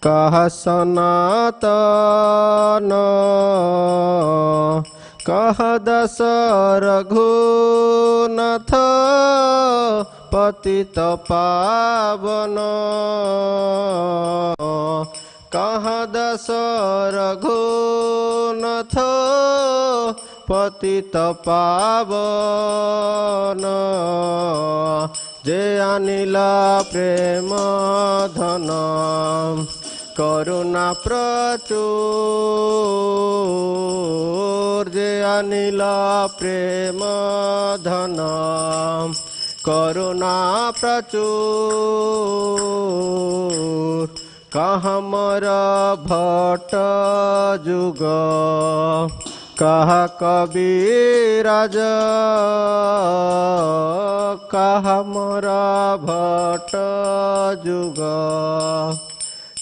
कह सनातन कह दश रघुनाथ पतित पावन कह दश रघुनाथ पतित पावन जे अनिला प्रेम धन करुणा प्रचुर जे अनिला प्रेम धन करुणा प्रचुर कहाँ मोर भट्ट जुग कह कविराज कह मोर भट्ट जुग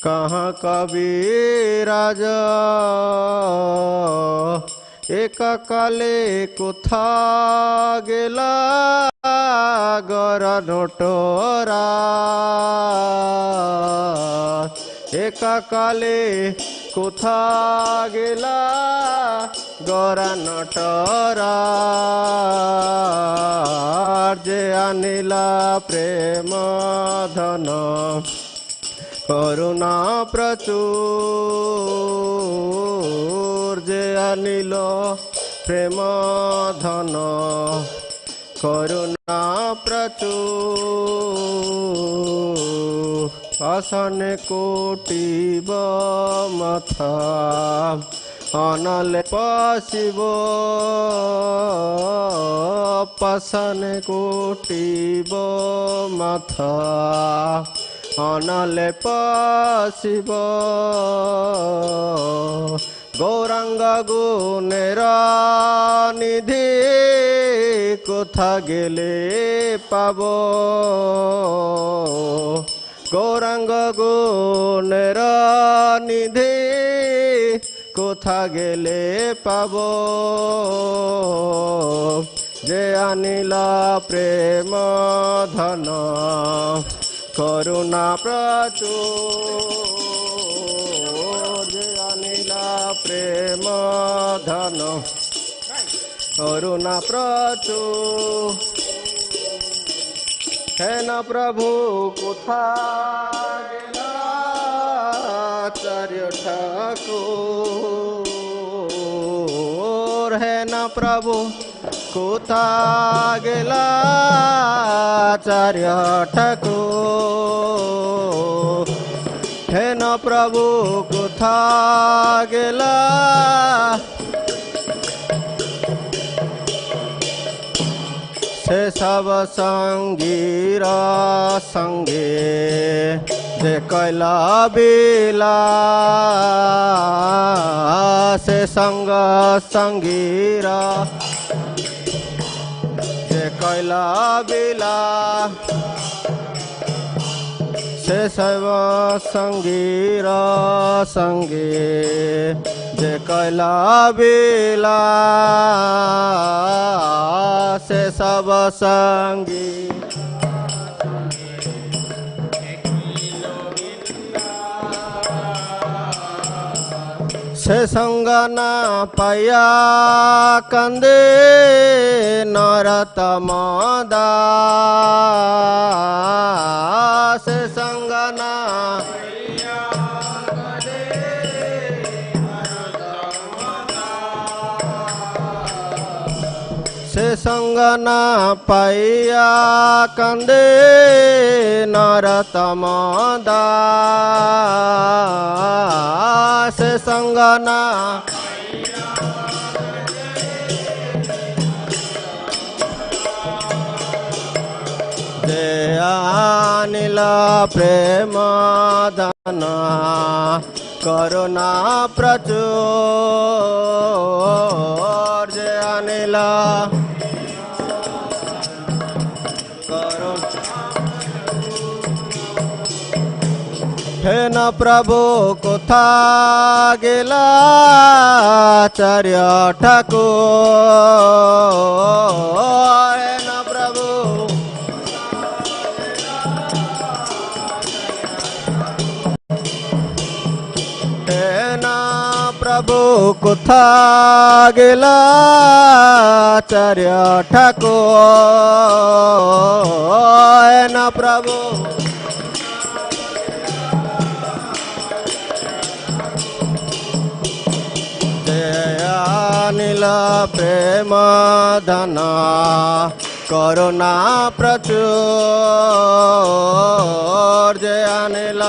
कहाँ कविराज एक काले कुथा गेला गर नोटरा एक काले कुथा गेला गरा नटरा जे अनिला प्रेम धन करुणा प्रचुर जे अनिल प्रेम धन करुणा प्रचुर आसन कोटिब मथा अनले पशिब पासन कोटिब मथा अनले पशिब गौरांग गुणेर निधि कोथा गेले पाब गौरांग गुणेर निधि कोथा गेले पाब जे अनिला प्रेम धन करुणा प्रचुर जे अनिला प्रेम धन करुणा प्रचुर है न प्रभु कोथा गेला आचार्य ठाकुर है न प्रभु कोथा गेला आचार्य ठाकुर है न प्रभु कोथा गेला से सब संगीर संगे जे कैला बिला से संग संगीर जे कैला बिला से सब संगीर संगे जे कैला बिला से सब संगी से संग न पाया कंदे नरतम दास से संग न से संग न पाया कंदे नरतम दास से संग न जे अनिल प्रेम धन करुणा प्रचुर जे अनिल हे न प्रभु कोथा गेला आचार्य ठाकुर हे न प्रभु কোথা গেলা আচার্য ঠাকুর না প্রভু নীল প্রেম ধন করুণা প্রচুর জয় নীল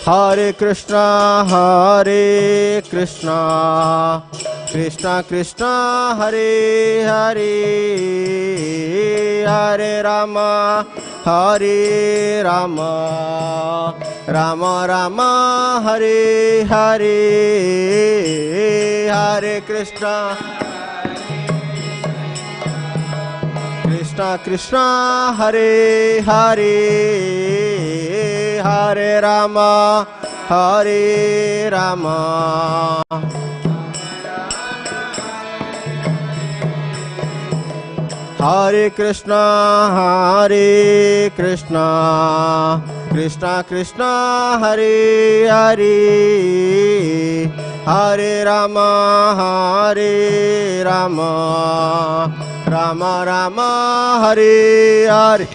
হরে কৃষ্ণ কৃষ্ণ কৃষ্ণ হরে হরে হরে রাম রাম রাম হরে হরে হরে কৃষ্ণ কৃষ্ণ কৃষ্ণ হরে হরে হরে রাম হরে কৃষ্ণ কৃষ্ণ কৃষ্ণ হরে হরে হরে রাম রাম রাম হরে হরে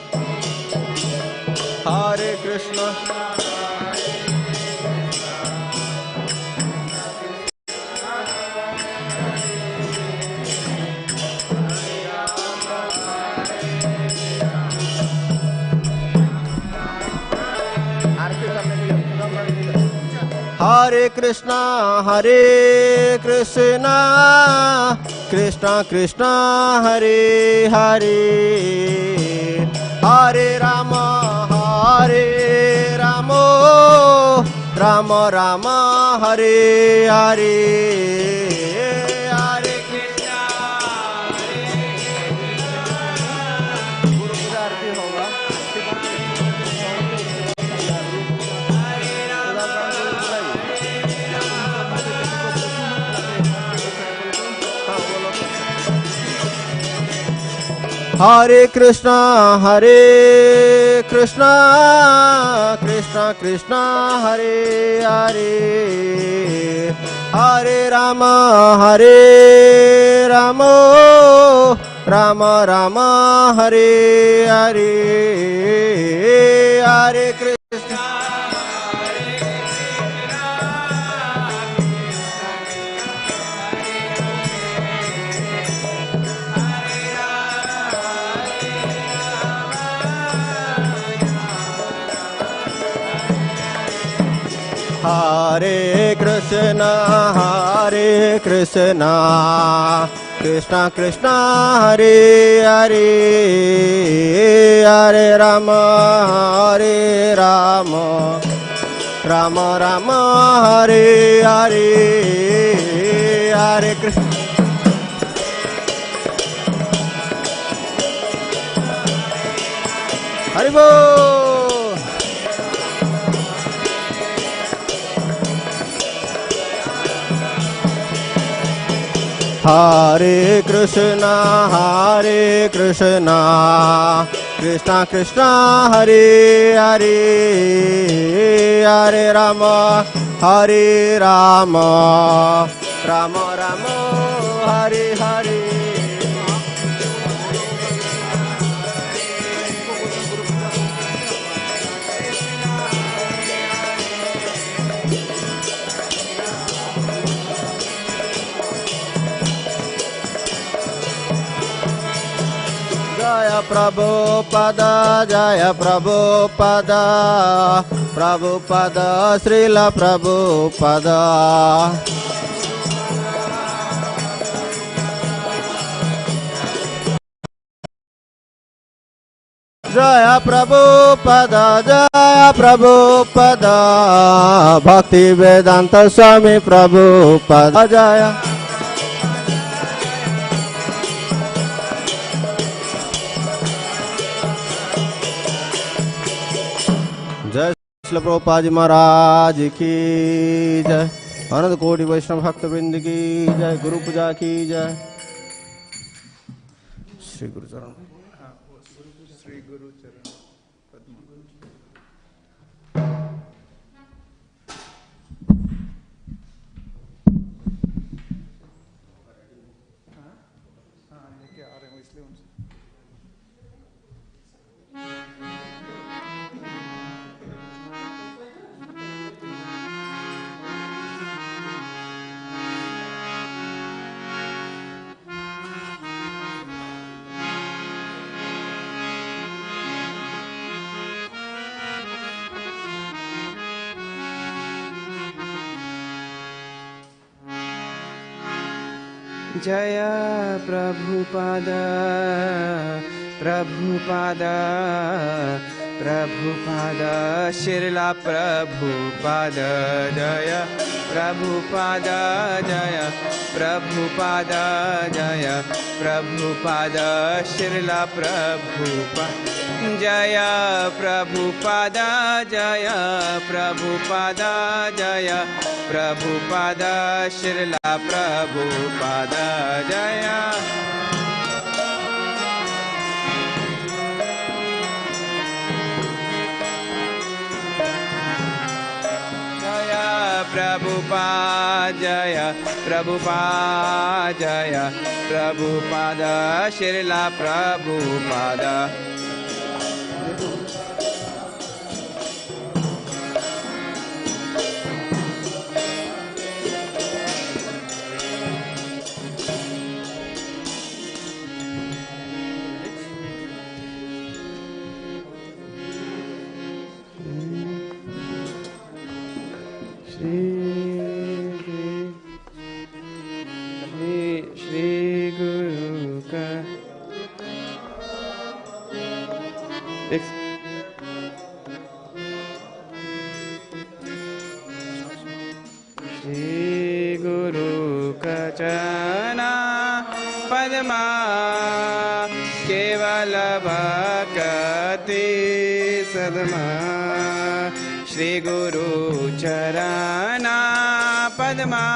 হরে কৃষ্ণ হরে কৃষ্ণ কৃষ্ণ কৃষ্ণ হরে হরে হরে রাম রাম রাম হরে হরে হরে কৃষ্ণ হরে কৃষ্ণ কৃষ্ণ কৃষ্ণ হরে হরে হরে রাম রাম রাম হরে হরে হরে কৃষ্ণ হরে কৃষ্ণ কৃষ্ণ কৃষ্ণ হরে হরে হরে রাম রাম রাম হরে হরে হরে কৃষ্ণ হরি বল হরে কৃষ্ণ কৃষ্ণ কৃষ্ণ হরে হরে হরে রাম রাম রাম হরে হরে জয় প্রভুপাদা জয় প্রভুপাদা শ্রীলা প্রভুপাদা জয় প্রভুপাদা ভক্তি বেদান্ত স্বামী প্রভুপাদা জয় जय श्रील प्रभुपाद जी महाराज की जय। अनंत कोटि वैष्णव भक्त वृंद की जय। गुरु पूजा की जय। श्री गुरु चरण श्री गुरु चरण जय Prabhupada, Prabhupada, Prabhupada, Srila Prabhupada, Jaya Prabhupada, Jaya Prabhupada, Jaya Prabhupada, Srila Prabhupada, Jaya Prabhupada, Jaya Prabhupada, Jaya Prabhupada, Srila Prabhupada, Jaya Prabhupada, Jaya Prabhupada, Jaya Prabhupada, Srila Prabhupada. Shri Guru ka Shri Guru ka chana padma kevala bhakti sadma Shri Guru charana padma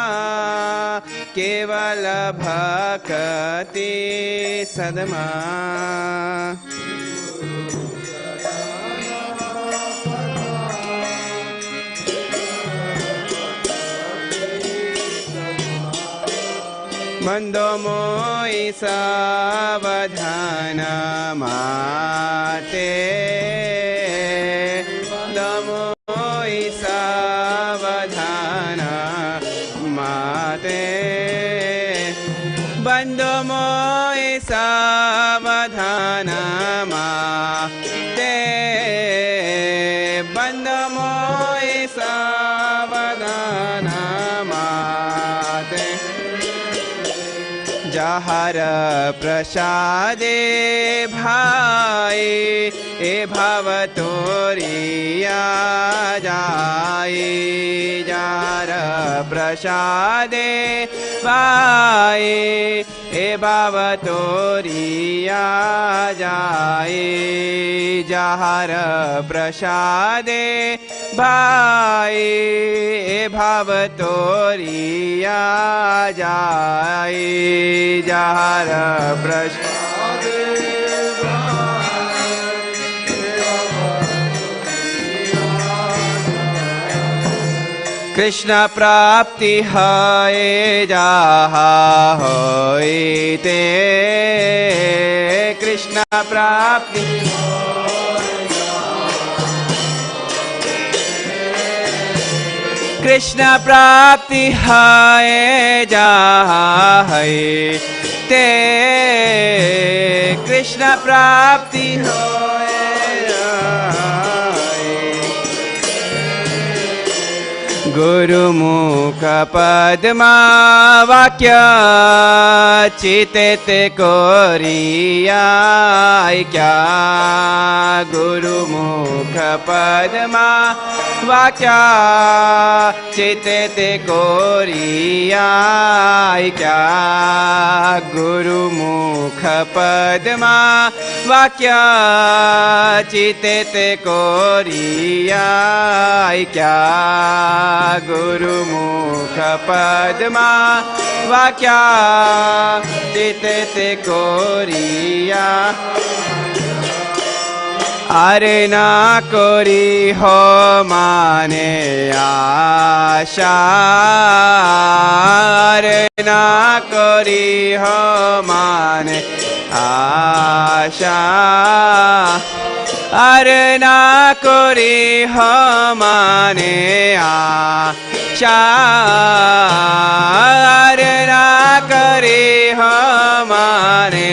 केवल भक्ति सदमा बंदो मोई सावधान माते बंदो मोई सावधान माते बंदो मोई सावधान माते बंदो मोई सावधान माते जहर प्रसादे भाई ए भव तोरिया जाई जार प्रसादे भाई ए भव तोरिया जाई जहर प्रसादे भाई ए भव तोरिया जाई जहर प्रसाद कृष्ण प्राप्ति है जहा होइते कृष्ण प्राप्ति कृष्ण प्राप्ति है जहा है ते कृष्ण प्राप्ति हो गुरुमुख पद्मा वाक्य चिते कोरिया क्या गुरुमुख पद्मा वाक्य चिते कोरिया क्या गुरुमुख पद्मा वाक्य चिते कोरिया क्या गुरुमुख पद्मा वाक्य चिते कोरिया अरे ना कोरी हो माने आशा अरे ना कोरी हो माने आशा अरे ना कोरी हो माने आशा अरे ना करी हो माने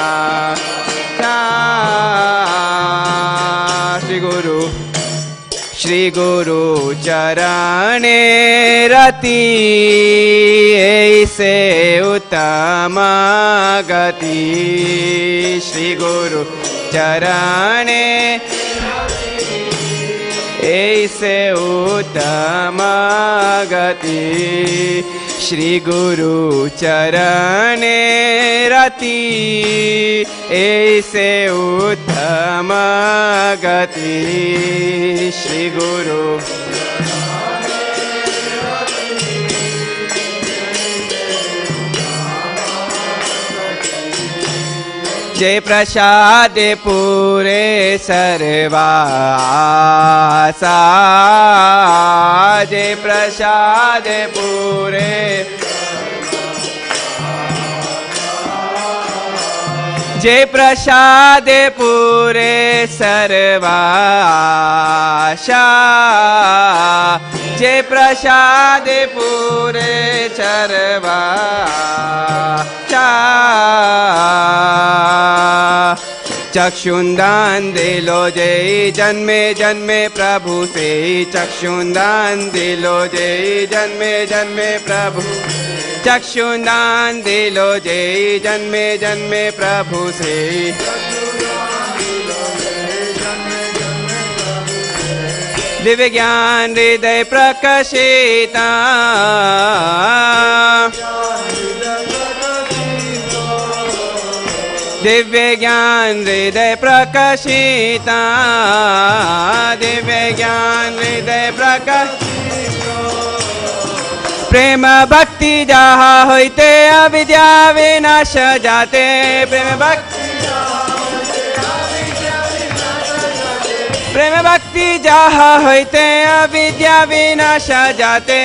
आशा श्री गुरु चरणे रति ऐसे उत्तम गति श्री गुरु चरणे ऐसे उत्तम गति श्री गुरु चरणे रति ऐसे उत्तम गति श्री गुरु जय प्रसाद पूरे सर्वासा जय प्रसाद पूरे जय प्रसाद पूरे सर्वासा जय प्रसाद पूरे सर्वासा चक्षुंदान दिलो जय जन्मे जन्मे प्रभु से चक्षुंदान दिलो जय जन्मे जन्मे प्रभु चक्षुंदान दिलो जय जन्मे जन्मे प्रभु से दिव्य ज्ञान हृदय प्रकाशिता दिव्य ज्ञान हृदय प्रकाशिता दिव्य ज्ञान हृदय प्रकाश प्रेम भक्ति जहाँ होते अविद्या विनाश जाते प्रेम भक्ति जहाँ होते अविद्या विनाश जाते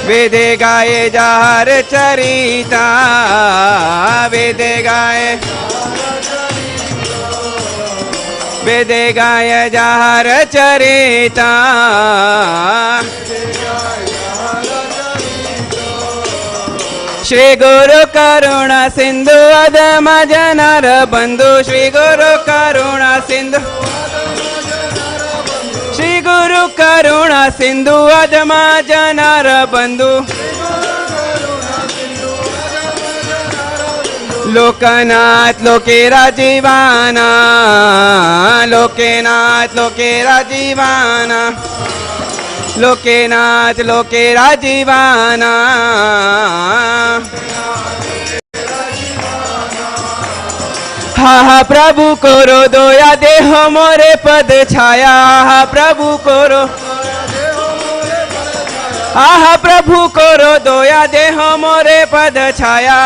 वेदे गाये जहर चरिता वेदे गाये जहर चरिता श्री गुरु करुणा सिंधु अधम जनर बंधु श्री गुरु करुणा सिंधु श्री गुरु करुणा सिंधु अधम जनर बंधु लोकनाथ लोकेरा जीवाना लोकेनाथ लोकेरा जीवाना लोकेनाथ लोकेरा जीवाना हा हा प्रभु करो दया देह मोरे पद छाया हा प्रभु करो आहा प्रभु करो दया देह मोरे पद छाया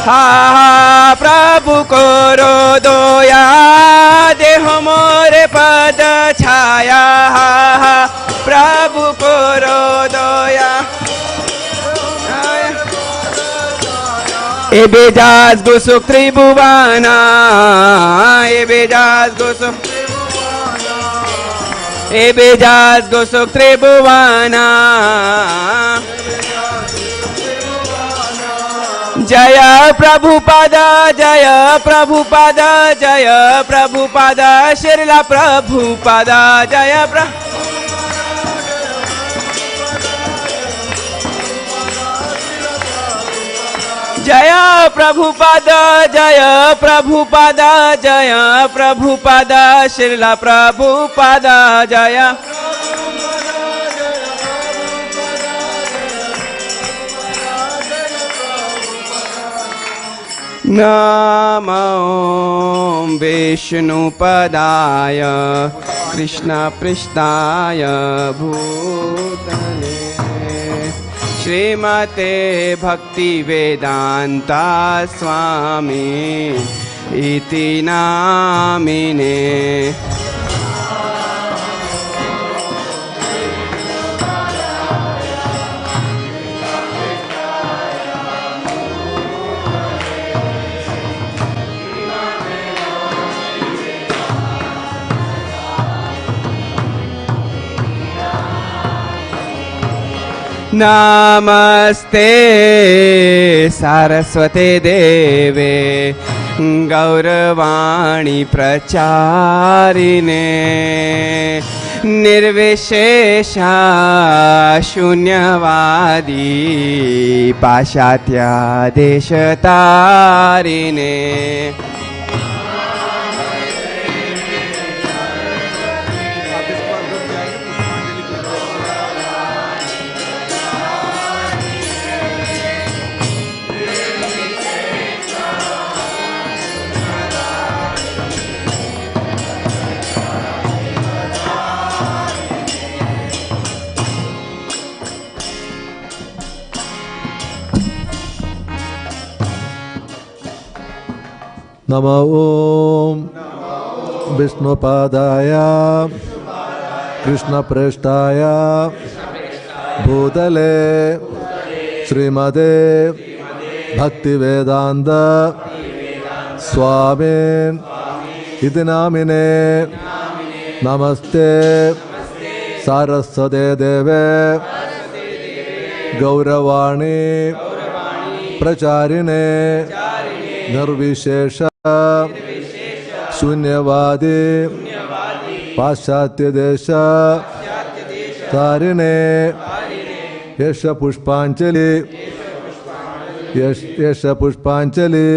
हा प्रभु करो दया देह मोरे पद छाया हा प्रभु करो दया ए बेजाज गुसुक त्रिभुवना ए बेजाज गुसुक ए बेजाज गुसुक त्रिभुवना जय प्रभुपाद जय प्रभुपाद जय प्रभुपाद श्रीला प्रभुपाद जय जय प्रभुपाद जय प्रभुपाद जय प्रभुपाद श्रीला प्रभुपाद जय नमो विष्णुपदाय कृष्णपृष्ठाय भूतले श्रीमते भक्तिवेदान्ता स्वामी इति नामिने नमस्ते सरस्वते देवे गौरवाणी प्रचारिणे निर्विशेषा शून्यवादी पाश्चात्य देशतारिणे नमो ओम विष्णुपादाय कृष्णप्रेष्ठाय भूतले श्रीमते भक्तिवेदांत स्वामी इति नामिने नमस्ते सारस्वते देवे गौरवाणी प्रचारिणे निर्विशेष शून्यवादी पाश्चात्य देश तारिणे यश पुष्पांजलि यश पुष्पांजलि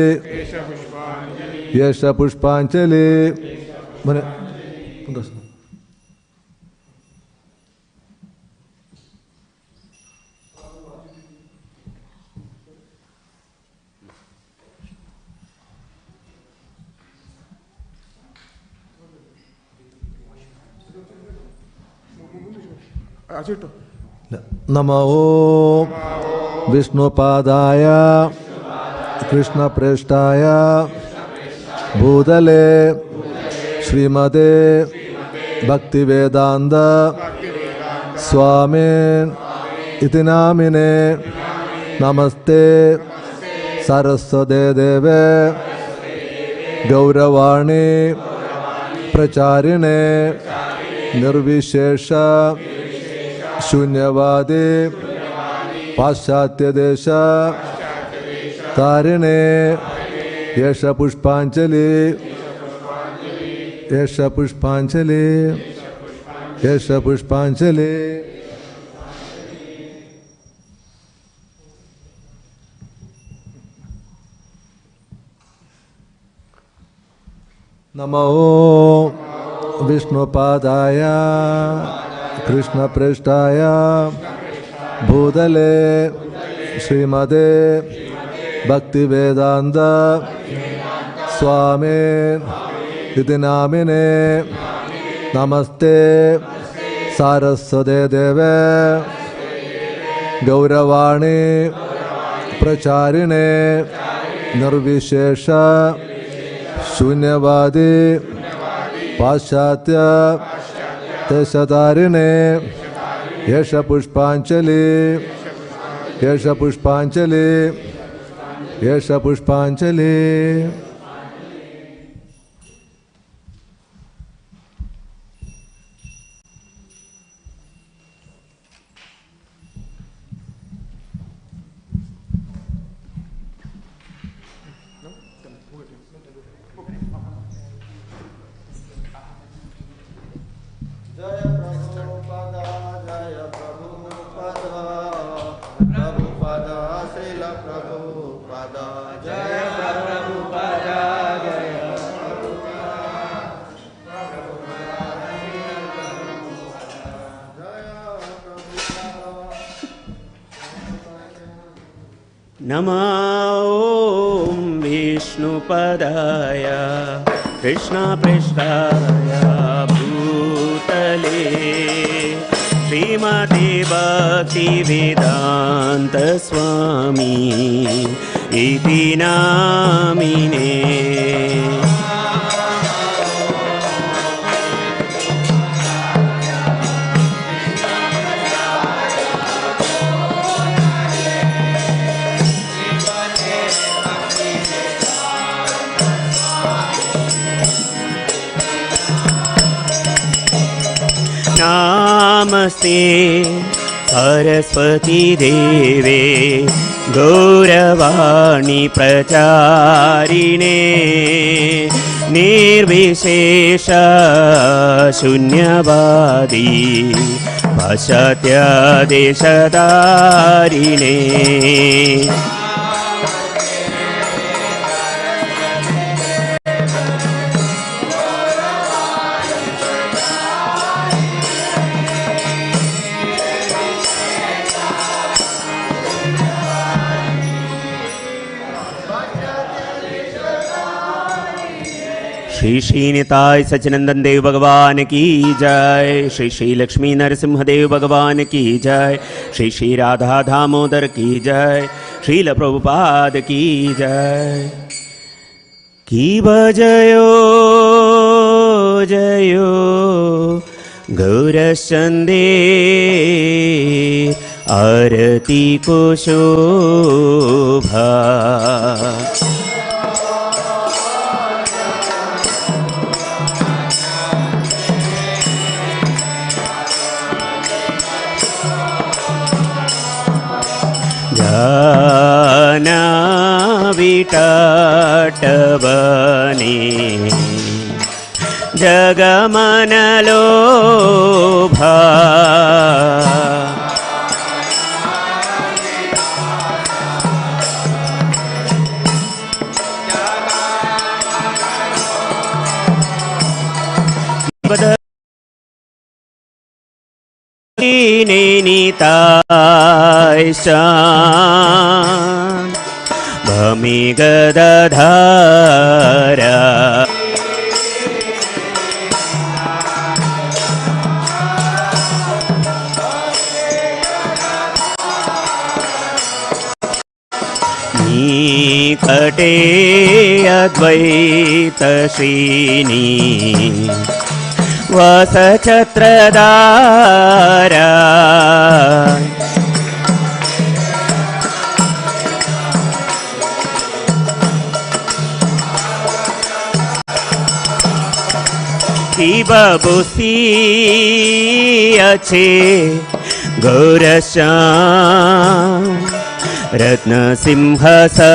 यश पुष्पांजलि मने नमो विष्णुपादाय कृष्णप्रेष्ठाय भूतले श्रीमते भक्तिवेदांत स्वामी इति नामिने नमस्ते सरस्वते देवे गौरवाणी प्रचारिणे निर्विशेष शून्यवादी पाश्चात्य देश तारिणे यश पुष्पांजलि यश पुष्पांजलि यश पुष्पांजलि नमो विष्णुपादाय कृष्णप्रेष्ठाय भूतले श्रीमते भक्तिवेदांत स्वामी इति नामिने नमस्ते सारस्वते देवे गौरवाणी प्रचारिणे निर्विशेष शून्यवादी पाश्चात्य देशतारिणे यश पुष्पांजलि यश पुष्पांजलि यश पुष्पांजलि नमो ॐ विष्णुपदाय कृष्णप्रेष्ठाय भूतले श्रीमते भक्तिवेदान्त स्वामी इति नामिने नमस्ते सरस्वती देवे गौरवाणी प्रचारिणे निर्विशेष शून्यवादी पाश्चात्य देशधारिणे श्री श्री निताय सच्चिनंदन देव भगवान की जय। श्री श्री लक्ष्मी नरसिंह देव भगवान की जय। श्री श्री राधा दामोदर की जय। श्रील प्रभुपाद की जय। की बजयो जयो गौरचंदे आरती को शोभा जाना विटाटवने जगमन लोभा निताय भमि गदधारा निकटे अद्वैत श्रीनी वसछत्रधारा की बबुसी अच्छे गौरश्याम रत्न सिंहासने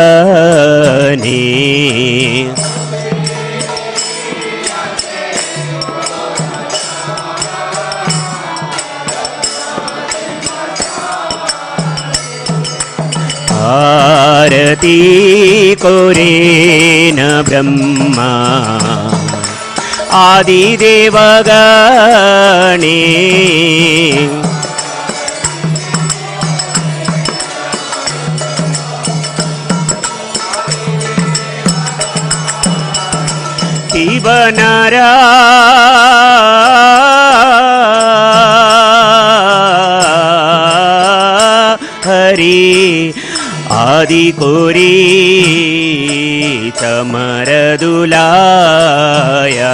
आरती कोरे न ब्रह्मा आदिदेवगणे बनरा हरि आदि कोरी चमर दुलाया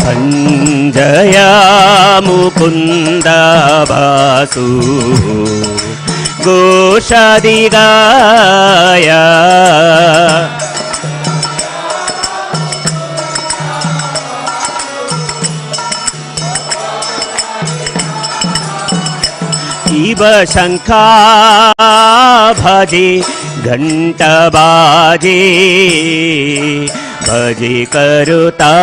संजया मुकुंद बासु गोषादिगाया इव शंखा भजे घंटा बाजे भजे करुताला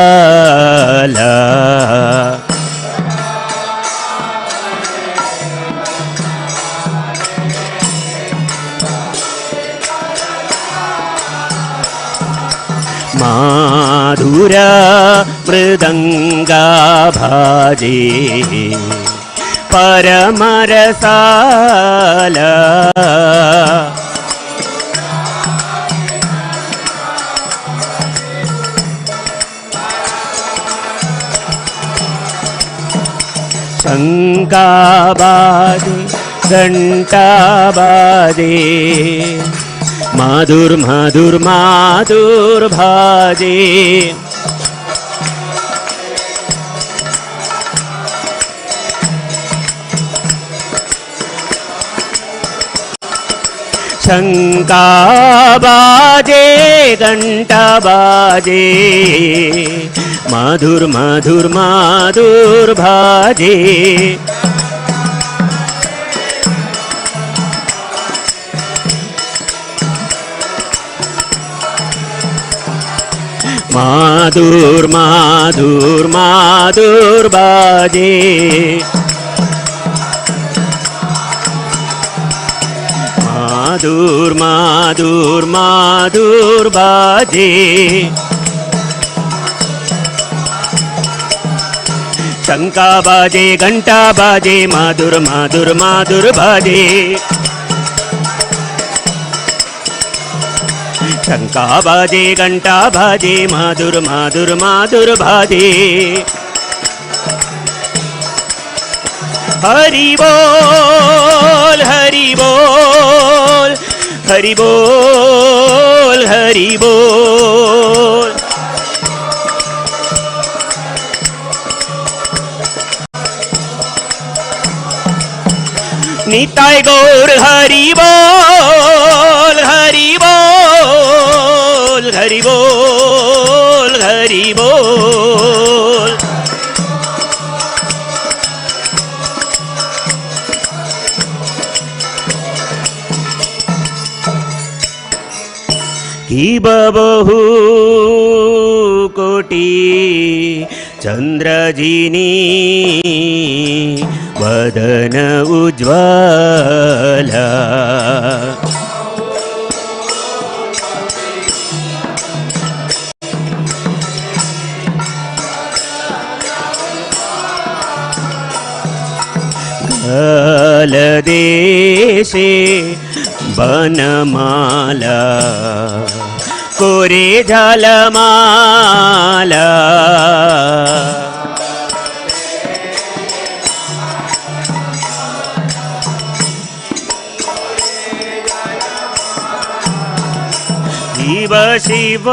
माधुरा मृदंगा भाजे परमरसाला शंका बाजे घंटा बाजे माधुर माधुर माधुर भाजे शंका बाजे घंटा बाजे मधुर मधुर मधुर भाजे माधुर माधुर माधुर बाजे माधुर माधुर माधुर बाजे शंका बाजे घंटा बाजे माधुर माधुर माधुर बाजे शंका बाजे घंटा बाजे माधुर माधुर माधुर बाजे हरि बोल हरि बोल हरि बोल हरि बोल निताय गौर हरि बोल हरि बोल हरि बोल हरि बोल की बबहु कोटि चंद्रजिनी वदन उज्ज्वला देशे बनमाला कोरे झालमाला शिव शिव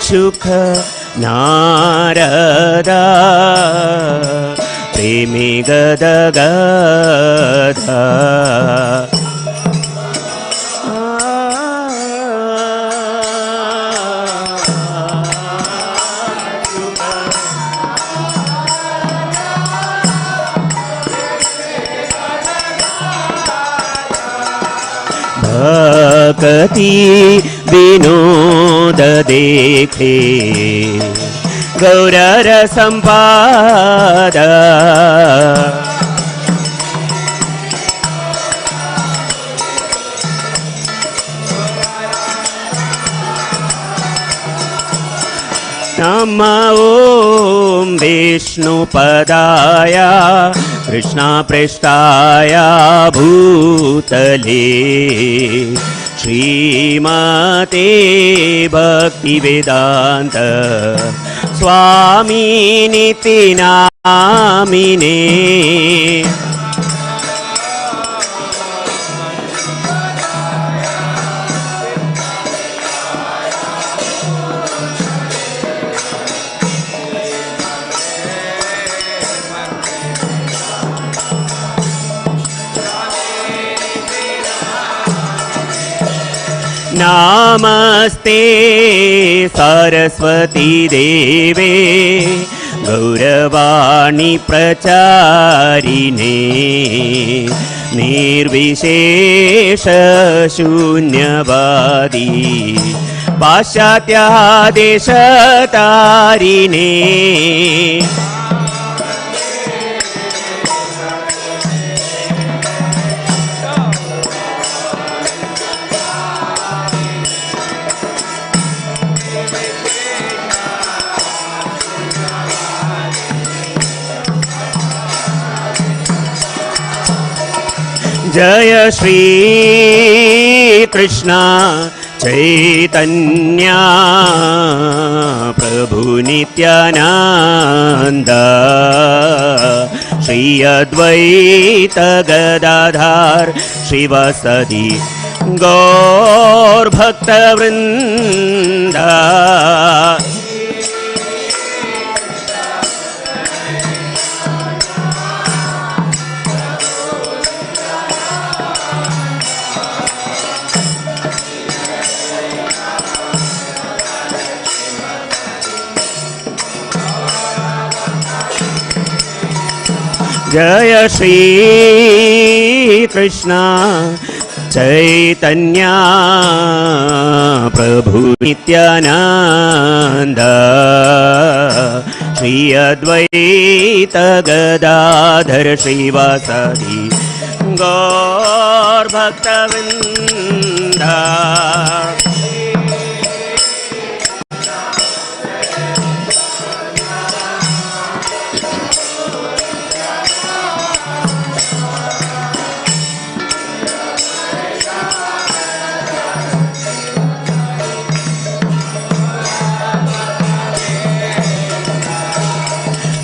सुख नारदा प्रेमी गद गधा भक्ति विनोद देखे गौरर संपादा नमः ॐ विष्णुपदाय कृष्णप्रेष्ठाय भूतले श्रीमते भक्तिवेदान्त स्वामिनिति नामिने नमस्ते सरस्वती देवे गौरवाणी प्रचारिणे निर्विशेष शून्यवादी पाश्चात्यादेश तारिणे जय श्री कृष्ण चैतन्य प्रभु नित्यानंद श्री अद्वैत गदाधर श्रीवासदि गौर भक्त वृंद जय श्री कृष्ण चैतन्य प्रभु नित्यानंद श्री अद्वैत गदाधर श्रीवासादि गौर भक्तवृंद।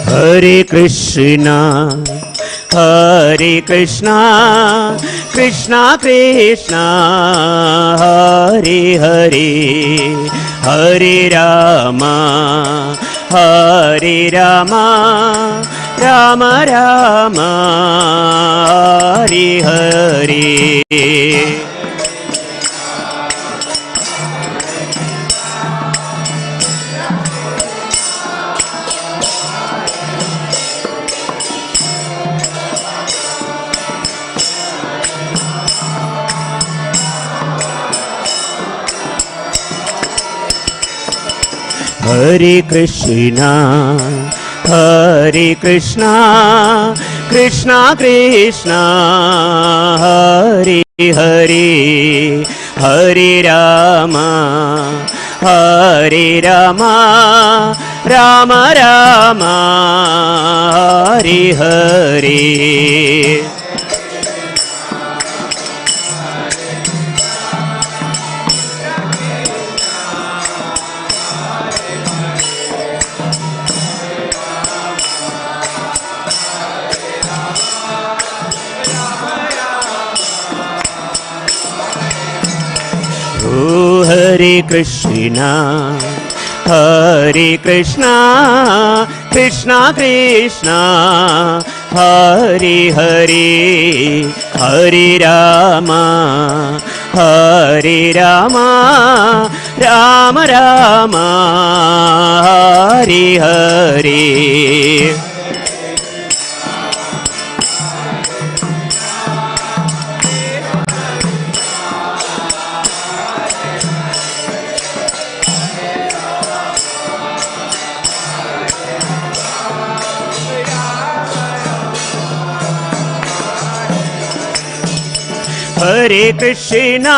हरे कृष्णा कृष्णा कृष्णा हरे हरे, हरे रामा राम राम हरे हरे। हरे कृष्णा कृष्णा कृष्णा हरे हरे, हरे राम राम राम हरे हरे। हरे कृष्णा कृष्णा कृष्णा हरे हरे, हरे राम राम राम हरे हरे। हरे कृष्णा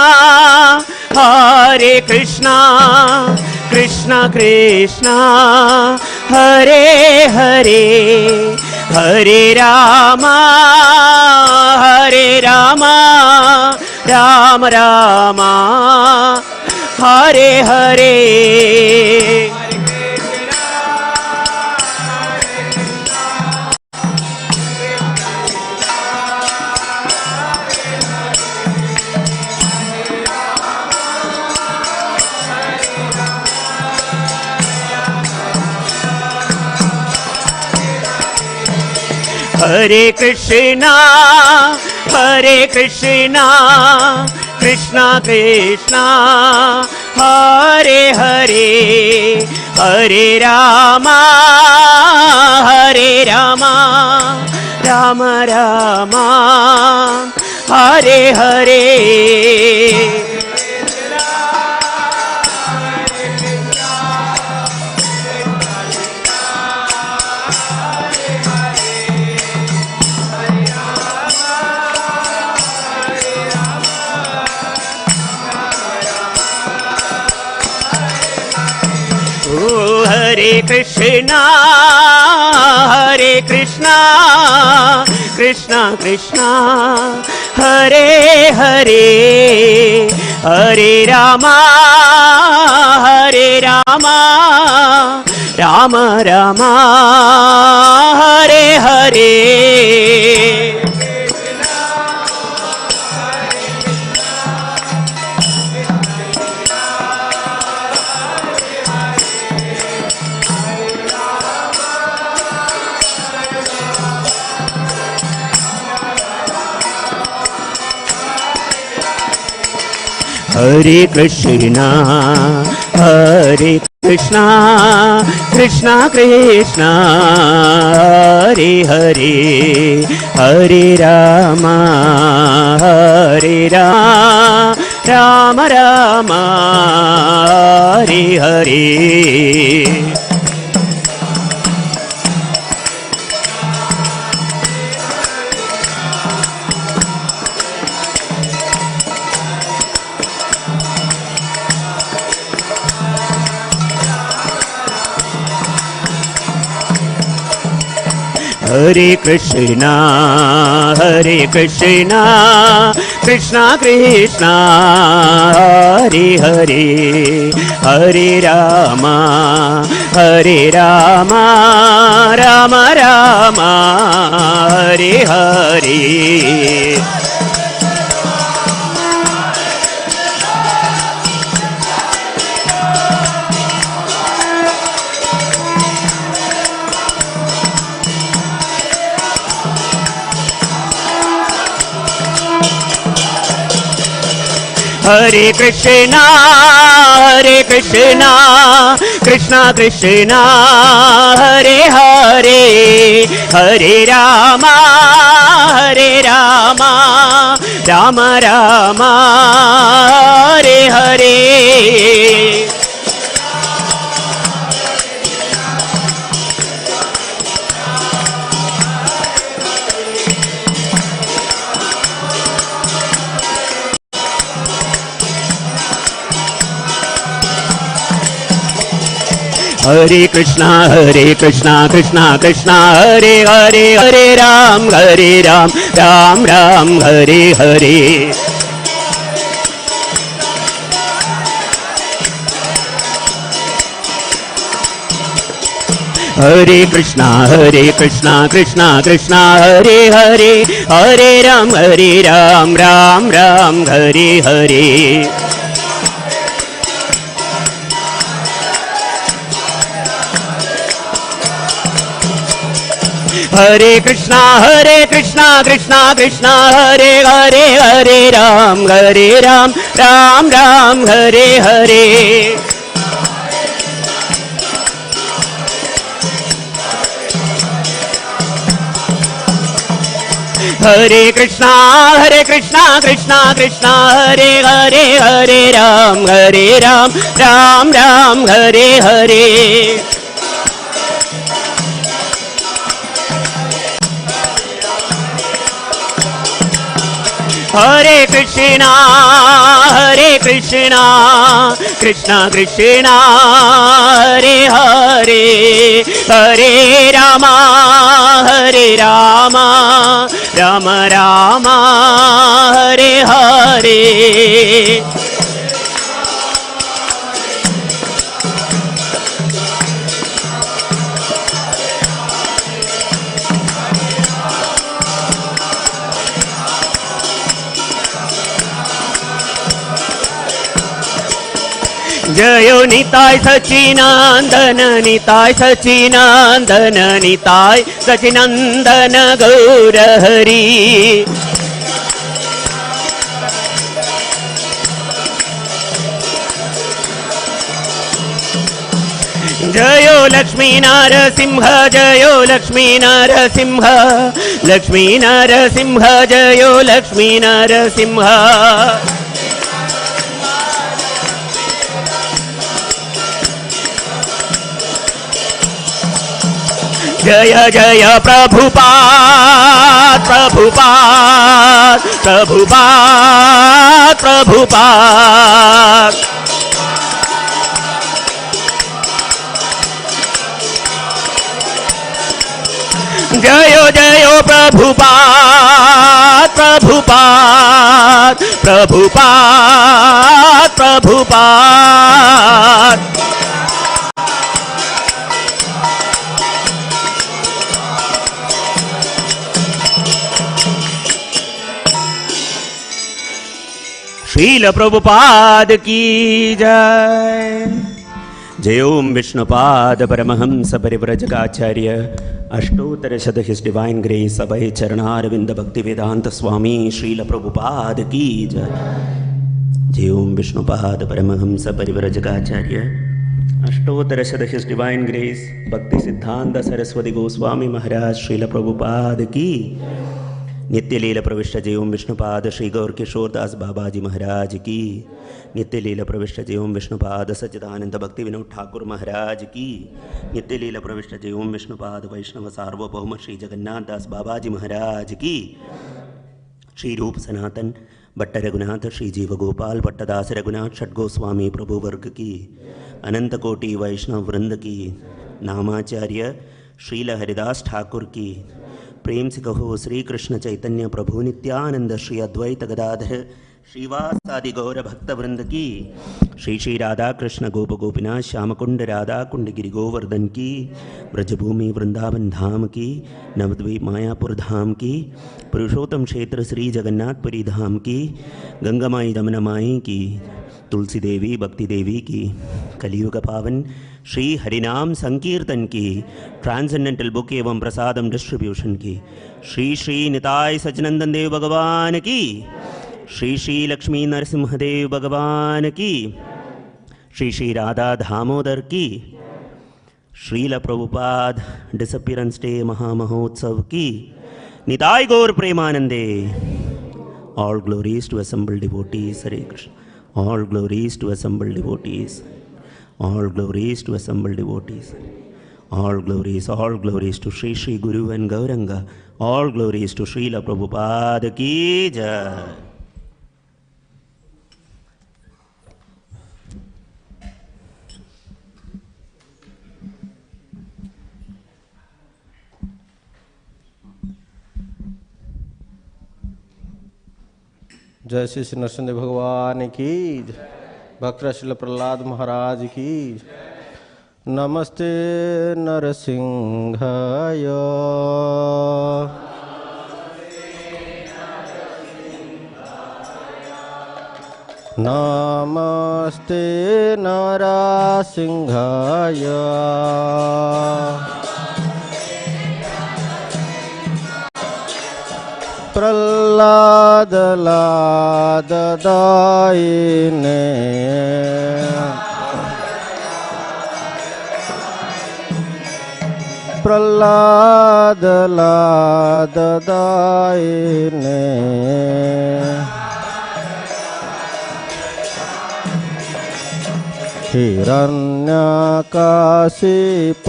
कृष्णा कृष्णा हरे हरे, हरे राम राम राम हरे हरे। हरे कृष्णा कृष्णा कृष्णा हरे हरे, हरे राम राम राम हरे हरे। हरे कृष्णा कृष्णा कृष्णा हरे हरे, हरे राम राम राम हरे हरे। हरे कृष्णा हरे कृष्णा कृष्णा कृष्णा हरे हरे हरे राम राम राम हरे हरे। हरे कृष्णा कृष्णा कृष्णा हरे हरे हरे राम राम राम हरे हरे। हरे कृष्णा कृष्णा कृष्णा हरे हरे हरे राम राम राम हरे हरे। हरे कृष्णा कृष्णा कृष्णा हरे हरे हरे राम राम राम हरे हरे। हरे कृष्णा कृष्णा कृष्णा हरे हरे हरे राम राम राम हरे हरे। हरे कृष्णा कृष्णा कृष्णा हरे हरे हरे राम राम राम हरे हरे। हरे कृष्णा कृष्णा कृष्णा हरे हरे हरे राम राम राम हरे हरे। हरे कृष्णा कृष्णा कृष्णा हरे हरे हरे राम राम राम हरे हरे। जयो निताय सचिनंदन निताय सचिनंदन गौर हरि। जयो लक्ष्मी नरसिंह जयो लक्ष्मी नरसिंह जयो लक्ष्मी नरसिंह। जय जय प्रभुपाद जयो जयो प्रभुपाद। श्रील प्रभुपाद की जय। जय ओम विष्णुपाद परमहंस परिव्रजकाचार्य अष्टोत्तर शत हिज डिवाइन ग्रेस अभय चरणारविंद भक्ति वेदांत स्वामी श्रील प्रभुपाद की जय। जय ओम विष्णुपाद परमहंस परिव्रजकाचार्य अष्टोत्तर शत हिज डिवाइन ग्रेस भक्ति सिद्धांत सरस्वती गोस्वामी महाराज श्रील प्रभुपाद की नित्य लीला प्रविष्ट जय ओम विष्णुपाद श्री गौर किशोर दास बाबा जी महाराज की नित्य लीला प्रविष्ट जय ओम विष्णुपाद सच्चिदानंद भक्ति विनोद ठाकुर महाराज की नित्य लीला प्रविष्ट जय ओम विष्णुपाद वैष्णव सार्वभौम श्री जगन्नाथ दास बाबा जी महाराज की श्री रूप सनातन भट्ट रघुनाथ श्री जीव गोपाल भट्टदास रघुनाथ षट गोस्वामी प्रभु वर्ग की अनंत कोटि वैष्णव वृंद की नामाचार्य श्रील हरिदास ठाकुर की प्रेम से कहो श्री कृष्ण चैतन्य प्रभु नित्यानंद श्री अद्वैत गदाधर श्रीवासादि गौर भक्त वृंद की श्री श्री राधा कृष्ण गोप गोपीनाथ श्याम कुंड राधा कुंड गिरि गोवर्धन की ब्रजभूमि वृंदावन धाम की नवद्वीप मायापुर धाम की पुरुषोत्तम क्षेत्र श्री जगन्नाथपुरी धाम की गंगामाई दमनमाई की तुलसी देवी भक्ति देवी की कलियुग पावन श्री हरिनाम संकीर्तन की ट्रांसेंडेंटल बुक एवं प्रसादम डिस्ट्रीब्यूशन की श्री श्री निताय सच्चिनंदन देव भगवान की श्री श्री लक्ष्मी नरसिंहदेव भगवान की श्री श्री राधा दामोदर की श्रील प्रभुपाद डिसअपियरेंस डे महामहोत्सव की निताय गौर प्रेमानंदे all glories to assembled devotees Hare Krishna all glories to assembled devotees all glories to assembled devotees all glories to Shri Shri Guru and Gauranga all glories to Srila Prabhupada ki jai जय श्री श्री नरसिंह भगवान की भक्त श्रील प्रहलाद महाराज की नमस्ते नरसिंहाय नमस्ते नरसिंहाय प्रहलाद लाद दायिने प्रहलाद लाद दायिने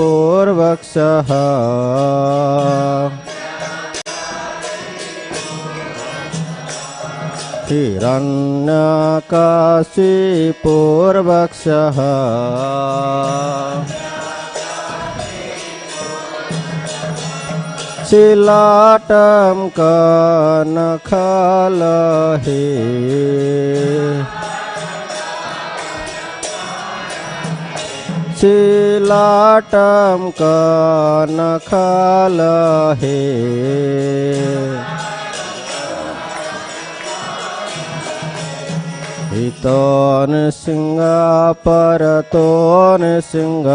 हिरण्यकाशिपूर्वक्षः हिरण्यकाशिपूर्वक्षः चिलाटं कनखलहे चिलाटं कनखलहे हितोन सिंह परतोन सिंह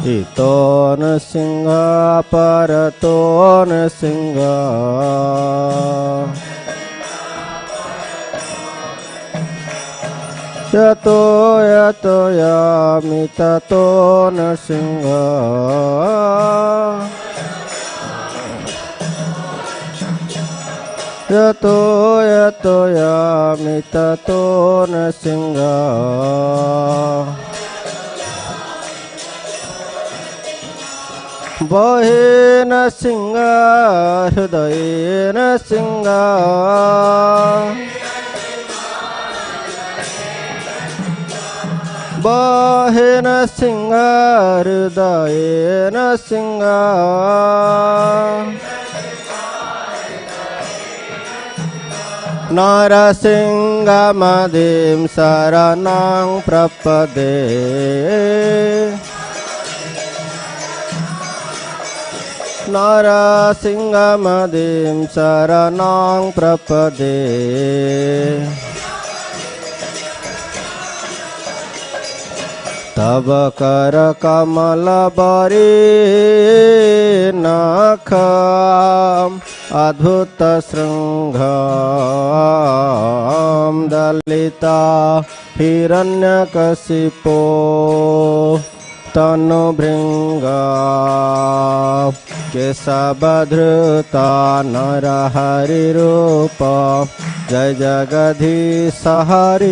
हितोन सिंह परतोन सिंह यतो यतो यामि ततो नरसिंह यतो यतो यामि ततो नरसिंह बहे नरसिंह हृदये नरसिंह बहे नरसिंह हृदये नरसिंह नरसिंहमदिं शरणं प्रपदे नरसिंहमदिं शरणं प्रपदे तब कर कमल बरे नख अद्भुत श्रृंग दलिता हिरण्यकशिपो तनु भृंग केशवधृता नरहरि रूप जय जगदीश हरि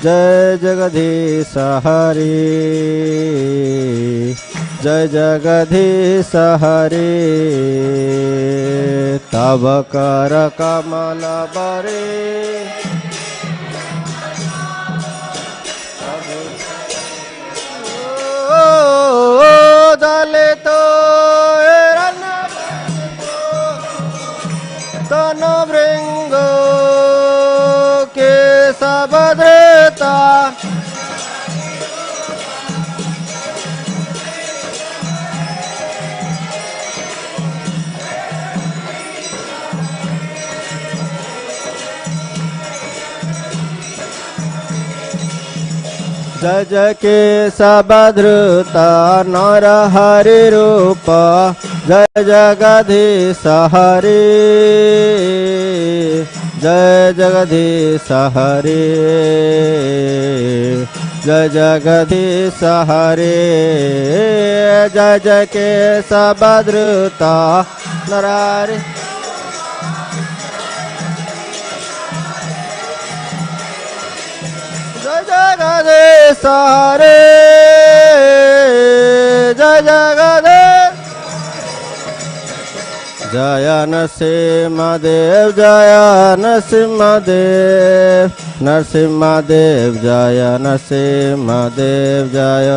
जय जगदीश हरि जय जगदीश हरि तब कर कमल बरे दलितो तनु भृंग केशवधृता जय जय केशवधृता नरहरि रूप जय जगदीश हरि जय जगदीश हरि जय जगदीश हरि जय जय केशवधृता नरहरि जगदीश हरे जय जगदीश जय नरसिंहदेव जय नरसिंहदेव नरसिंहदेव जय नरसिंहदेव जय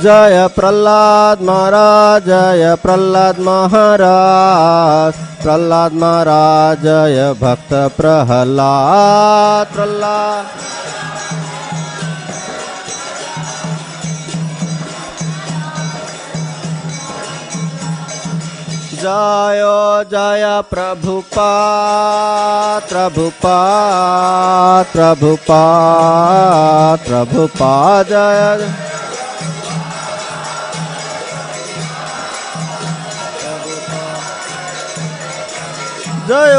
जय प्रहलाद महाराज जय प्रहलाद महाराज प्रहलाद महाराज जय भक्त प्रहलाद प्रहलाद जय जय प्रभुपाद प्रभुपाद प्रभुपाद प्रभुपाद जय जय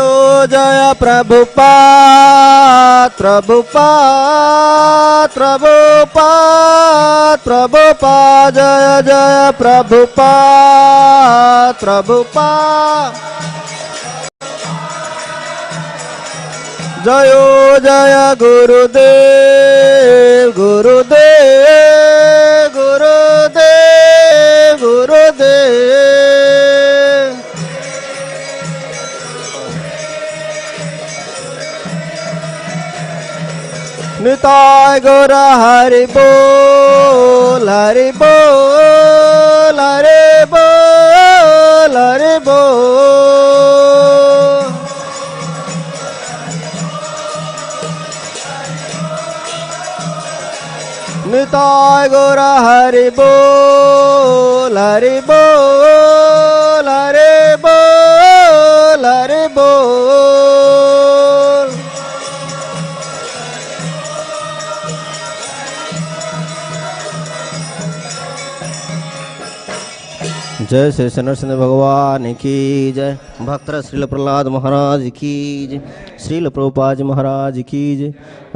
जय प्रभुपाद प्रभुपाद प्रभुपाद प्रभुपाद जय जय प्रभुपाद प्रभुपाद जय जय गुरुदेव गुरुदेव गुरुदेव गुरुदेव निताय गौर हरि बोल हरि बोल हरि बोल हरि बोल निताय गौर हरि बोल हरि बोल हरि बोल हरि बोल जय श्री नरसिंह भगवान की जय भक्त श्रील प्रहलाद महाराज की जय श्रील प्रभुपाद महाराज की जय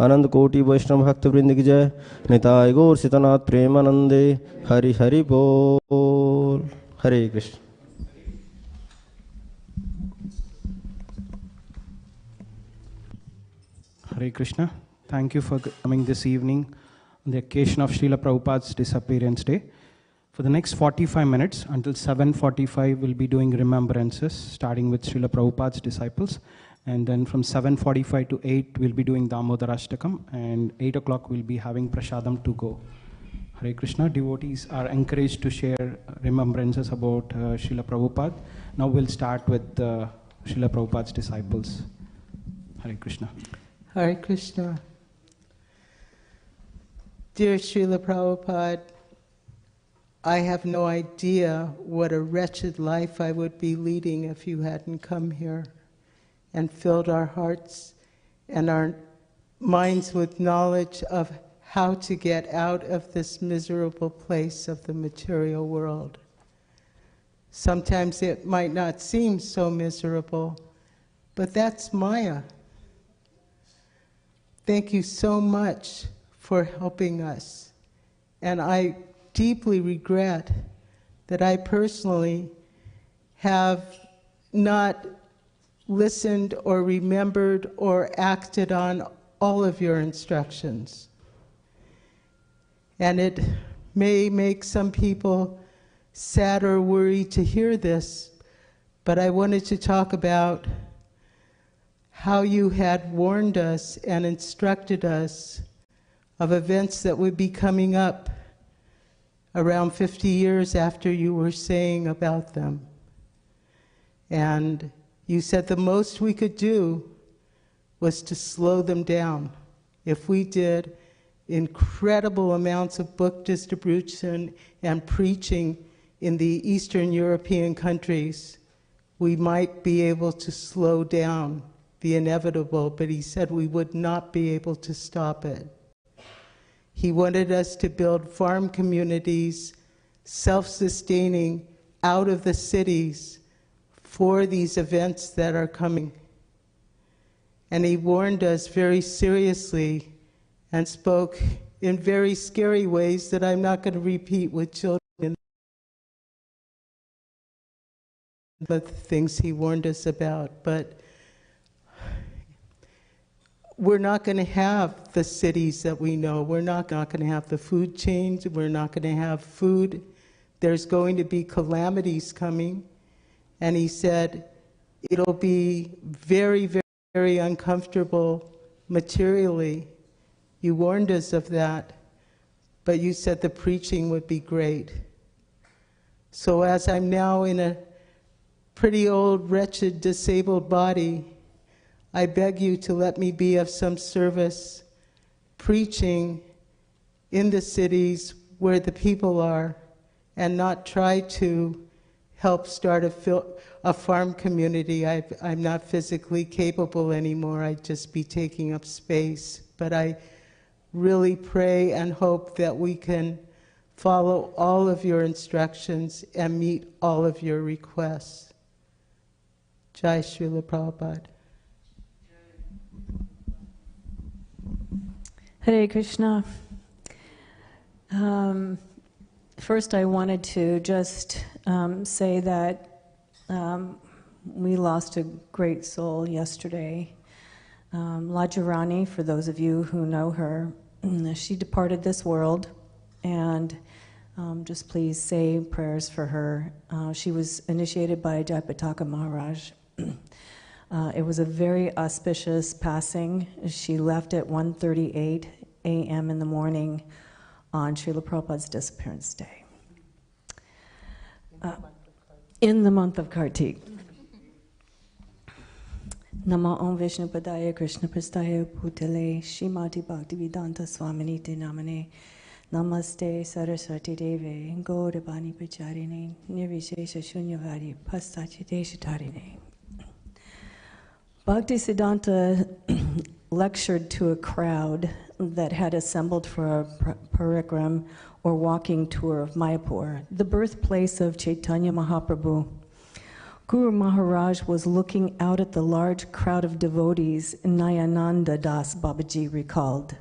आनंद कोटि वैष्णव भक्त वृंद की जय निताय गौर सीतनाथ प्रेमानंदे हरि हरि बोल हरे Krishna Hare Krishna. Thank you for coming this evening on the occasion of Srila Prabhupada's Disappearance Day. For the next 45 minutes, until 7:45, we'll be doing remembrances, starting with Srila Prabhupada's disciples. And then from 7:45 to 8, we'll be doing Damodarashtakam. And 8 o'clock, we'll be having Prasadam to go. Hare Krishna. Devotees are encouraged to share remembrances about Srila Prabhupada. Now we'll start with Srila Prabhupada's disciples. Hare Krishna. Hare Krishna. Dear Srila Prabhupada, I have no idea what a wretched life I would be leading if you hadn't come here and filled our hearts and our minds with knowledge of how to get out of this miserable place of the material world. Sometimes it might not seem so miserable, but that's Maya. Thank you so much for helping us. And I deeply regret that I personally have not listened or remembered or acted on all of your instructions. And it may make some people sad or worried to hear this, but I wanted to talk about how you had warned us and instructed us of events that would be coming up around 50 years after you were saying about them. And you said the most we could do was to slow them down. If we did incredible amounts of book distribution and preaching in the Eastern European countries, we might be able to slow down the inevitable, but he said we would not be able to stop it. He wanted us to build farm communities, self-sustaining, out of the cities for these events that are coming. And he warned us very seriously and spoke in very scary ways that I'm not going to repeat with children. But the things he warned us about. But we're not going to have the cities that we know. We're not going to have the food chains. We're not going to have food. There's going to be calamities coming. And he said, it'll be very, very, very uncomfortable materially. You warned us of that, but you said the preaching would be great. So as I'm now in a pretty old, wretched, disabled body, I beg you to let me be of some service, preaching in the cities where the people are, and not try to help start a farm community. I'm not physically capable anymore. I'd just be taking up space. But I really pray and hope that we can follow all of your instructions and meet all of your requests. Jai Srila Prabhupada. Hare Krishna. First, I wanted to just say that we lost a great soul yesterday. Lajarani, for those of you who know her, she departed this world, and just please say prayers for her. She was initiated by Jayapataka Maharaj. It was a very auspicious passing. She left at 1:38 a.m. in the morning on Srila Prabhupada's Disappearance Day. In the month of Kartik. Nama Om Vishnu Padaya Krishna Prastaya Bhutale Shrimati Bhaktivedanta Swaminiti Namane Namaste Saraswati Deve Gaurabani Pacharine Nirvishesha Shunyavadi Pastachitesha Tarine. Bhaktisiddhanta lectured to a crowd that had assembled for a parikram or walking tour of Mayapur, the birthplace of Chaitanya Mahaprabhu. Guru Maharaj was looking out at the large crowd of devotees, Nayananda Das Babaji recalled.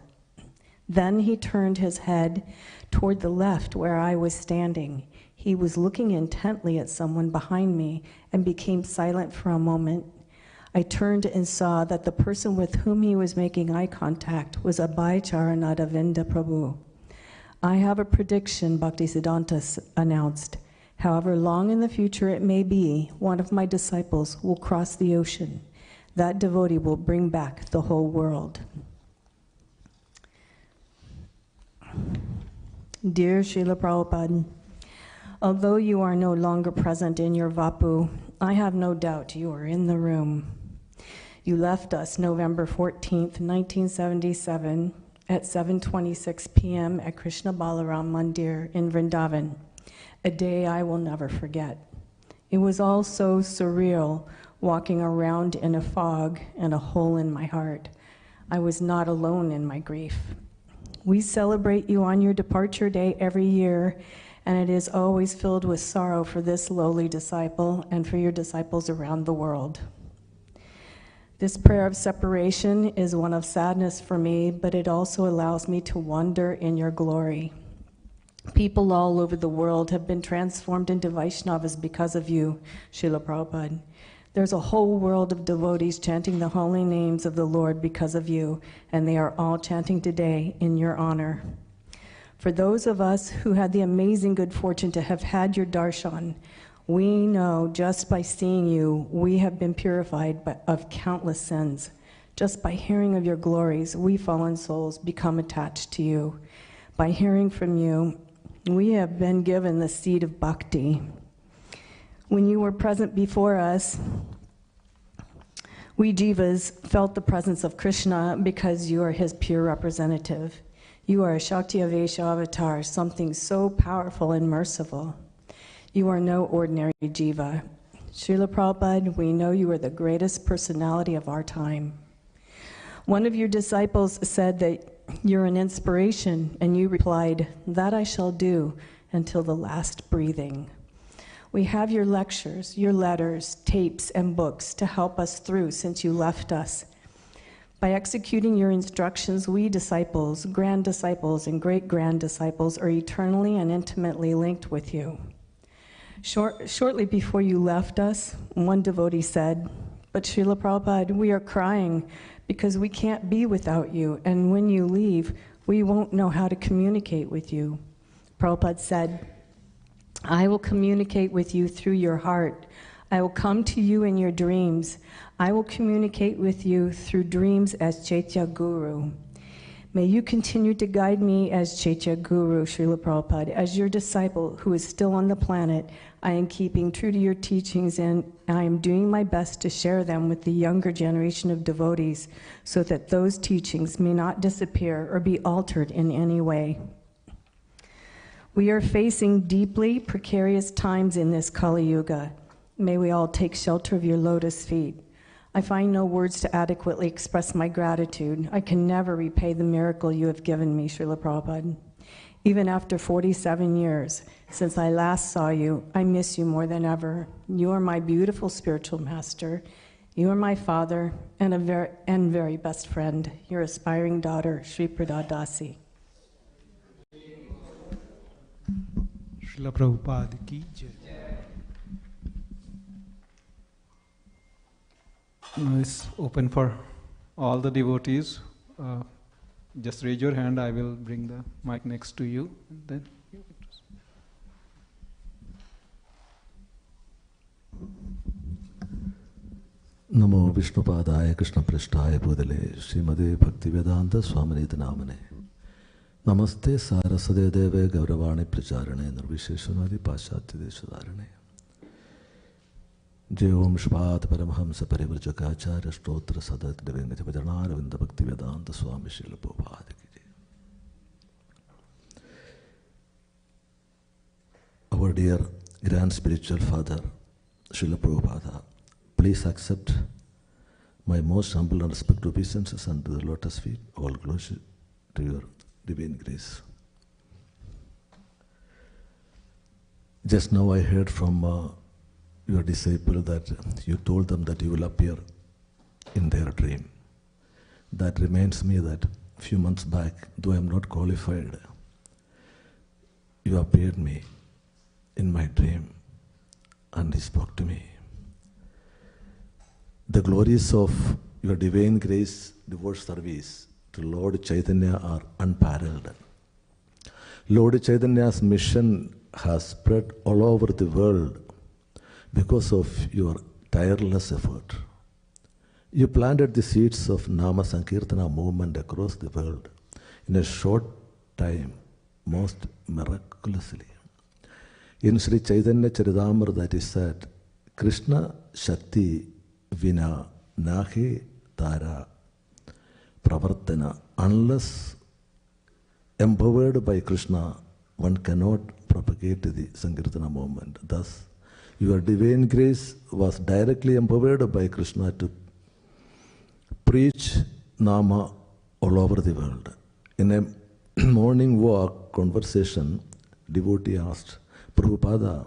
Then he turned his head toward the left where I was standing. He was looking intently at someone behind me and became silent for a moment. I turned and saw that the person with whom he was making eye contact was Abhay Charanadavinda Prabhu. I have a prediction, Bhaktisiddhanta announced. However long in the future it may be, one of my disciples will cross the ocean. That devotee will bring back the whole world. Dear Srila Prabhupada, although you are no longer present in your Vapu, I have no doubt you are in the room. You left us November 14th, 1977 at 7:26 p.m. at Krishna Balaram Mandir in Vrindavan. a day I will never forget. It was all so surreal, walking around in a fog and a hole in my heart. I was not alone in my grief. We celebrate you on your departure day every year, and it is always filled with sorrow for this lowly disciple and for your disciples around the world. This prayer of separation is one of sadness for me, but it also allows me to wonder in your glory. People all over the world have been transformed into Vaishnavas because of you, Srila Prabhupada. There's a whole world of devotees chanting the holy names of the Lord because of you, and they are all chanting today in your honor. For those of us who had the amazing good fortune to have had your darshan, we know just by seeing you, we have been purified of countless sins. Just by hearing of your glories, we fallen souls become attached to you. By hearing from you, we have been given the seed of bhakti. When you were present before us, we jivas felt the presence of Krishna because you are his pure representative. You are a Shakti Avesha avatar, something so powerful and merciful. You are no ordinary jiva. Srila Prabhupada, we know you are the greatest personality of our time. One of your disciples said that you're an inspiration, and you replied, "That I shall do until the last breathing." We have your lectures, your letters, tapes, and books to help us through since you left us. By executing your instructions, we disciples, grand disciples, and great-grand disciples are eternally and intimately linked with you. Shortly before you left us, one devotee said, "But Srila Prabhupada, we are crying because we can't be without you, and when you leave, we won't know how to communicate with you." Prabhupada said, "I will communicate with you through your heart. I will come to you in your dreams. I will communicate with you through dreams as Chaitya Guru. May you continue to guide me as Chaitya Guru, Srila Prabhupada. As your disciple who is still on the planet, I am keeping true to your teachings, and I am doing my best to share them with the younger generation of devotees so that those teachings may not disappear or be altered in any way. We are facing deeply precarious times in this Kali Yuga. May we all take shelter of your lotus feet. I find no words to adequately express my gratitude. I can never repay the miracle you have given me, Srila Prabhupada. Even after 47 years since I last saw you, I miss you more than ever. You are my beautiful spiritual master. You are my father and very best friend, your aspiring daughter, Sri Pradadasi. Srila Prabhupada ki jai. Now it's open for all the devotees. Just raise your hand. I will bring the mic next to you. And then Namo Vishnupadaya Krishna Prishtaya Bhudale Srimade Bhaktivedanta Swaminiti Namane Namaste Sarasade Deve Gauravani Pracharane Nirvisheshunadi Paschatya Deshadarane Jai Om Shvat Paramhamsa Parivrajakaacharya Stotra Sadat Devengati Vajanara Vinda Bhaktivedanta Swami Srila Prabhupada ki jai. Our dear Grand Spiritual Father Srila Prabhupada, please accept my most humble and respectful obeisances under the lotus feet. All glory to your divine grace. Just now I heard from your disciple that you told them that you will appear in their dream. That reminds me that a few months back, though I am not qualified, you appeared me in my dream and he spoke to me. The glories of your divine grace, devote service to Lord Chaitanya are unparalleled. Lord Chaitanya's mission has spread all over the world because of your tireless effort. You planted the seeds of Nama Sankirtana movement across the world in a short time, most miraculously. In Sri Chaitanya Charitamrita it is said, Krishna Shakti Vina Nahe Tara Pravartana. Unless empowered by Krishna, one cannot propagate the Sankirtana movement. Thus, your divine grace was directly empowered by Krishna to preach Nama all over the world. In a morning walk conversation, devotee asked Prabhupada,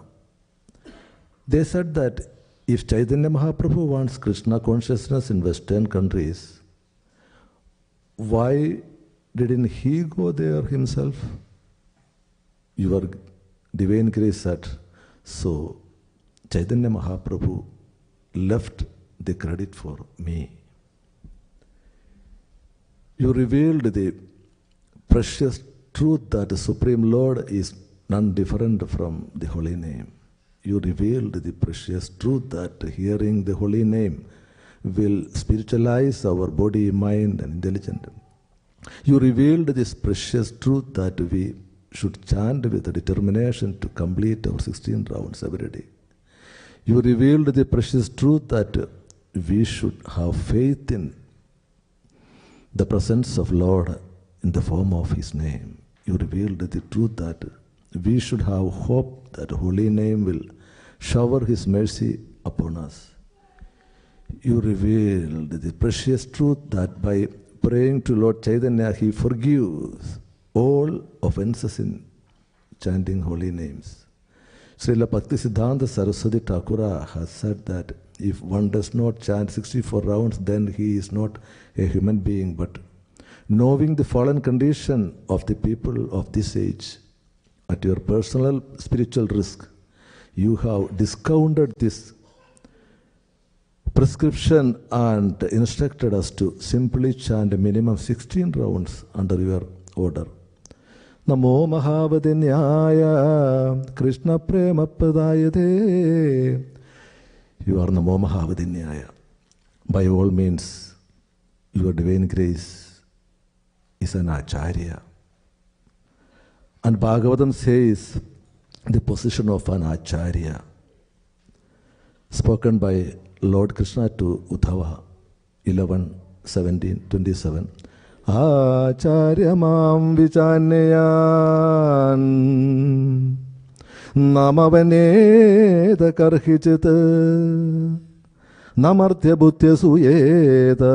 they said that if Chaitanya Mahaprabhu wants Krishna consciousness in Western countries, why didn't he go there himself? Your divine grace said, so Chaitanya Mahaprabhu left the credit for me. You revealed the precious truth that the Supreme Lord is none different from the holy name. You revealed the precious truth that hearing the holy name will spiritualize our body, mind, and intelligence. You revealed this precious truth that we should chant with a determination to complete our 16 rounds every day. You revealed the precious truth that we should have faith in the presence of Lord in the form of His name. You revealed the truth that we should have hope that Holy Name will shower His mercy upon us. You revealed the precious truth that by praying to Lord Chaitanya, He forgives all offenses in chanting holy names. Srila Bhaktisiddhanta Saraswati Thakura has said that if one does not chant 64 rounds, then he is not a human being. But knowing the fallen condition of the people of this age, at your personal spiritual risk, you have discounted this prescription and instructed us to simply chant a minimum 16 rounds under your order. Namo Mahavadinyaya Krishna Prema Pradayate. You are Namo Mahavadinyaya. By all means, your divine grace is an Acharya. And Bhagavatam says the position of an Acharya, spoken by Lord Krishna to Uddhava, 11:17-27. Acharya mam vichanyayan namavaneda karhichit namarthya bhutya suyeta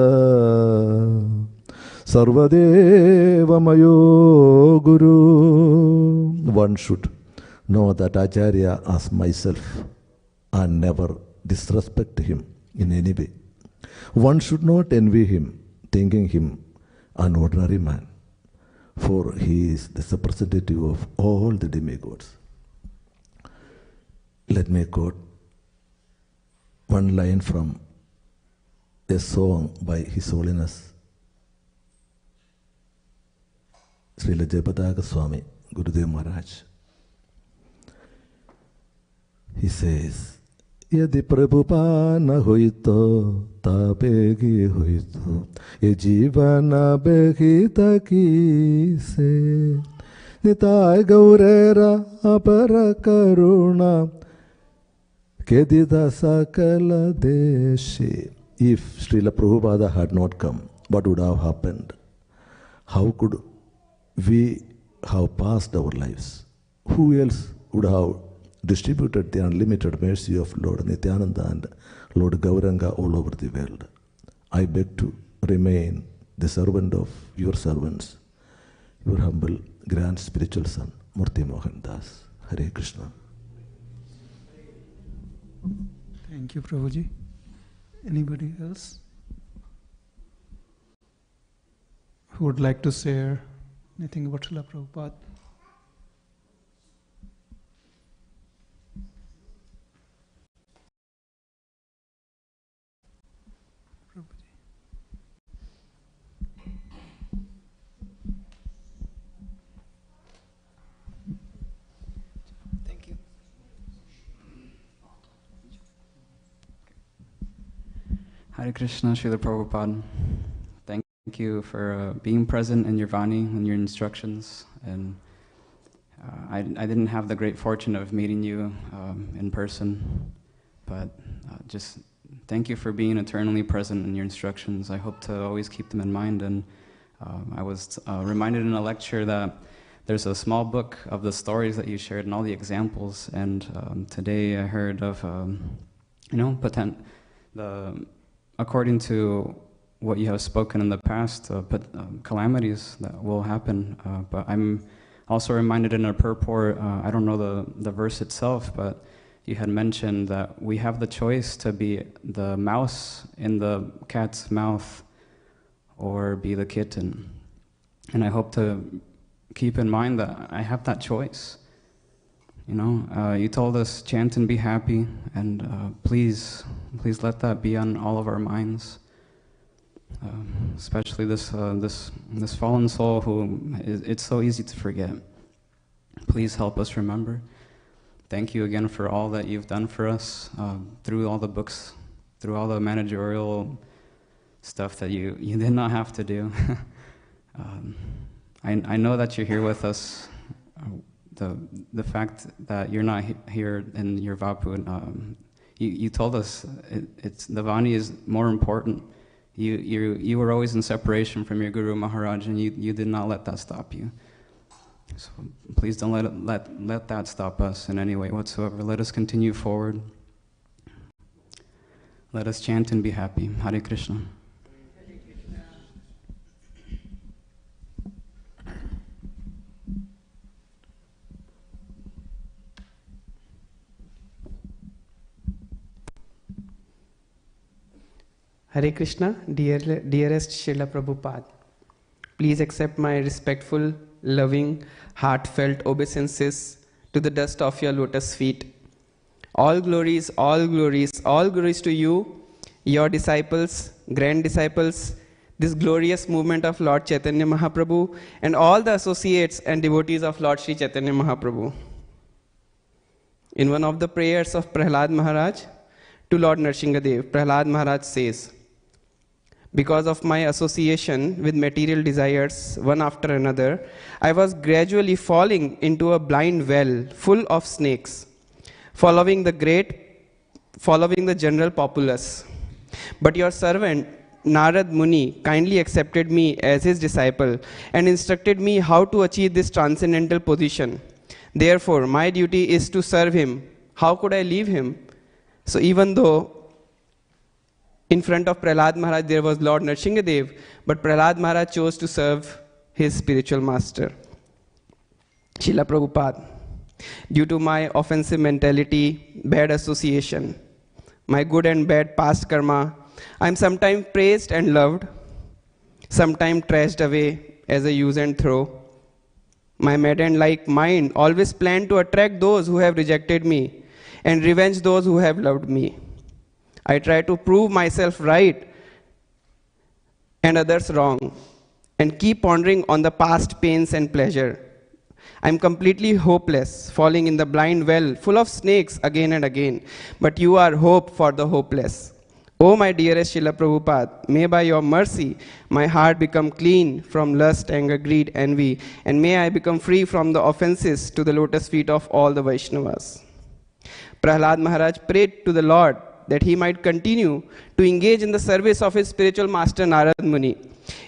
sarvadeva mayo guru. One should know that Acharya as myself and never disrespect him in any way. One should not envy him, thinking him an ordinary man, for he is the representative of all the demigods. Let me quote one line from a song by His Holiness Srila Jayapataka Swami, Gurudev Maharaj. He says, Yadi Prabhupada na hoito, tapegi hoito, ye jivana behita ki se, nitai gaurera apara karuna, kedida sakala deshi. If Srila Prabhupada had not come, what would have happened? How could we have passed our lives? Who else would have distributed the unlimited mercy of Lord Nityananda and Lord Gauranga all over the world? I beg to remain the servant of your servants, your humble grand spiritual son, Murti Mohan Das. Hare Krishna. Thank you, Prabhuji. Anybody else who would like to share anything about Srila Prabhupada? Thank you. Hare Krishna, Srila Prabhupada. Thank you for being present in your Vani and your instructions. And I didn't have the great fortune of meeting you in person, but just thank you for being eternally present in your instructions. I hope to always keep them in mind. And I was reminded in a lecture that there's a small book of the stories that you shared and all the examples. And today I heard of, according to what you have spoken in the past, calamities that will happen. But I'm also reminded in a purport, I don't know the verse itself, but you had mentioned that we have the choice to be the mouse in the cat's mouth or be the kitten. And I hope to keep in mind that I have that choice. You told us chant and be happy, and please let that be on all of our minds. Especially this fallen soul who it's so easy to forget. Please help us remember. Thank you again for all that you've done for us through all the books, through all the managerial stuff that you did not have to do. I know that you're here with us. The fact that you're not here in your Vapu, you told us it's the Vani is more important. You were always in separation from your Guru Maharaj, and you did not let that stop you. So please don't let that stop us in any way whatsoever. Let us continue forward. Let us chant and be happy. Hare Krishna. Hare Krishna, dearest Srila Prabhupada. Please accept my respectful, loving, heartfelt obeisances to the dust of your lotus feet. All glories, all glories, all glories to you, your disciples, grand disciples, this glorious movement of Lord Chaitanya Mahaprabhu, and all the associates and devotees of Lord Sri Chaitanya Mahaprabhu. In one of the prayers of Prahlad Maharaj to Lord Nrsingadev, Prahlad Maharaj says, because of my association with material desires, one after another, I was gradually falling into a blind well full of snakes, following the general populace. But your servant, Narad Muni, kindly accepted me as his disciple and instructed me how to achieve this transcendental position. Therefore, my duty is to serve him. How could I leave him? So even though in front of Prahlad Maharaj there was Lord Nrsingadev, but Prahlad Maharaj chose to serve his spiritual master, Srila Prabhupada. Due to my offensive mentality, bad association, my good and bad past karma, I am sometimes praised and loved, sometimes trashed away as a use and throw. My madman-like mind always planned to attract those who have rejected me and revenge those who have loved me. I try to prove myself right and others wrong, and keep pondering on the past pains and pleasure. I am completely hopeless, falling in the blind well full of snakes again and again. But you are hope for the hopeless. O my dearest Srila Prabhupada, may by your mercy my heart become clean from lust, anger, greed, envy, and may I become free from the offenses to the lotus feet of all the Vaishnavas. Prahlad Maharaj prayed to the Lord that he might continue to engage in the service of his spiritual master Narad Muni.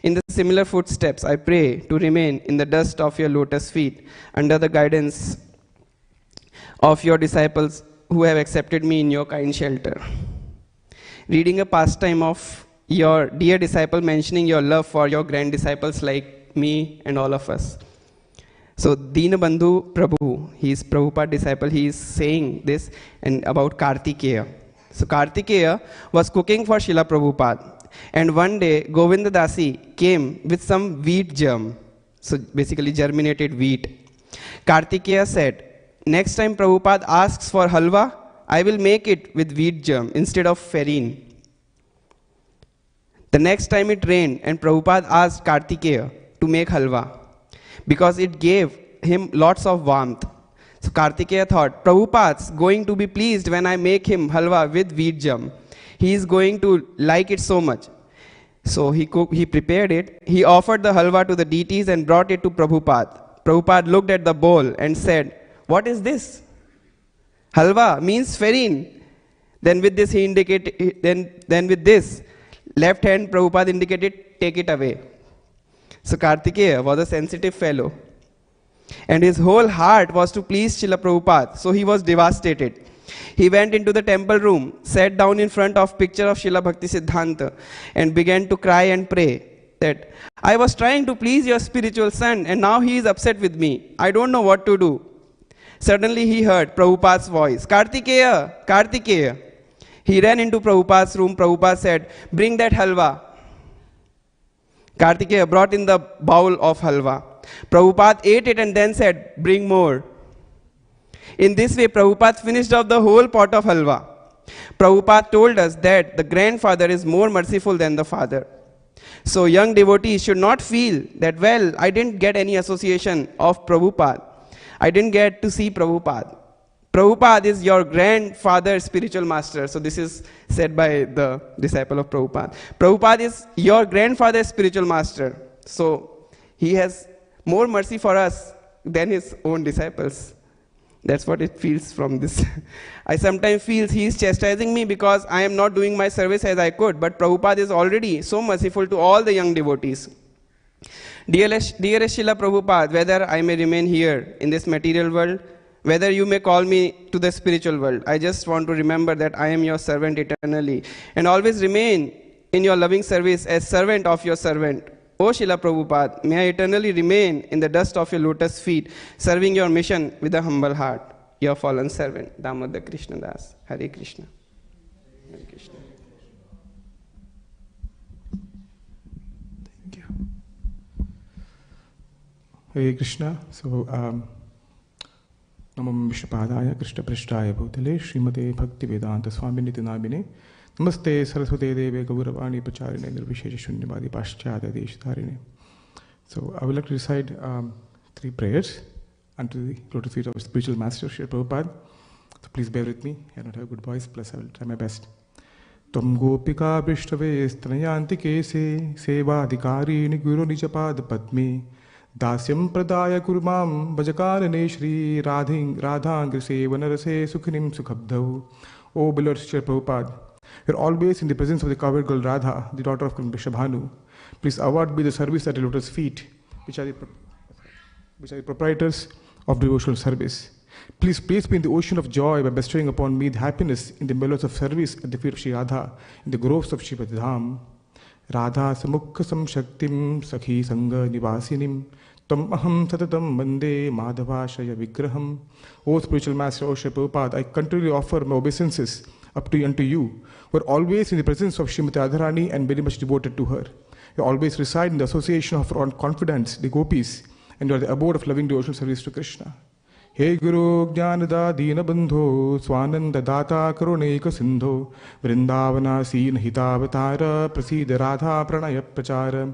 In the similar footsteps, I pray to remain in the dust of your lotus feet under the guidance of your disciples who have accepted me in your kind shelter. Reading a pastime of your dear disciple mentioning your love for your grand disciples like me and all of us. So Dinabandhu Prabhu, he is Prabhupada disciple, he is saying this and about Kartikeya. So Kartikeya was cooking for Srila Prabhupada, and one day Govinda Dasi came with some wheat germ, so basically germinated wheat. Kartikeya said, next time Prabhupada asks for halwa, I will make it with wheat germ instead of farine. The next time it rained and Prabhupada asked Kartikeya to make halwa because it gave him lots of warmth. So Kartikeya thought, Prabhupada's going to be pleased when I make him halwa with wheat germ. He is going to like it so much. So he prepared it. He offered the halwa to the deities and brought it to Prabhupada. Prabhupada looked at the bowl and said, what is this? Halwa means farine. Then with this he indicated, then with this left hand Prabhupada indicated, take it away. So Kartikeya was a sensitive fellow. and his whole heart was to please Srila Prabhupada, so he was devastated. He went into the temple room, sat down in front of picture of Srila Bhakti Siddhanta, and began to cry and pray that, I was trying to please your spiritual son, and now he is upset with me. I don't know what to do. Suddenly he heard Prabhupada's voice, Kartikeya, Kartikeya. He ran into Prabhupada's room. Prabhupada said, bring that halwa. Kartikeya brought in the bowl of halwa. Prabhupada ate it and then said, bring more. In this way, Prabhupada finished off the whole pot of halwa. Prabhupada told us that the grandfather is more merciful than the father. So young devotees should not feel that, well, I didn't get any association of Prabhupada. I didn't get to see Prabhupada. Prabhupada is your grandfather, spiritual master. So this is said by the disciple of Prabhupada. Prabhupada is your grandfather, spiritual master. So he has more mercy for us than his own disciples. That's what it feels from this. I sometimes feel he is chastising me because I am not doing my service as I could. But Prabhupada is already so merciful to all the young devotees. Dearest Srila Prabhupada, whether I may remain here in this material world, whether you may call me to the spiritual world, I just want to remember that I am your servant eternally and always remain in your loving service as servant of your servant. O Srila Prabhupada, may I eternally remain in the dust of your lotus feet, serving your mission with a humble heart. Your fallen servant, Damodar Krishna Das. Hare Krishna. Hare Krishna. Thank you. Hare Krishna. So, Namam Vishnapadaya Krishna Prishtaya Bhutale Srimate Bhakti Vedanta Swaminiti Nabine Namaste Saraswate Deve Gauravani Pacharine Nirvishesha Shunyavadi Paschada Deshdharine. So I would like to recite 3 prayers unto the lotus feet of our spiritual master, Srila Prabhupada. So please bear with me. I don't have a good voice, plus I will try my best. Tvam Gopika Prishtave Stanayanti Kese Sevadhikari Niguru Nijapad Padme Dasyam Pradaya Kurmam Vajakarane Shri Radhangri Sevanarase Sukhinim Sukhabdhav. O beloved Srila Prabhupada, you are always in the presence of the cowherd girl Radha, the daughter of Vrishabhanu. Please award me the service at the lotus feet, which are the proprietors of devotional service. Please place me in the ocean of joy by bestowing upon me the happiness in the mellows of service at the feet of Sri Radha, in the groves of Shri Dham. Radha samukha samshaktim sakhi sangha nivasinim tam aham satatam vande madhavashaya vigraham. O spiritual master, O Sri Prabhupada, I continually offer my obeisances unto you, who are always in the presence of Srimati Radharani and very much devoted to her. You always reside in the association of our confidants, the gopis, and you are the abode of loving devotional service to Krishna. Hey Guru Jnanada Dina Bandho Swananda Data Karuneka Sindho Vrindavana Seen Hitavatara Prasida Radha Pranaya Prachara.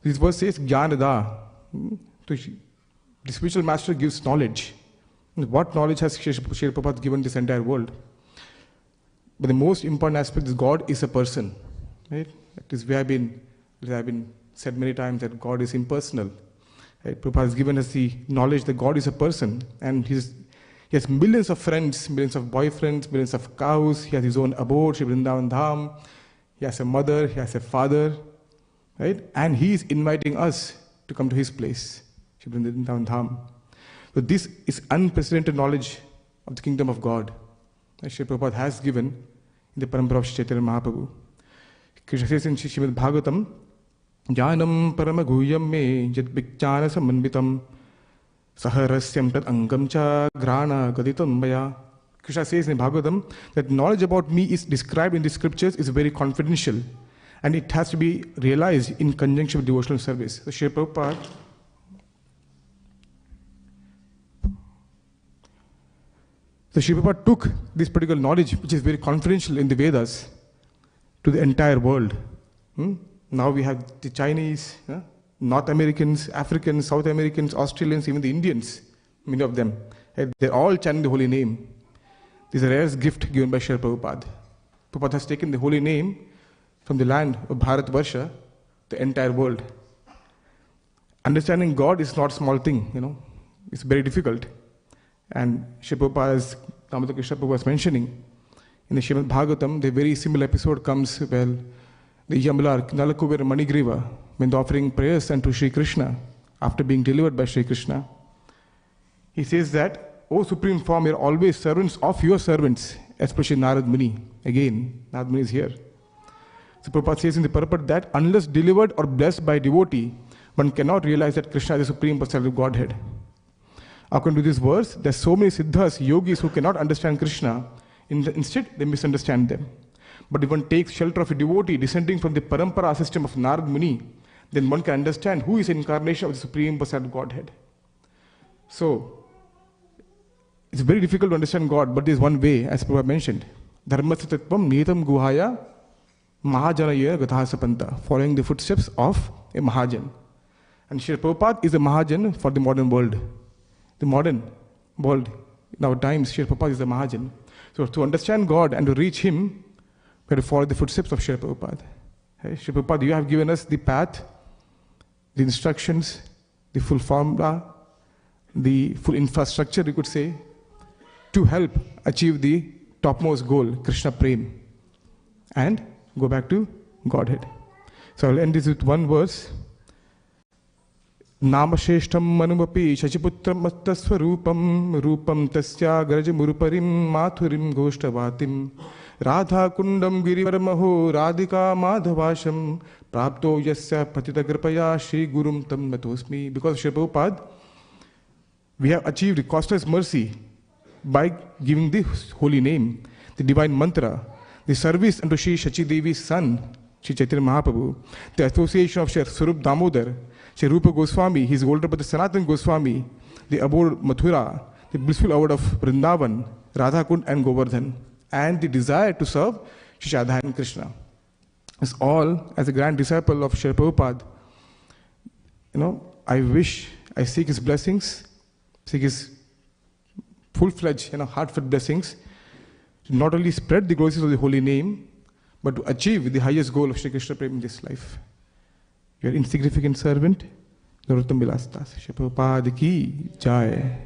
This verse says Jnanada. The spiritual master gives knowledge. What knowledge has Srila Prabhupada given this entire world? But the most important aspect is God is a person. Right? That is where it has been said many times that God is impersonal. Right? Prabhupada has given us the knowledge that God is a person, and he has millions of friends, millions of boyfriends, millions of cows. He has his own abode, Shri Vrindavan Dham. He has a mother, he has a father, right? And he is inviting us to come to his place, Shri Vrindavan Dham. So this is unprecedented knowledge of the kingdom of God that Shri Prabhupada has given in the parampara of Shri Chaitanya Mahaprabhu. Krishna says in Srimad Bhagavatam, Jnanam paramaguhyam me jat vikchana samanvitam saharasyam tat angam cha grana gaditam maya. Krishna says in Bhagavatam that knowledge about me is described in the scriptures is very confidential, and it has to be realized in conjunction with devotional service. So Shri Prabhupada took this particular knowledge, which is very confidential in the Vedas, to the entire world. Now we have the Chinese, North Americans, Africans, South Americans, Australians, even the Indians, many of them. They're all chanting the holy name. This is the rarest gift given by Srila Prabhupada. Prabhupada has taken the holy name from the land of Bharatvarsha, the entire world. Understanding God is not a small thing, It's very difficult. And Srila Prabhupada, as Damodar Krishna Prabhupada was mentioning, in the Srimad Bhagavatam, the very similar episode comes where the Yamala, Nalakuber and Manigriva, when they're offering prayers unto Sri Krishna, after being delivered by Sri Krishna, He says that, O Supreme Form, you're always servants of your servants, especially Narad Muni. Again, Narad Muni is here. So Prabhupada says in the purport that unless delivered or blessed by devotee, one cannot realize that Krishna is the Supreme Personality of Godhead. According to this verse, there's so many siddhas, yogis who cannot understand Krishna. Instead, they misunderstand them. But if one takes shelter of a devotee descending from the parampara system of Narad Muni, then one can understand who is an incarnation of the Supreme Personality of Godhead. So, it's very difficult to understand God, but there's one way, as Prabhupada mentioned. Dharmasya tattvam netam guhaya mahajanaya gathasapanta, following the footsteps of a Mahajan. And Srila Prabhupada is a Mahajan for the modern world. The modern world, in our times, Srila Prabhupada is a Mahajan. So to understand God and to reach Him, we have to follow the footsteps of Srila Prabhupada. Hey, Srila Prabhupada, you have given us the path, the instructions, the full formula, the full infrastructure, you could say, to help achieve the topmost goal, Krishna Prem, and go back to Godhead. So I'll end this with one verse. Namasheshtam manumapi shachiputram astaswarupam rupam tasya garajamuruparim mathurim goshtavatim radha kundam girivaramaho radhika madhavasham prapto yasya patitagrapaya shri gurum tam natosmi. Because Srila Prabhupada, we have achieved costless mercy by giving the holy name, the divine mantra, the service unto Shri Shachi Devi's son, Shri Chaitanya Mahaprabhu, the association of Shri Swarup Damodar, Shri Rupa Goswami, his older brother Sanatan Goswami, the abode Mathura, the blissful abode of Vrindavan, Radhakund and Govardhan, and the desire to serve Shri Radha and Krishna. It's all as a grand disciple of Srila Prabhupada. I seek his blessings, seek his full-fledged, heartfelt blessings, to not only spread the glories of the holy name, but to achieve the highest goal of Shri Krishna Prem in this life. Your insignificant servant, Narottam Vilas Das. Shri Prabhupada ki jai.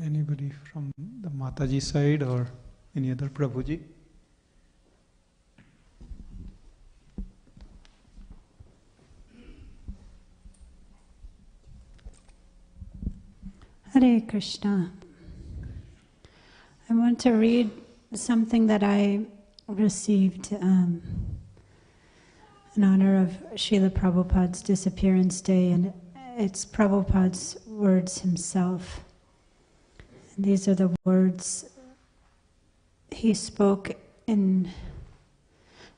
Anybody from the Mataji side or any other Prabhuji? Hare Krishna. I want to read something that I received in honor of Srila Prabhupada's Disappearance Day, and it's Prabhupada's words himself. And these are the words he spoke in.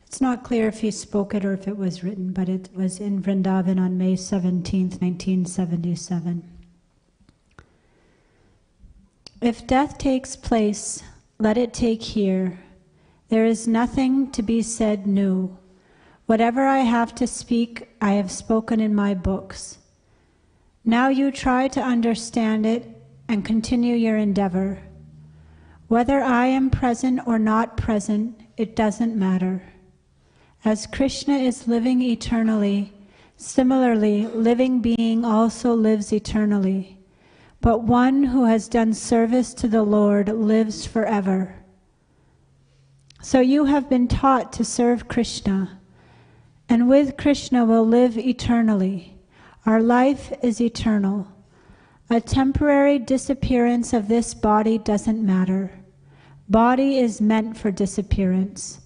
It's not clear if he spoke it or if it was written, but it was in Vrindavan on May 17th, 1977. If death takes place, let it take here. There is nothing to be said new. Whatever I have to speak, I have spoken in my books. Now you try to understand it and continue your endeavor. Whether I am present or not present, it doesn't matter. As Krishna is living eternally, similarly, living being also lives eternally. But one who has done service to the Lord lives forever. So you have been taught to serve Krishna, and with Krishna will live eternally. Our life is eternal. A temporary disappearance of this body doesn't matter. Body is meant for disappearance.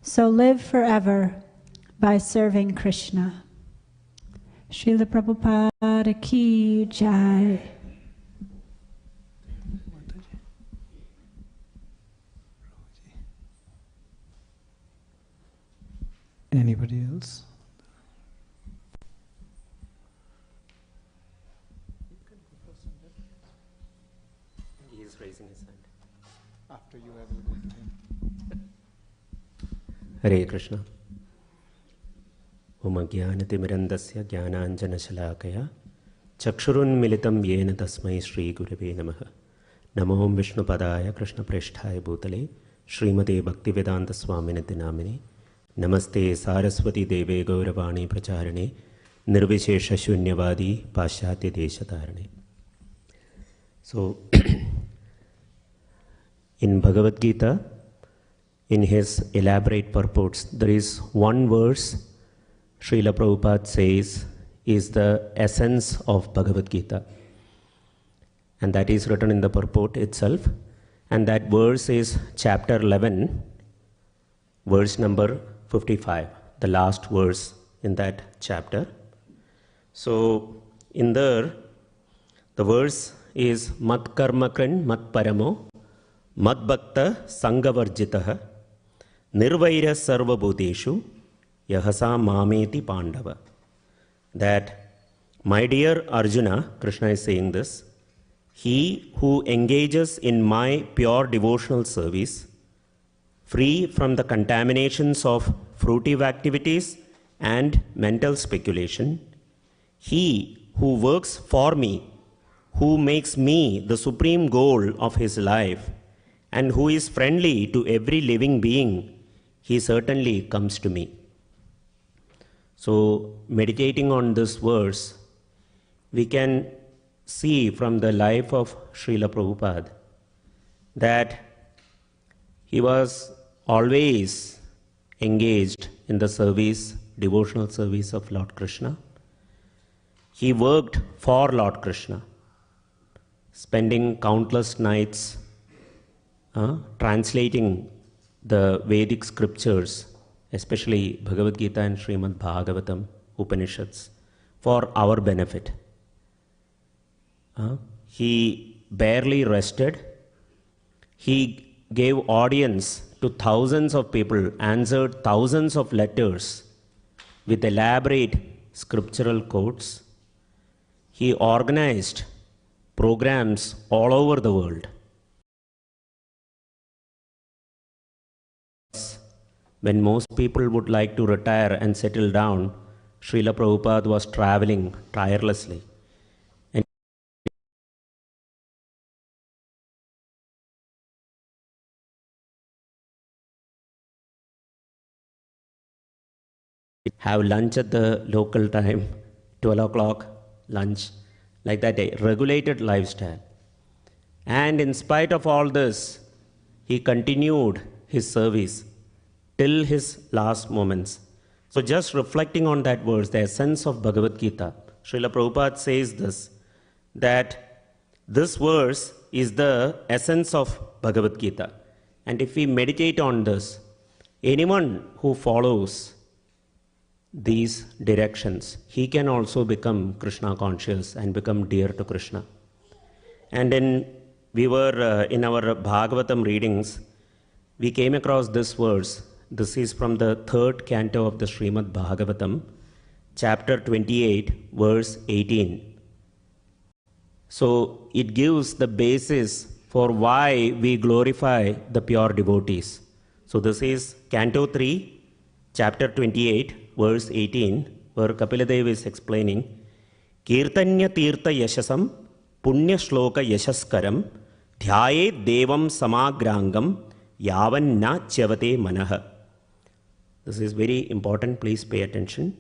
So live forever by serving Krishna. Srila Prabhupada ki jai. Anybody else? He is raising his hand. After you, I will go to him. Hare Krishna. Om Jnanatimirandasya Jnananjanashalakaya Chakshurunmilitam Yena Tasmai Shri Gurave Namaha. Namo Vishnupadaya Krishna Preshthaya Bhutale Srimate Bhaktivedanta Swaminiti Namine Namaste Saraswati Deve Gauravani Pracharane Nirvishesha Shunyavadi Pashatya Deshatarane. So, in Bhagavad Gita, in his elaborate purports, there is one verse Srila Prabhupada says is the essence of Bhagavad Gita. And that is written in the purport itself. And that verse is chapter 11, verse number 55, the last verse in that chapter. So, in there, the verse is Mat karma kran mat paramo mat bhakta sangavarjitaha nirvaira sarva bhuteshu yahasa mameti pandava. That, my dear Arjuna, Krishna is saying this, he who engages in my pure devotional service, free from the contaminations of fruitive activities and mental speculation, he who works for me, who makes me the supreme goal of his life, and who is friendly to every living being, he certainly comes to me. So, meditating on this verse, we can see from the life of Srila Prabhupada that he was always engaged in the service, devotional service of Lord Krishna. He worked for Lord Krishna, spending countless nights translating the Vedic scriptures, especially Bhagavad Gita and Srimad Bhagavatam, Upanishads, for our benefit. He barely rested. He gave audience to thousands of people, answered thousands of letters with elaborate scriptural quotes. He organized programs all over the world. When most people would like to retire and settle down, Srila Prabhupada was traveling tirelessly. And have lunch at the local time, 12 o'clock lunch, like that, a regulated lifestyle. And in spite of all this, he continued his service till his last moments. So just reflecting on that verse, the essence of Bhagavad Gita, Srila Prabhupada says this, that this verse is the essence of Bhagavad Gita. And if we meditate on this, anyone who follows these directions, he can also become Krishna conscious and become dear to Krishna. And we were in our Bhagavatam readings, we came across this verse. This is from the 3rd canto of the Srimad Bhagavatam, chapter 28, verse 18. So it gives the basis for why we glorify the pure devotees. So this is canto 3, chapter 28, verse 18, where Kapiladev is explaining, Kirtanya tirtha yashasam punya shloka yashaskaram dhyaye devam samagrangam yavan na chavate manaha. This is very important, please pay attention.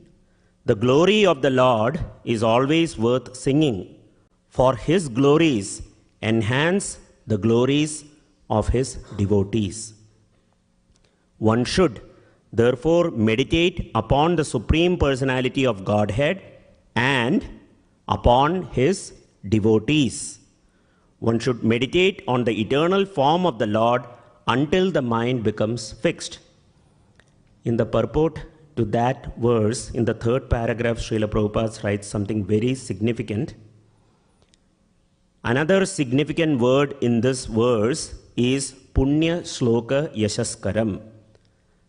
The glory of the Lord is always worth singing, for his glories enhance the glories of his devotees. One should therefore meditate upon the Supreme Personality of Godhead and upon his devotees. One should meditate on the eternal form of the Lord until the mind becomes fixed. In the purport to that verse, in the 3rd paragraph, Srila Prabhupada writes something very significant. Another significant word in this verse is Punya Shloka Yashaskaram.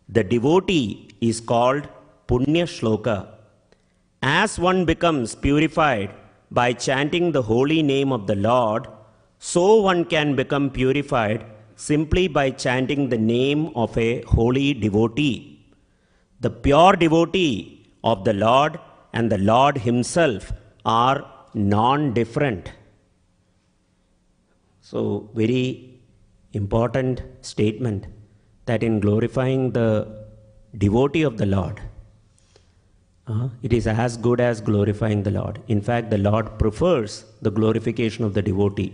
The devotee is called Punya Shloka. As one becomes purified by chanting the holy name of the Lord, so one can become purified simply by chanting the name of a holy devotee. The pure devotee of the Lord and the Lord himself are non-different. So, very important statement that in glorifying the devotee of the Lord, it is as good as glorifying the Lord. In fact, the Lord prefers the glorification of the devotee.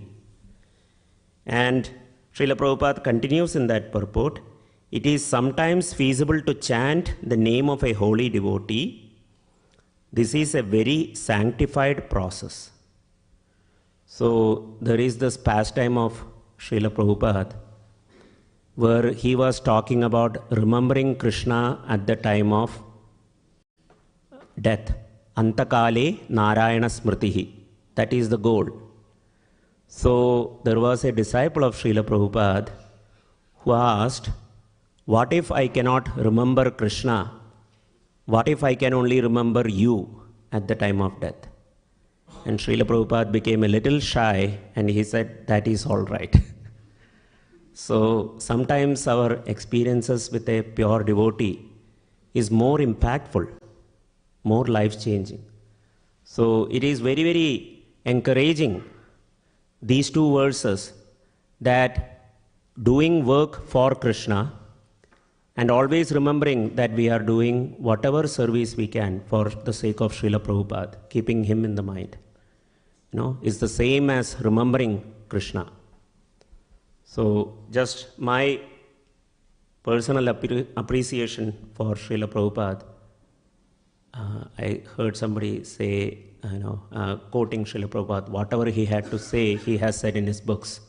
And Srila Prabhupada continues in that purport, it is sometimes feasible to chant the name of a holy devotee This is a very sanctified process. So there is this pastime of Srila Prabhupada where he was talking about remembering Krishna at the time of death. Antakale Narayana Smritihi. That is the goal. So there was a disciple of Srila Prabhupada who asked, what if I cannot remember Krishna? What if I can only remember you at the time of death? And Srila Prabhupada became a little shy and he said, that is all right. So sometimes our experiences with a pure devotee is more impactful, more life-changing. So it is very, very encouraging, these two verses, that doing work for Krishna and always remembering that we are doing whatever service we can for the sake of Srila Prabhupada, keeping him in the mind, is the same as remembering Krishna. So just my personal appreciation for Srila Prabhupada, I heard somebody say, quoting Srila Prabhupada, whatever he had to say, he has said in his books.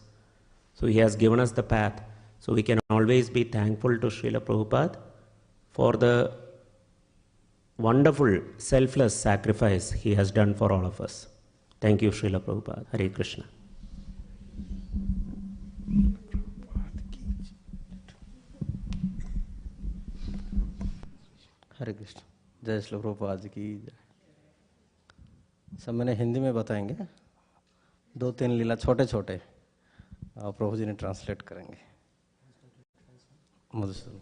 So he has given us the path. So we can always be thankful to Srila Prabhupada for the wonderful, selfless sacrifice he has done for all of us. Thank you, Srila Prabhupada. Hare Krishna. हरे कृष्ण। जय श्री प्रभुपाद की जय। सब मैंने हिंदी में बताएंगे, 2-3 लीला छोटे छोटे और प्रभु जी ने ट्रांसलेट करेंगे। मधुसूदन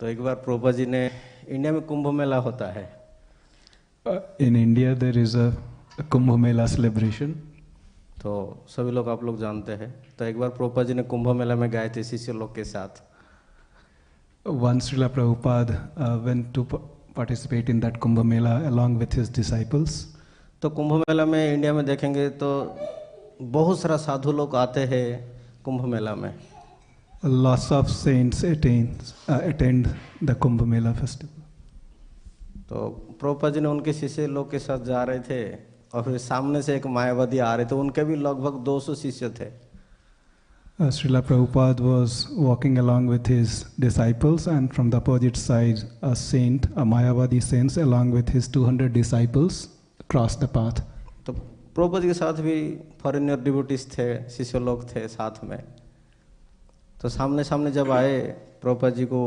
तो एक बार प्रभुपाद जी ने, इंडिया में कुंभ मेला होता है। In India there is a Kumbh Mela celebration. तो सभी लोग आप लोग जानते हैं। तो एक बार प्रभुपाद जी ने कुंभ मेला में गए थे शिष्य लोग के साथ। Once Srila Prabhupada went to participate in that Kumbh Mela along with his disciples. तो कुंभ मेला में इंडिया में देखेंगे तो बहुत सारा साधु लोग आते हैं कुंभ मेला में। Lots of saints attend the Kumbh Mela festival. तो प्रभुपाद जी ने उनके शिष्य लोग के साथ जा रहे थे और फिर सामने से एक मायावादी आ रहे थे, उनके भी लगभग 200 शिष्य थे। Srila Prabhupada was walking along with his disciples, and from the opposite side a saint, a Mayavadi saint, along with his 200 disciples crossed the path. तो प्रभुपाद जी के साथ भी फॉरेनर डिवोटीज थे, शिष्य लोग थे साथ में। तो सामने सामने जब आए प्रभुपाद जी को,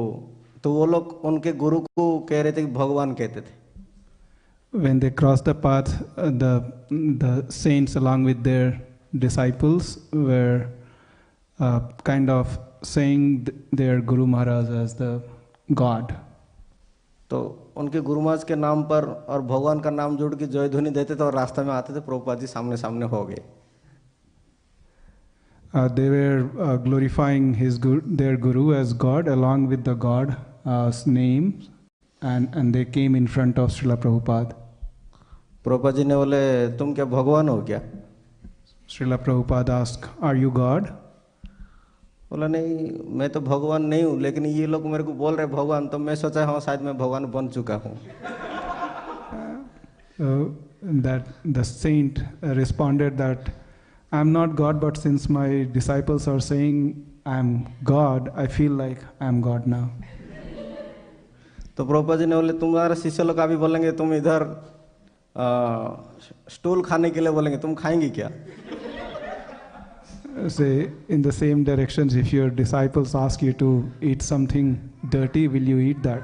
तो वो लोग उनके गुरु को कह रहे थे कि भगवान कहते थे। When they crossed the path, the saints along with their disciples were kind of saying their Guru Maharaj as the God. तो उनके गुरु महाराज के नाम पर और भगवान का नाम जोड़ के जय ध्वनि देते थे और रास्ते में आते थे, प्रभुपाद जी सामने सामने हो गए। They were glorifying their Guru as God along with the God's name, and they came in front of Srila Prabhupada. Prabhupada ji ने बोले, तुम क्या भगवान हो क्या? Srila Prabhupada asked, "Are you God?" बोला, नहीं मैं तो भगवान नहीं हूँ, लेकिन ये लोग मेरे को बोल रहे भगवान, तो मैं सोचा हाँ शायद मैं भगवान बन चुका हूँ। That the saint responded that, "I'm not God, but since my disciples are saying I'm God, I feel like I'm God now." तो प्रभुपाद जी ने बोले, तुम्हारे शिष्य लोग अभी बोलेंगे तुम इधर स्टूल खाने के लिए बोलेंगे, तुम खाएंगी क्या? Say in the same directions, if your disciples ask you to eat something dirty, will you eat that?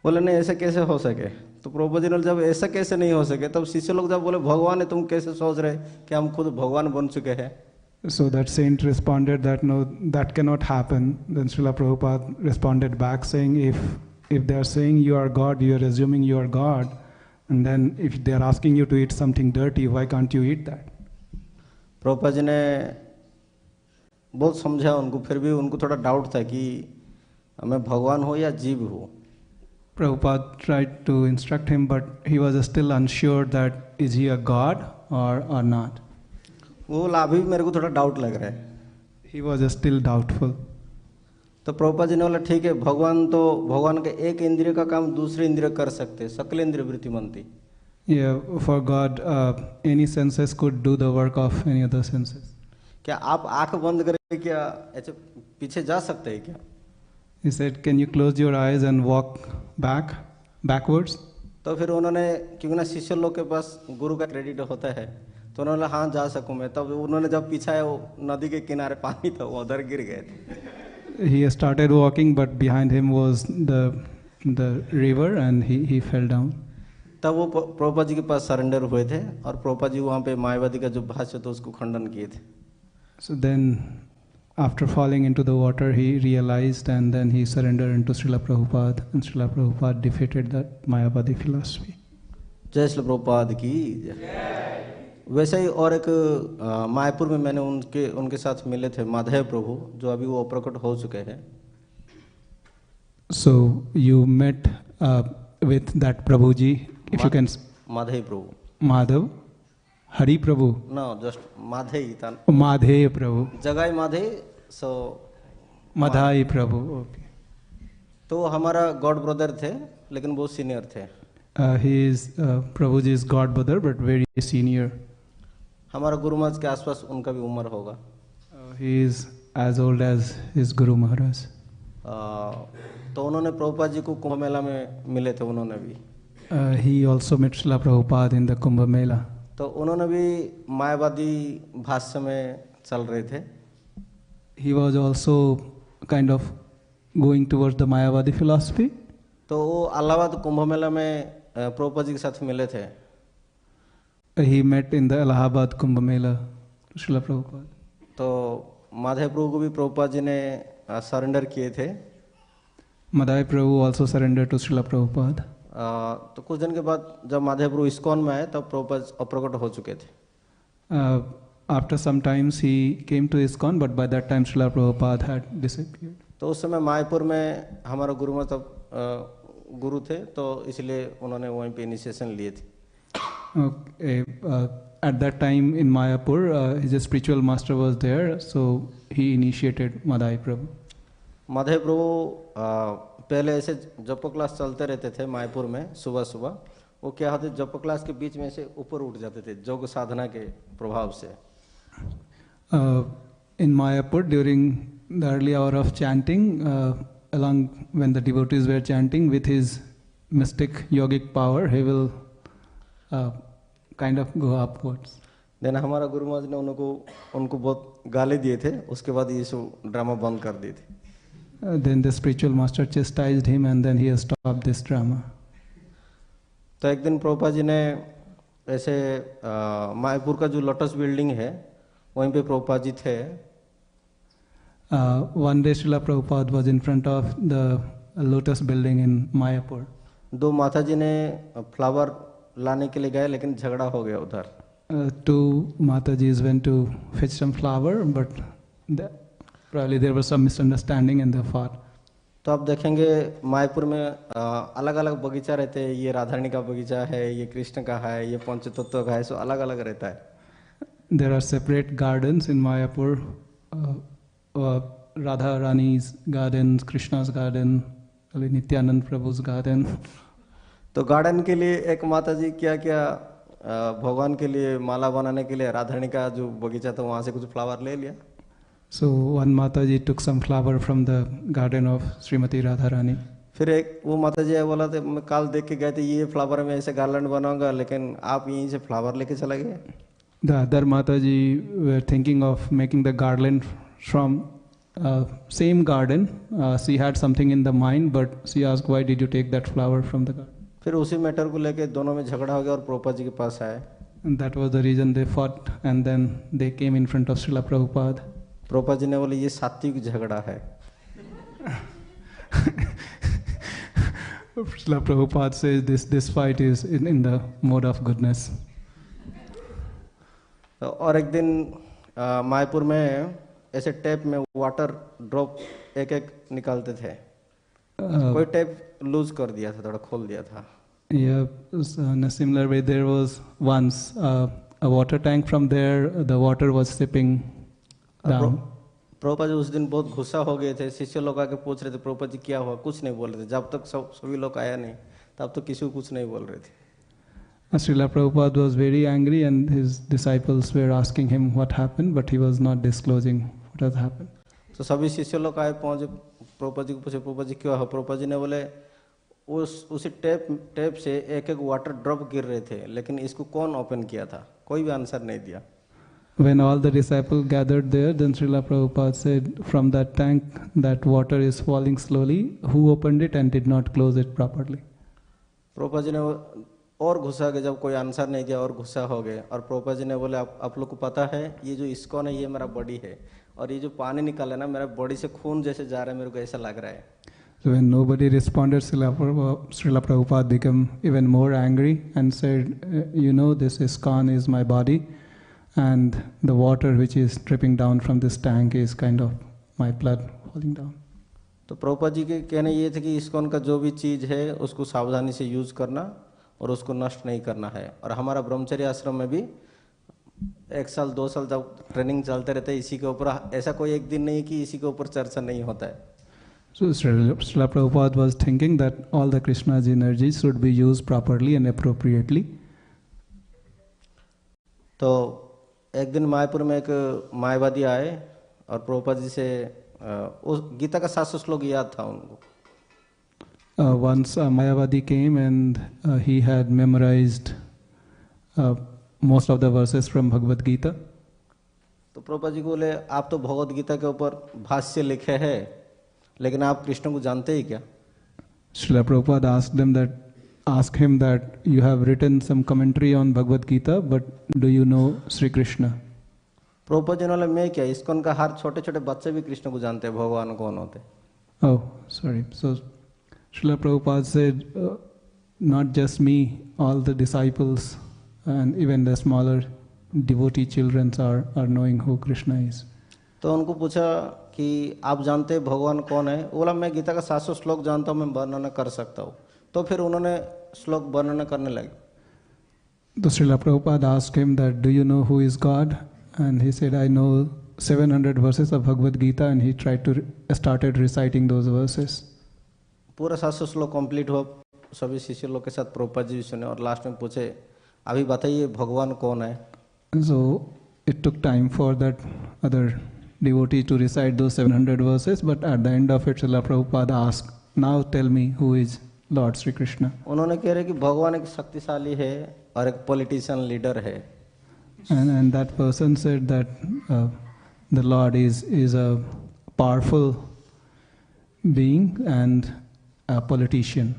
बोले नहीं ऐसा कैसे हो सके। तो प्रभुपाद जी ने जब ऐसा कैसे नहीं हो सके, तब शिष्य लोग जब बोले भगवान है, तुम कैसे सोच रहे कि हम खुद भगवान बन चुके हैं? So that saint responded that no, that cannot happen. Then Srila Prabhupada responded back saying, if they are saying you are God, you are assuming you are God, and then if they are asking you to eat something dirty, why can't you eat that? Prabhupada ji ने बहुत समझा उनको, फिर भी उनको थोड़ा doubt था कि मैं भगवान हूँ या जीव हूँ। Prabhupada tried to instruct him, but he was still unsure that is he a god or not. वो अभी भी मेरे को थोड़ा डाउट लग रहा है। He was still doubtful. तो प्रभुपाद जी ने बोला ठीक है, भगवान के एक इंद्रिय का काम दूसरे इंद्रिय कर सकते, सकल इंद्रिय वृत्ति मनती। Yeah, for God, any senses could do the work of any other senses. क्या आप आंख बंद करके क्या ऐसे पीछे जा सकते हैं क्या? He said, "Can you close your eyes and walk backwards?" तो फिर उन्होंने, क्योंकि ना शिष्य लोग के पास गुरु का क्रेडिट होता है, तो उन्होंने बोला हाँ जा सकूँ मैं। तब उन्होंने जब पीछा है, वो नदी के किनारे पानी था, वो उधर गिर गए थे। He started walking, but behind him was the river, and he fell down. तब वो प्रभुपाद जी के पास सरेंडर हुए थे, और प्रभुपाद जी वहाँ पे मायावादी का जो भाष्य था उसको खंडन किए थे। So then, after falling into the water, he realized, and then he surrendered into Srila Prabhupada, and Srila Prabhupada defeated that Mayavadi philosophy. जय श्री प्रभुपाद की जय। वैसे ही और एक मायापुर में मैंने उनके साथ मिले थे माधव प्रभु, जो अभी वो प्रकट हो चुके हैं। So you met with that Prabhuji, if you can. Madhav Prabhu. Madhav, Hari Prabhu. No, just Madhav था। Madhev Prabhu. जगाई Madhav, so Madhai Prabhu. Okay. तो हमारा गॉड ब्रदर थे, लेकिन बहुत सीनियर थे। He is Prabhuji's god brother, but very senior. हमारा गुरु महाराज के आसपास उनका भी उम्र होगा। He is as old as his Guru Maharaj. तो उन्होंने प्रभुपाद जी को कुंभ मेला में मिले थे, उन्होंने भी। He also met Srila Prabhupada in the Kumbh Mela. तो उन्होंने भी मायावादी भाष्य में चल रहे थे। He was also kind of going towards the Mayavadi philosophy. तो वो इलाहाबाद कुंभ मेला में प्रभुपाद जी के साथ मिले थे। He met in the Allahabad Kumbh Mela, Srila Prabhupada. तो माधव प्रभु को भी प्रभुपाद जी ने सरेंडर किए थे। Madhai Prabhu also surrendered to Srila Prabhupada. तो कुछ दिन के बाद जब माधव प्रभु इस्कॉन में आए, तब प्रभुपाद अप्रकट हो चुके थे। After some times he came to ISKCON, but by that time Srila Prabhupada had disappeared. तो उस समय मायापुर में हमारा गुरु मतलब गुरु थे, तो इसलिए उन्होंने वहीं पे इनिशिएशन लिए थे। Okay. At that time in Mayapur, his spiritual master was there, so he initiated Madhai Prabhu. Madhav प्रभु पहले ऐसे जप क्लास चलते रहते थे मायापुर में सुबह सुबह। वो क्या होते, जप क्लास के बीच में से ऊपर उठ जाते थे योग साधना के प्रभाव से। In Mayapur, during the early hour of chanting, along when the devotees were chanting, with his mystic yogic power, he will kind of go upwards. Then हमारा गुरु महाराज ने उनको बहुत गाली दिए थे, उसके बाद ये सब ड्रामा बंद कर दिए थे। Then the spiritual master chastised him, and then he has stopped this drama. तो एक दिन प्रभुपाद जी ने ऐसे मायापुर का जो लोटस बिल्डिंग है, वहीं पे प्रभुपाद जी थे। One day Srila Prabhupada was in front of the lotus building in Mayapur. दो माता जी ने फ्लावर लाने के लिए गए, लेकिन झगड़ा हो गया उधर। Two Matajis went to fetch some flower, but probably there was some misunderstanding and they fought. तो आप देखेंगे मायापुर में अलग अलग बगीचा रहते हैं। ये राधारानी का बगीचा है, ये कृष्ण का है, ये पंचतत्व का है, सो अलग अलग रहता है। There are separate gardens in Mayapur. Radha Rani's garden, Krishna's garden, Nityanand Prabhu's garden. तो गार्डन के लिए एक माता जी क्या क्या भगवान के लिए माला बनाने के लिए राधारानी का जो बगीचा था वहाँ से कुछ फ्लावर ले लिया। So one Mataji took some flower from the garden of Srimati Radharani. फिर एक वो माता जी बोला था, मैं कल देख के गए थे ये फ्लावर में ऐसे गार्लैंड बनाऊंगा, लेकिन आप यहीं से फ्लावर लेके चले गए। The other Mataji were thinking of making the garland from same garden. She had something in the mind, but she asked, why did you take that flower from the garden? फिर उसी matter को लेके दोनों में झगड़ा हो गया और प्रभुपाद जी के पास आए। And that was the reason they fought, and then they came in front of Srila Prabhupada. Prabhupada ji ने बोले ये सात्विक झगड़ा है। Srila Prabhupada says this fight is in the mode of goodness. और एक दिन मायापुर में ऐसे टैप में वाटर ड्रॉप एक एक निकालते थे। कोई टैप लूज कर दिया था, थोड़ा खोल दिया था। Yeah, in a similar way, there was once a water tank from there. The water was sipping down. Prabhupada ji उस दिन बहुत गुस्सा हो गए थे। शिष्य लोग आके पूछ रहे थे प्रभुपाद जी क्या हुआ, कुछ नहीं बोल रहे थे। जब तक सभी लोग आया नहीं तब तो किसी को कुछ नहीं बोल रहे थे। Srila Prabhupada was very angry and his disciples were asking him what happened, but he was not disclosing what has happened. तो सभी शिष्य लोग आए, पहुंचे, प्रभुपाद जी को पूछे प्रभुपाद जी क्या हुआ। प्रभुपाद जी ने बोले उसी टेप से एक एक वाटर ड्रॉप गिर रहे थे, लेकिन इसको कौन ओपन किया था, कोई भी आंसर नहीं दिया। When all the disciples gathered there, then Srila Prabhupada said, from that tank that water is falling slowly, who opened it and did not close it properly? Prabhupada ji ने और गुस्सा गए, जब कोई आंसर नहीं दिया और गुस्सा हो गए। और प्रभुपाद जी ने बोले आप लोग को पता है ये जो इस्कॉन है ये मेरा बॉडी है, और ये जो पानी निकल है ना मेरा बॉडी से खून जैसे जा रहा है, मेरे को ऐसा लग रहा है। So when nobody responded, Srila Prabhupada became even more angry and said, you know, this ISKCON is my body, and the water which is dripping down from this tank is kind of my blood falling down. तो प्रभुपाद जी के कहने ये थे कि ISKCON का जो भी चीज़ है उसको सावधानी से यूज़ करना और उसको नष्ट नहीं करना है। और हमारा ब्रह्मचर्य आश्रम में भी 1 साल 2 साल जब ट्रेनिंग चलते रहते हैं इसी के ऊपर, ऐसा कोई एक दिन नहीं कि इसी के ऊपर चर्चा नहीं होता है। So Srila Prabhupada was thinking that all the Krishna's energies should be used properly and appropriately. तो एक दिन मायापुर में एक मायावादी आए और प्रभुपाद जी से उस गीता का 700 श्लोक याद था उनको। Once a Mayavadi came and he had memorized most of the verses from Bhagavad Gita. तो प्रभुपाद जी को बोले आप तो भगवद गीता के ऊपर भाष्य लिखे हैं, लेकिन आप कृष्ण को जानते ही क्या? Srila Prabhupada asked him that you have written some commentary on Bhagavad Gita, but do you know Sri Krishna? Prabhupada ji ने बोले मैं क्या, इस्कॉन का हर छोटे छोटे बच्चे भी कृष्ण को जानते हैं भगवान कौन होते। Oh, sorry. So Srila Prabhupada said, not just me, all the disciples and even the smaller devotee children are knowing who Krishna is. तो उनको पूछा कि आप जानते हैं भगवान कौन है? बोला मैं गीता का 700 श्लोक जानता हूँ, मैं वर्णना कर सकता हूँ। तो फिर उन्होंने श्लोक वर्णना करने लगे। So Srila Prabhupada asked him that, do you know who is God? And he said, I know 700 verses of Bhagavad Gita, and he started reciting those verses. पूरा 700 श्लोक कंप्लीट हुआ, सभी शिष्य लोग के साथ प्रभुपाद जी भी सुने और लास्ट में पूछे अभी बताइए भगवान कौन है? So it took time for that other devotee to recite those 700 verses, but at the end of it, Srila Prabhupada asked, now tell me who is Lord Sri Krishna. उन्होंने कह रहे कि भगवान एक शक्तिशाली है और एक पॉलिटिशियन लीडर है। And that person said that the Lord is a powerful being and a politician.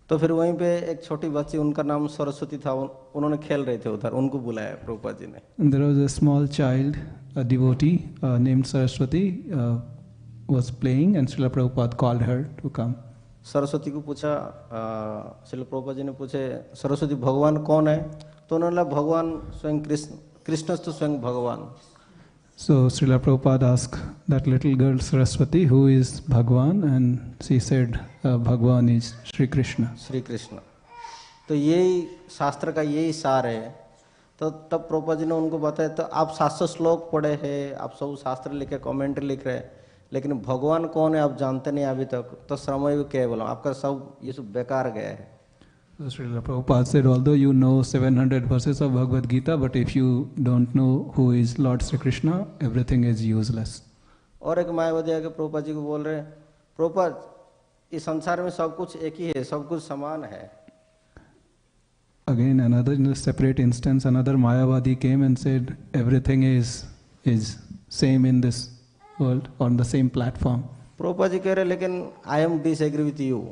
तो फिर वहीं पे एक छोटी बच्ची, उनका नाम सरस्वती था, उन्होंने खेल रहे थे उधर, उनको बुलाया प्रभुपाद जी ने। And there was a small child, a devotee named Saraswati, was playing, and Srila Prabhupada called her to come. Saraswati को पूछा, श्रील प्रभुपाद जी ने पूछे सरस्वती भगवान कौन है? तो उन्होंने बोला भगवान स्वयं कृष्ण तो स्वयं भगवान। So Srila Prabhupada asked that little girl Saraswati, who is Bhagwan, and she said Bhagwan is Sri Krishna. Shri Krishna. तो यही शास्त्र का यही सार है। तो तब प्रभुपाद जी ने उनको बताया, तो आप 700 श्लोक पढ़े हैं, आप सब शास्त्र लिखे, कमेंट्री लिख रहे हैं, लेकिन भगवान कौन है आप जानते नहीं अभी तक, तो समय केवल आपका सब ये सब बेकार गया है। So Srila Prabhupada said, although you know 700 verses of Bhagavad Gita, but if you don't know who is Lord Sri Krishna, everything is useless. और एक मायावादी आके प्रभुपाद जी को बोल रहे हैं, प्रभुपाद इस संसार में सब कुछ एक ही है, सब कुछ समान है। Again, in a separate instance, another Mayavadi came and said, everything is same in this world, on the same platform. Prabhupada ji कह रहे लेकिन आई एम डिसएग्री विथ यू।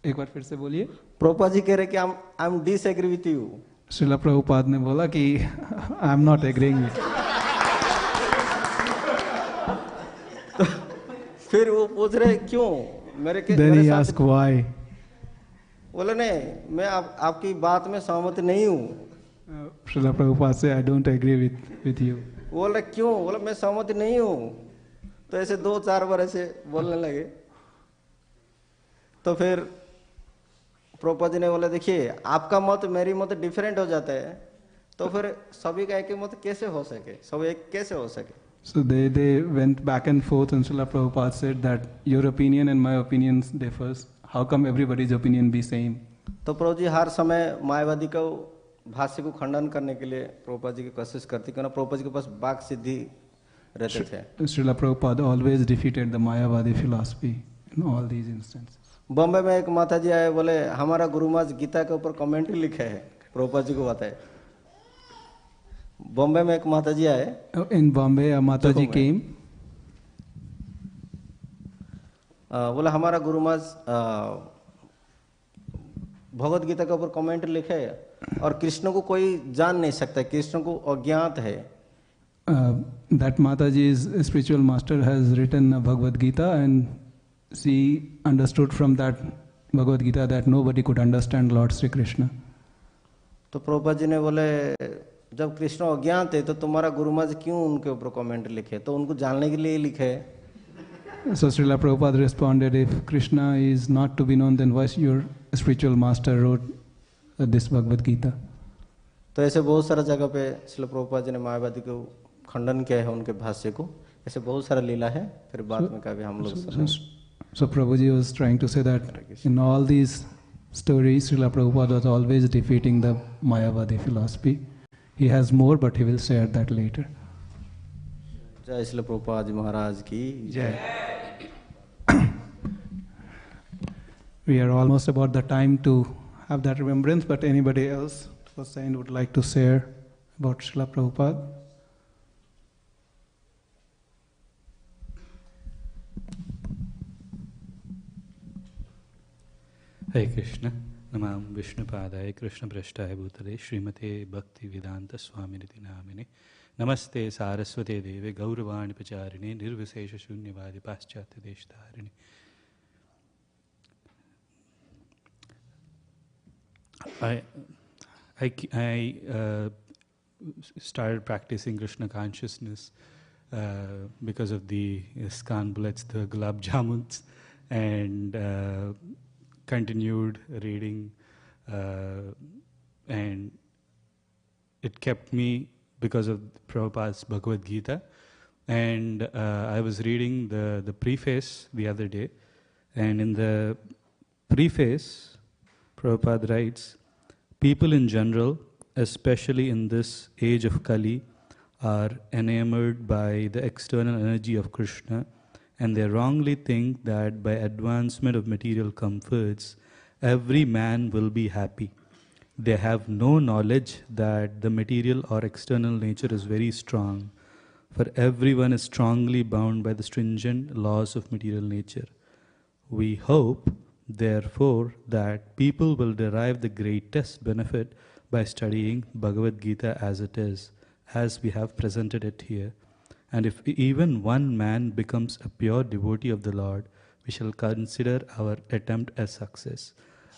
एक बार फिर से बोलिए। प्रभुपाद जी कह रहे कि I am disagree with you. Srila Prabhupada ने बोला कि I am not agreeing with. फिर वो पूछ रहे क्यों मेरे के Then he asked why. बोले नहीं मैं आपकी बात में सहमत नहीं हूँ। श्रीला प्रभुपाद से I don't agree with you. बोल रहे क्यों? बोला मैं सहमत नहीं हूँ। तो ऐसे 2-4 बार ऐसे बोलने लगे। तो फिर प्रभुपाद जी ने बोला देखिए आपका मत मेरी मत डिफरेंट हो जाता है, तो फिर सभी का एक ही मत कैसे हो सके, सब एक कैसे हो सके? So they went back and forth, and Srila Prabhupada said that your opinion and my opinion differs. How come everybody's opinion be same? तो प्रभु जी हर समय मायावादी को भाष्य को खंडन करने के लिए प्रभुपाद जी की कोशिश करती, क्योंकि प्रभुपाद जी के पास वाक सिद्धि रहते थे. Srila Prabhupada always defeated the Mayavadi philosophy in all these instances. Bombay में एक माता जी आए, बोले हमारा गुरु महाराज गीता के ऊपर कमेंट लिखे है, प्रभुपाद जी को बताए. बॉम्बे में एक माता जी आए. In Bombay, a Mataji came. बोला हमारा गुरु महाराज भगवत गीता के ऊपर कमेंट लिखे है और कृष्ण को कोई जान नहीं सकता, कृष्ण को अज्ञात है. That Mataji's spiritual master has written a Bhagavad Gita, and she understood from that Bhagavad Gita that nobody could understand Lord Sri Krishna. तो प्रभुपाद जी ने बोले जब कृष्ण अज्ञात है तो तुम्हारा गुरु महाराज क्यों उनके ऊपर कमेंट लिखे, तो उनको जानने के लिए लिखे. So Srila Prabhupada responded, if Krishna is not to be known, then why your spiritual master wrote this Bhagavad Gita? तो ऐसे बहुत सारा जगह पे श्रील प्रभुपाद जी ने मायावादी को खंडन किया है, उनके भाष्य को. ऐसे बहुत सारा लीला है, फिर बाद में कभी हम लोग. So Prabhuji was trying to say that in all these stories, Srila Prabhupada was always defeating the Mayavadi philosophy. He has more, but he will share that later. जय श्रील प्रभुपाद जी महाराज की जय. We are almost about the time to have that remembrance, but anybody else was saying would like to share about Srila Prabhupada? Hare Krishna, Namam Vishnupadaya Krishna Prasthaya Bhutale Srimate Bhakti Vedanta Swaminiti Namine Namaste Saraswate Deve Gauravani Pacharine Nirvisesha Shunyavadi Paschatya Deshtarini. I started practicing Krishna consciousness because of the ISKCON bullets, the gulab jamuns, and continued reading, and it kept me because of Prabhupada's Bhagavad Gita. And I was reading the preface the other day, and in the preface, Prabhupada writes, people in general, especially in this age of Kali, are enamored by the external energy of Krishna, and they wrongly think that by advancement of material comforts, every man will be happy. They have no knowledge that the material or external nature is very strong, for everyone is strongly bound by the stringent laws of material nature. We hope, therefore, that people will derive the greatest benefit by studying Bhagavad Gita as it is, as we have presented it here. And if even one man becomes a pure devotee of the Lord, we shall consider our attempt a success.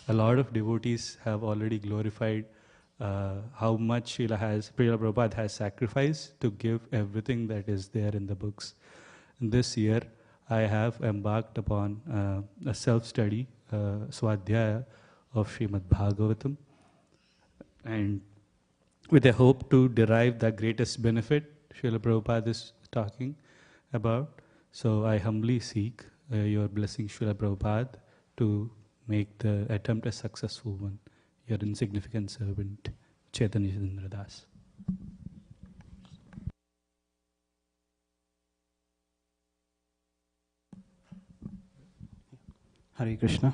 A lot of devotees have already glorified how much Srila Prabhupada has sacrificed to give everything that is there in the books. And this year, I have embarked upon a self-study, Swadhyaya of Srimad Bhagavatam, and with a hope to derive the greatest benefit Srila Prabhupada is talking about. So I humbly seek your blessing, Srila Prabhupada, to make the attempt a successful one. Your insignificant servant, Chaitanya Chandra Das. Hare Krishna.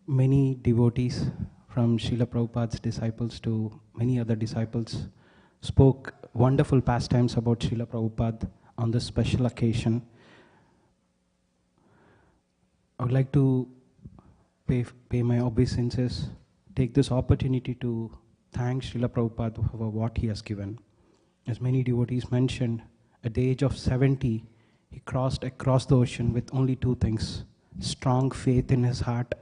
Many devotees, from Srila Prabhupada's disciples to many other disciples, spoke wonderful pastimes about Srila Prabhupada on this special occasion. I would like to pay my obeisances, take this opportunity to thank Srila Prabhupada for what he has given. As many devotees mentioned, at the age of 70, he crossed across the ocean with only two things: strong faith in his heart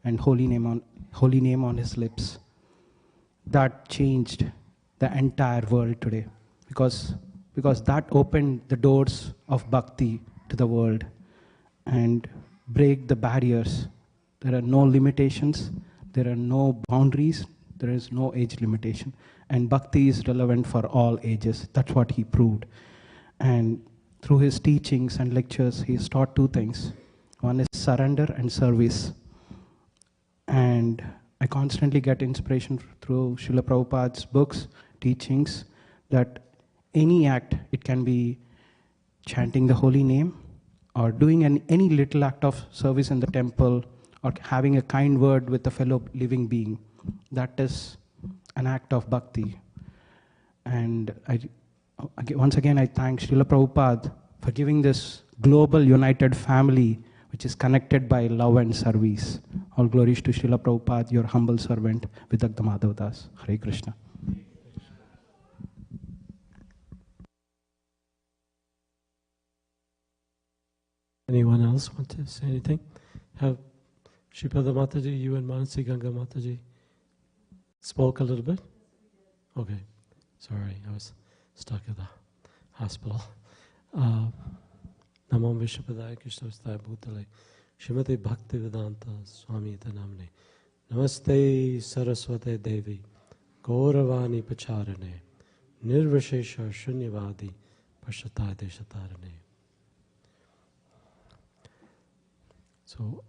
and holy name on his lips. That changed the entire world today, because that opened the doors of bhakti to the world and break the barriers. There are no limitations, there are no boundaries There is no age limitation. And bhakti is relevant for all ages. That's what he proved. And through his teachings and lectures, he has taught two things. One is surrender and service. And I constantly get inspiration through Srila Prabhupada's books, teachings, that any act, it can be chanting the holy name, or doing any little act of service in the temple, or having a kind word with a fellow living being. That is an act of bhakti. And once again, I thank Srila Prabhupada for giving this global united family which is connected by love and service. All glories to Srila Prabhupada, your humble servant, Vidagdha Madhav Das. Hare Krishna. Anyone else want to say anything? Have Shripada Mataji, you and Manasi Ganga Mataji spoke a little bit? Okay, sorry, I was stuck at the hospital. Namo Vishwapadaya Krishnavastaya Bhutale Shrimati Bhaktivedanta Swami Namne Namaste Saraswate Devi Gauravani Pacharane Nirvishesha Shunyavadi Pashatai Deshatarane. So,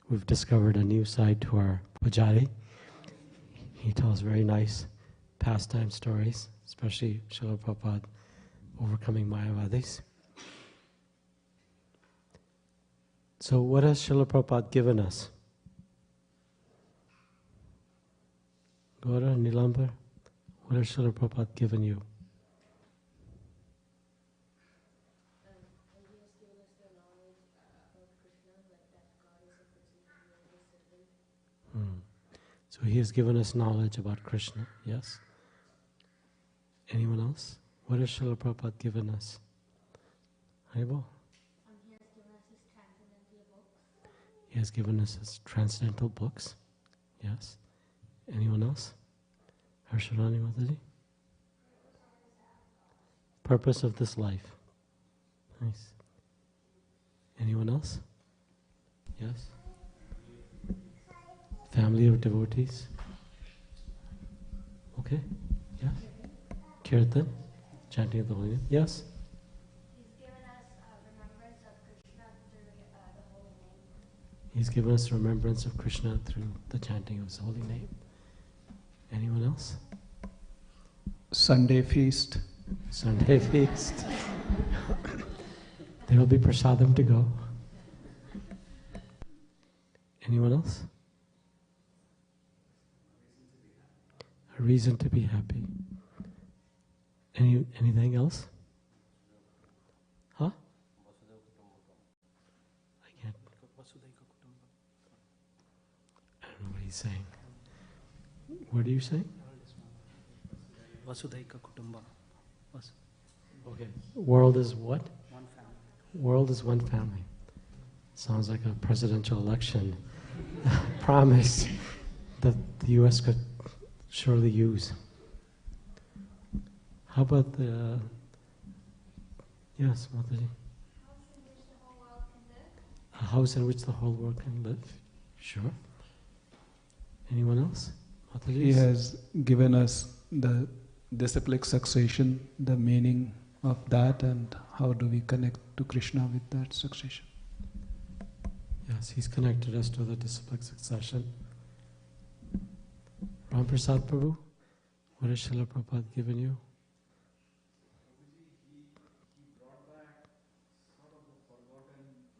we've discovered a new side to our Pujari. He tells very nice pastime stories, especially Srila Prabhupada overcoming Mayavadis. So what has Srila Prabhupada given us? Gaura, Nilambar, what has Srila Prabhupada given you? So he has given us knowledge about Krishna, yes? Anyone else? What has Srila Prabhupada given us? Haribo? He has given us his transcendental books, yes? Anyone else? Harshadani Mataji? Purpose of this life. Nice. Anyone else? Yes? Family of devotees. Okay, yes. Kirtan, chanting of the holy name. Yes. He's given us remembrance of Krishna through the chanting of his holy name. Anyone else? Sunday feast. Sunday feast. There will be prasadam to go. Anyone else? A reason to be happy. Anything else? Huh? I can't. I don't know what he's saying. What are you saying? Vasudhaika Kutumba. Okay. World is what? One family. World is one family. Sounds like a presidential election promise that the U.S. could surely use. How about the... Yes, Mataji. A house in which the whole world can live. Sure. Anyone else? Mataji? He has given us the disciplic succession, the meaning of that, and how do we connect to Krishna with that succession. Yes, he's connected us to the disciplic succession. Ram Prasad Prabhu, what has Srila Prabhupada given you?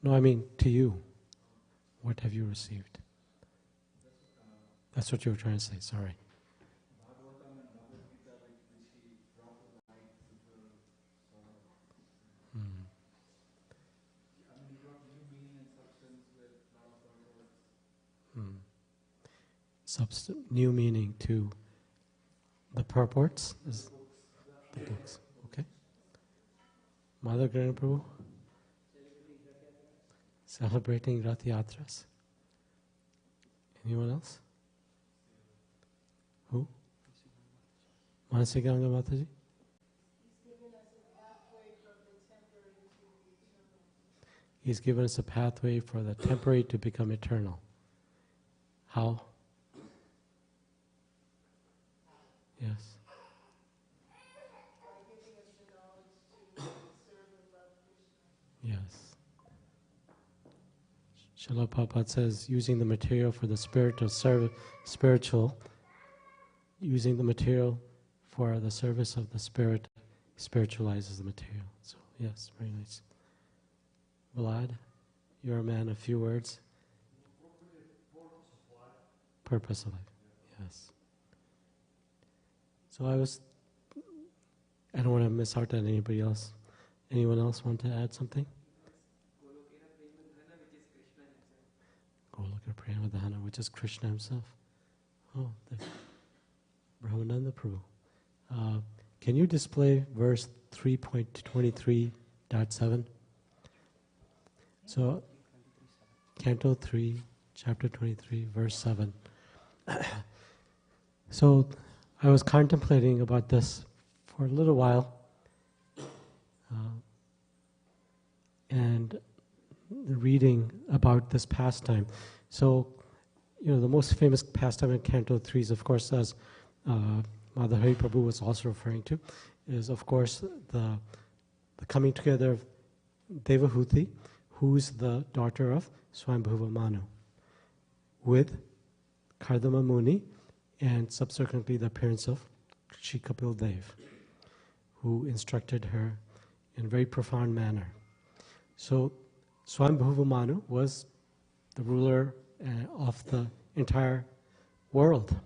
No, I mean to you. What have you received? That's what you were trying to say, sorry. New meaning to the purports? The books, okay. Mother Grand Prabhu? Celebrating Rath Yatras. Anyone else? Who? Manasi Ganga Mataji? He's given us a pathway for the temporary to become eternal. How? Yes. Yes. Srila Prabhupada says, using the material for the spiritual, using the material for the service of the spirit spiritualizes the material. So, yes, very nice. Vlad, you're a man of few words. Purpose of life, yes. So I don't want to miss out on anybody else. Anyone else want to add something? Golokera Premadhana, which is Krishna himself. Oh, the Brahmananda Prabhu. Can you display verse 3.23.7? So, Canto 3, chapter 23, verse 7. So, I was contemplating about this for a little while, and reading about this pastime. So, the most famous pastime in Canto 3 is, of course, as Madhari Prabhu was also referring to, is, of course, the coming together of Devahuti, who's the daughter of Swambhuva Manu, with Kardama Muni, and subsequently the appearance of Shri Kapil Dev, who instructed her in a very profound manner. So, Swambhuva Manu was the ruler of the entire world,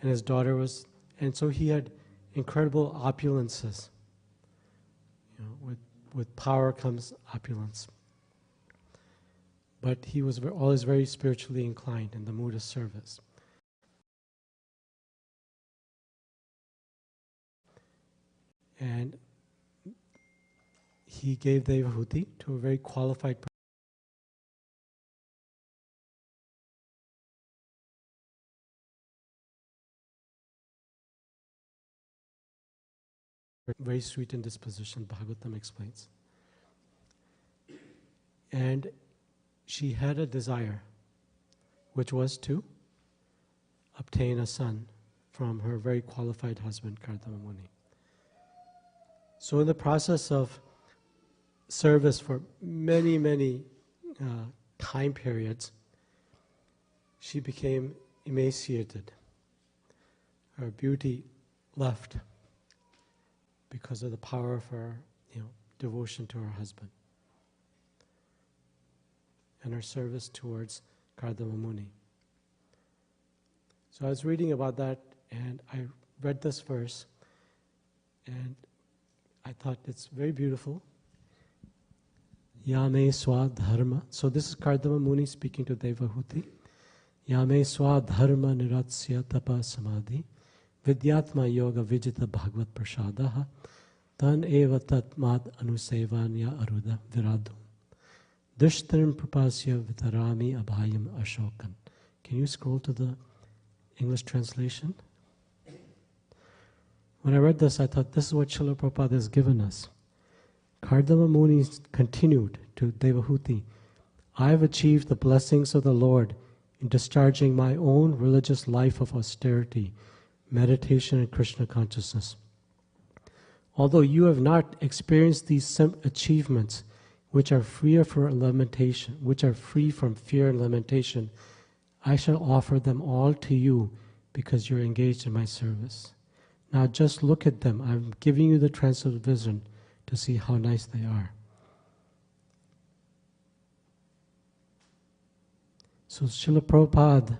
and his daughter was, and so he had incredible opulences. With power comes opulence. But he was always very spiritually inclined in the mood of service. And he gave Devahuti to a very qualified person, very sweet in disposition, Bhagavatam explains. And she had a desire, which was to obtain a son from her very qualified husband, Kardama Muni. So in the process of service for many, many time periods, she became emaciated. Her beauty left because of the power of her devotion to her husband and her service towards Kardama Muni. So I was reading about that, and I read this verse, and I thought it's very beautiful. Yame swadharma. So this is Kardama Muni speaking to Devahuti. Yame swadharma niratsya tapa samadhi vidyatma yoga vijita bhagavad prasadaha tan eva tat mad anusevanya aruda viradu dushtaram prapasya vitarami abhayam ashokan. Can you scroll to the English translation? When I read this, I thought this is what Srila Prabhupada has given us. Kardama Muni continued to Devahuti, I have achieved the blessings of the Lord in discharging my own religious life of austerity, meditation, and Krishna consciousness. Although you have not experienced these achievements, which are free from lamentation, which are free from fear and lamentation, I shall offer them all to you because you're engaged in my service. Now just look at them. I'm giving you the transcendental vision to see how nice they are. So Srila Prabhupada,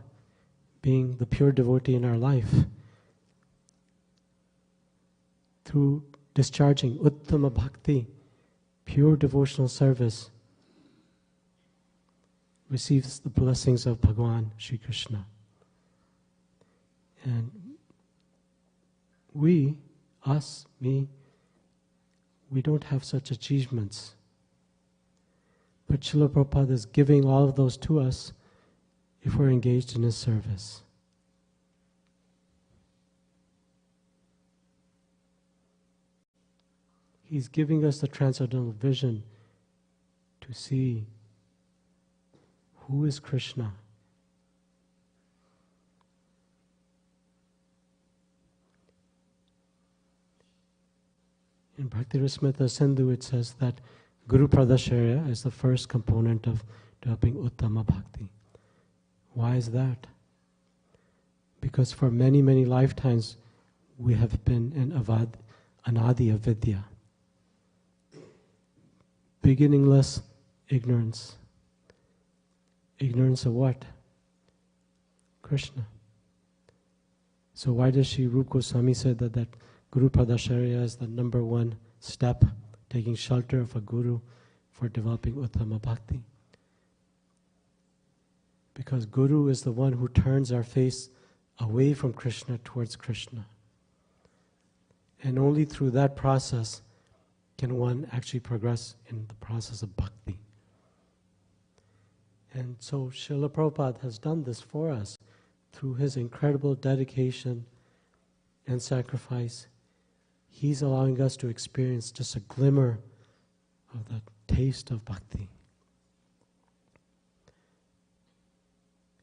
being the pure devotee in our life, through discharging Uttama Bhakti, pure devotional service, receives the blessings of Bhagavan Sri Krishna. And we don't have such achievements. But Srila Prabhupada is giving all of those to us if we're engaged in his service. He's giving us the transcendental vision to see who is Krishna. In Bhakti Rasmrita Sindhu, it says that Guru Pradasharya is the first component of developing Uttama Bhakti. Why is that? Because for many, many lifetimes we have been in Anadi Avidya. Beginningless ignorance. Ignorance of what? Krishna. So why does Sri Rupa Goswami say that Guru Pradasharya is the number one step, taking shelter of a guru for developing Uttama Bhakti? Because Guru is the one who turns our face away from Krishna towards Krishna. And only through that process can one actually progress in the process of bhakti. And so Srila Prabhupada has done this for us through his incredible dedication and sacrifice. He's allowing us to experience just a glimmer of the taste of bhakti.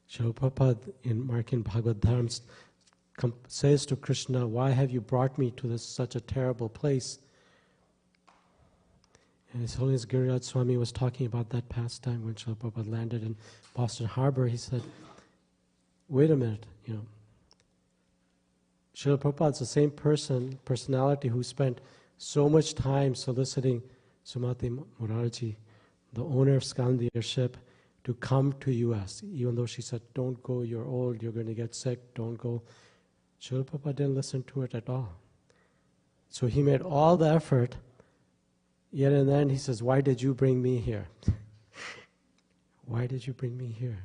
Srila Prabhupada in Markin Bhagavad Dharma says to Krishna, why have you brought me to such a terrible place? And His Holiness Giriraj Swami was talking about that pastime when Srila Prabhupada landed in Boston Harbor. He said, wait a minute, Srila Prabhupada's the same personality who spent so much time soliciting Sumati Murarji, the owner of Skandia ship, to come to US, even though she said, don't go, you're old, you're going to get sick, don't go. Srila Prabhupada didn't listen to it at all. So he made all the effort, yet and then he says, why did you bring me here? Why did you bring me here?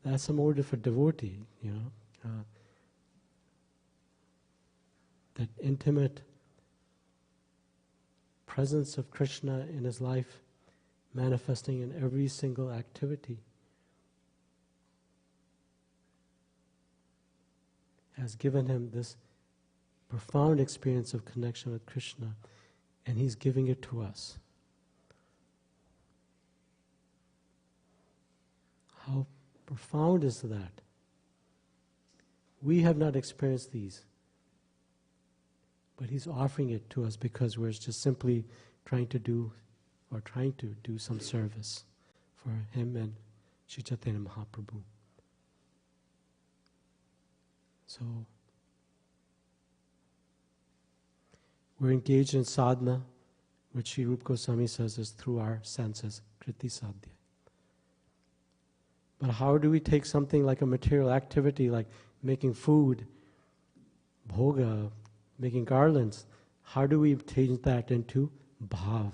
That's a motive for devotee, that intimate presence of Krishna in his life, manifesting in every single activity, has given him this profound experience of connection with Krishna, and he's giving it to us. How profound is that? We have not experienced these, but he's offering it to us because we're just simply trying to do some service for him and Sri Chaitanya Mahaprabhu. So, we're engaged in sadhana, which Sri Rupa Goswami says is through our senses, kriti sadhya. But how do we take something like a material activity like making food, bhoga, making garlands, how do we change that into bhav?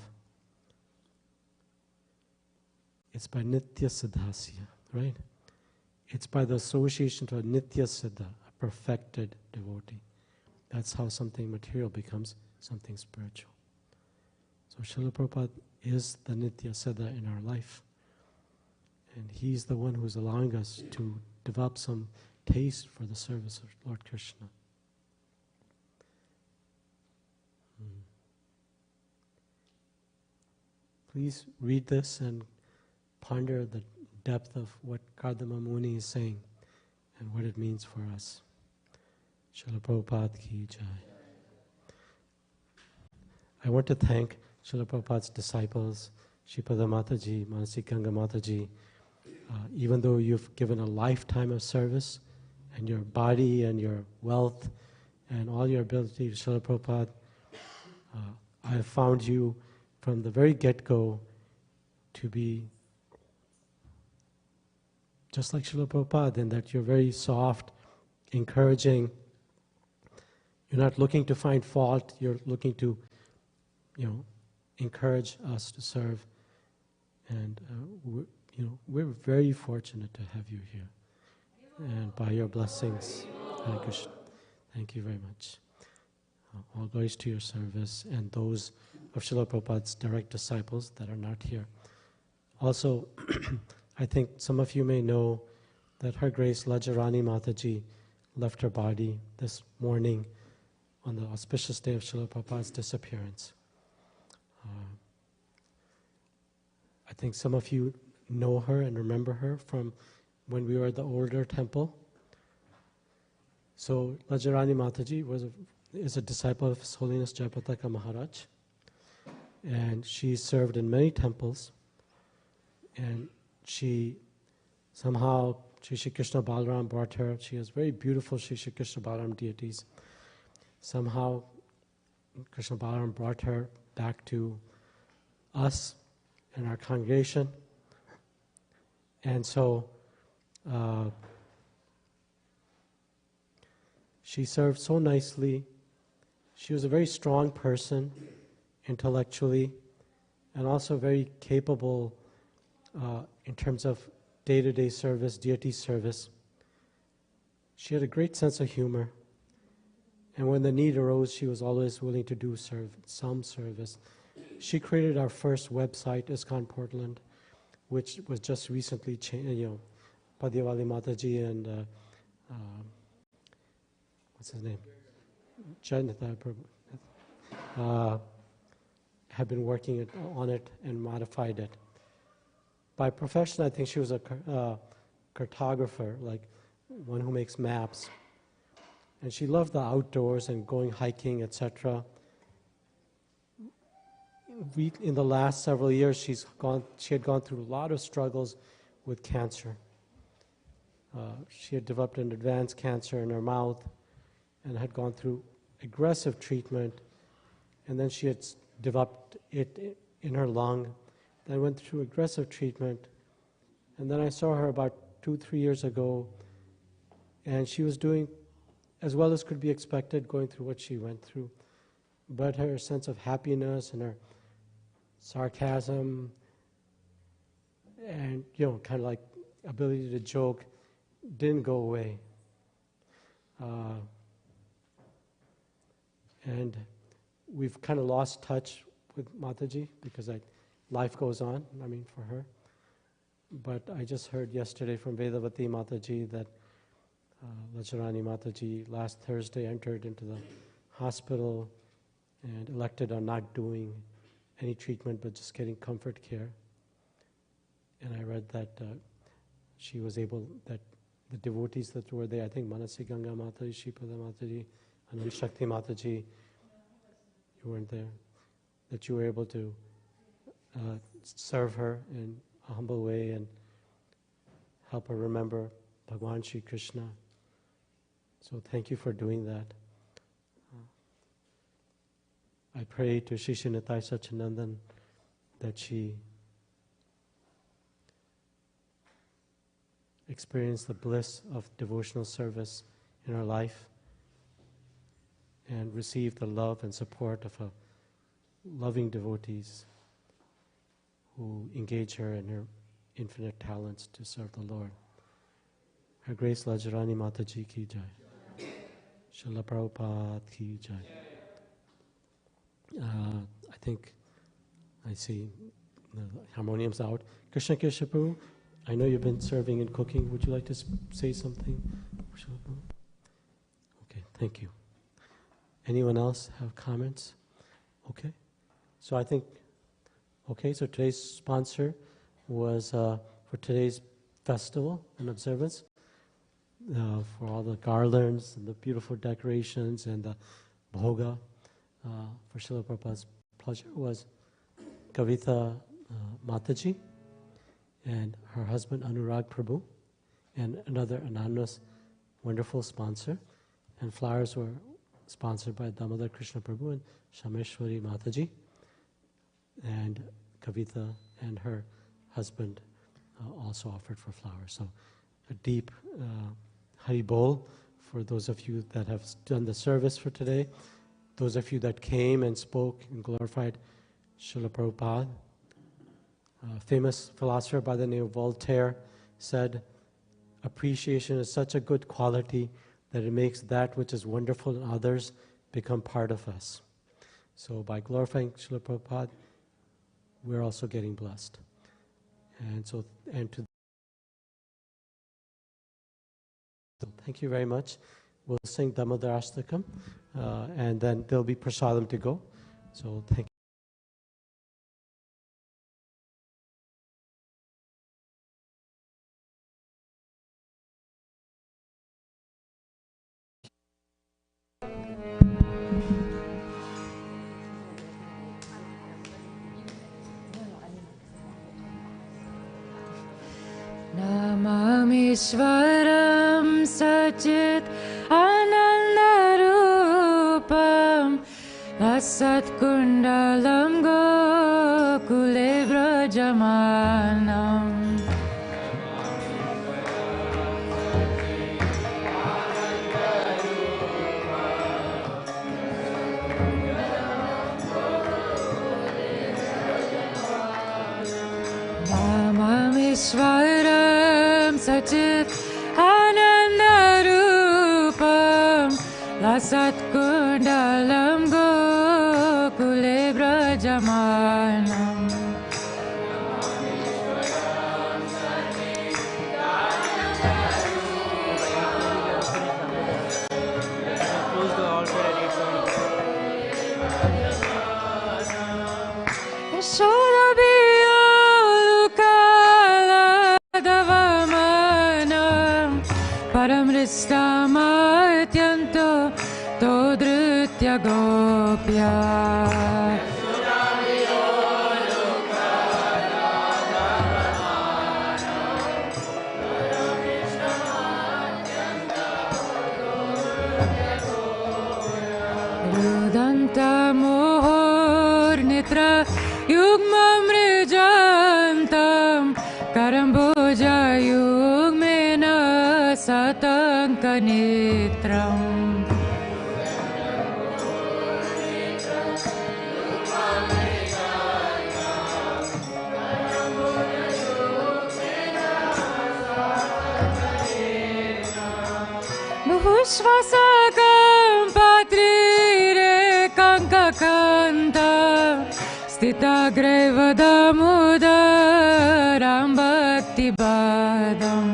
It's by nitya siddhasya, right? It's by the association to a nitya siddha, a perfected devotee. That's how something material becomes something spiritual. So Srila Prabhupada is the nitya siddha in our life. And he's the one who's allowing us to develop some taste for the service of Lord Krishna. Please read this and ponder the depth of what Kardama Muni is saying and what it means for us. Srila Prabhupada ki jai. I want to thank Srila Prabhupada's disciples, Shripada Mataji, Manasi Ganga Mataji. Even though you've given a lifetime of service and your body and your wealth and all your ability to Srila Prabhupada, I have found you from the very get-go to be just like Srila Prabhupada in that you're very soft, encouraging. You're not looking to find fault, you're looking to, encourage us to serve. And we're very fortunate to have you here. And by your blessings, Hare Krishna. Thank you very much. All glories to your service and those of Srila Prabhupada's direct disciples that are not here. Also, I think some of you may know that Her Grace Lajarani Mataji left her body this morning on the auspicious day of Srila Prabhupada's disappearance. I think some of you know her and remember her from when we were at the older temple. So Lajarani Mataji was is a disciple of His Holiness Jayapataka Maharaj, and she served in many temples, and she somehow Sri Shri Krishna Balaram brought her. She has very beautiful Sri Shri Krishna Balaram deities. Somehow Krishna Balaram brought her back to us and our congregation, and so she served so nicely. She was a very strong person intellectually, and also very capable in terms of day-to-day service, deity service. She had a great sense of humor, and when the need arose, she was always willing to do some service. She created our first website, ISKCON Portland, which was just recently changed. Padyavali Mataji and what's his name? Janata Prabhu have been working on it and modified it. By profession, I think she was a cartographer, like one who makes maps. And she loved the outdoors and going hiking, etc. In the last several years, she had gone through a lot of struggles with cancer. She had developed an advanced cancer in her mouth and had gone through aggressive treatment. And then she had developed it in her lung. Then went through aggressive treatment. And then I saw her about 2-3 years ago, and she was doing as well as could be expected, going through what she went through. But her sense of happiness and her sarcasm and, kind of like ability to joke didn't go away. And we've kind of lost touch with Mataji because life goes on, for her. But I just heard yesterday from Vedavati Mataji that Lacharani Mataji last Thursday entered into the hospital and elected on not doing any treatment but just getting comfort care. And I read that she was able, that the devotees that were there, I think Manasi Ganga Mataji, Shipada Mataji, Anand Shakti Mataji, you weren't there, that you were able to serve her in a humble way and help her remember Bhagwan Shri Krishna. So thank you for doing that. I pray to Shri Shri Nitai Sachinandan that she experience the bliss of devotional service in her life and receive the love and support of a loving devotees who engage her in her infinite talents to serve the Lord. Her Grace Lajarani Mataji ki jai. Srila Prabhupada ki jai. I think I see the harmonium's out. Krishna Krishna Prabhu, I know you've been serving and cooking. Would you like to say something? Okay, thank you. Anyone else have comments? Okay. So I think, so today's sponsor was for today's festival and observance, for all the garlands and the beautiful decorations and the bhoga. For Srila Prabhupada's pleasure was Kavita Mataji and her husband Anurag Prabhu and another anonymous wonderful sponsor. And flowers were sponsored by Damodar Krishna Prabhu and Shameshwari Mataji. And Kavita and her husband also offered for flowers. So a deep Hari Bol for those of you that have done the service for today. Those of you that came and spoke and glorified Srila Prabhupada. A famous philosopher by the name of Voltaire said, appreciation is such a good quality that it makes that which is wonderful in others become part of us. So by glorifying Srila Prabhupada, we're also getting blessed. So thank you very much. We'll sing Damodar Ashtakam, and then there'll be prasadam to go. So thank you. Ishvaram Sachit Anandarupam Lasat Kundalam Gokule Vrajamanam Ishvaram Sachit Anandarupam Lasat Kundalam Gokule Vrajamanam Paramristamatyento Todritya Gopya Rudanta Mohor Nitra Yugmam Rijantam Karamboja Yugmena Satankanitram Buhushvasakam patrire kankakanta Stita grevadamudaram bhakti badam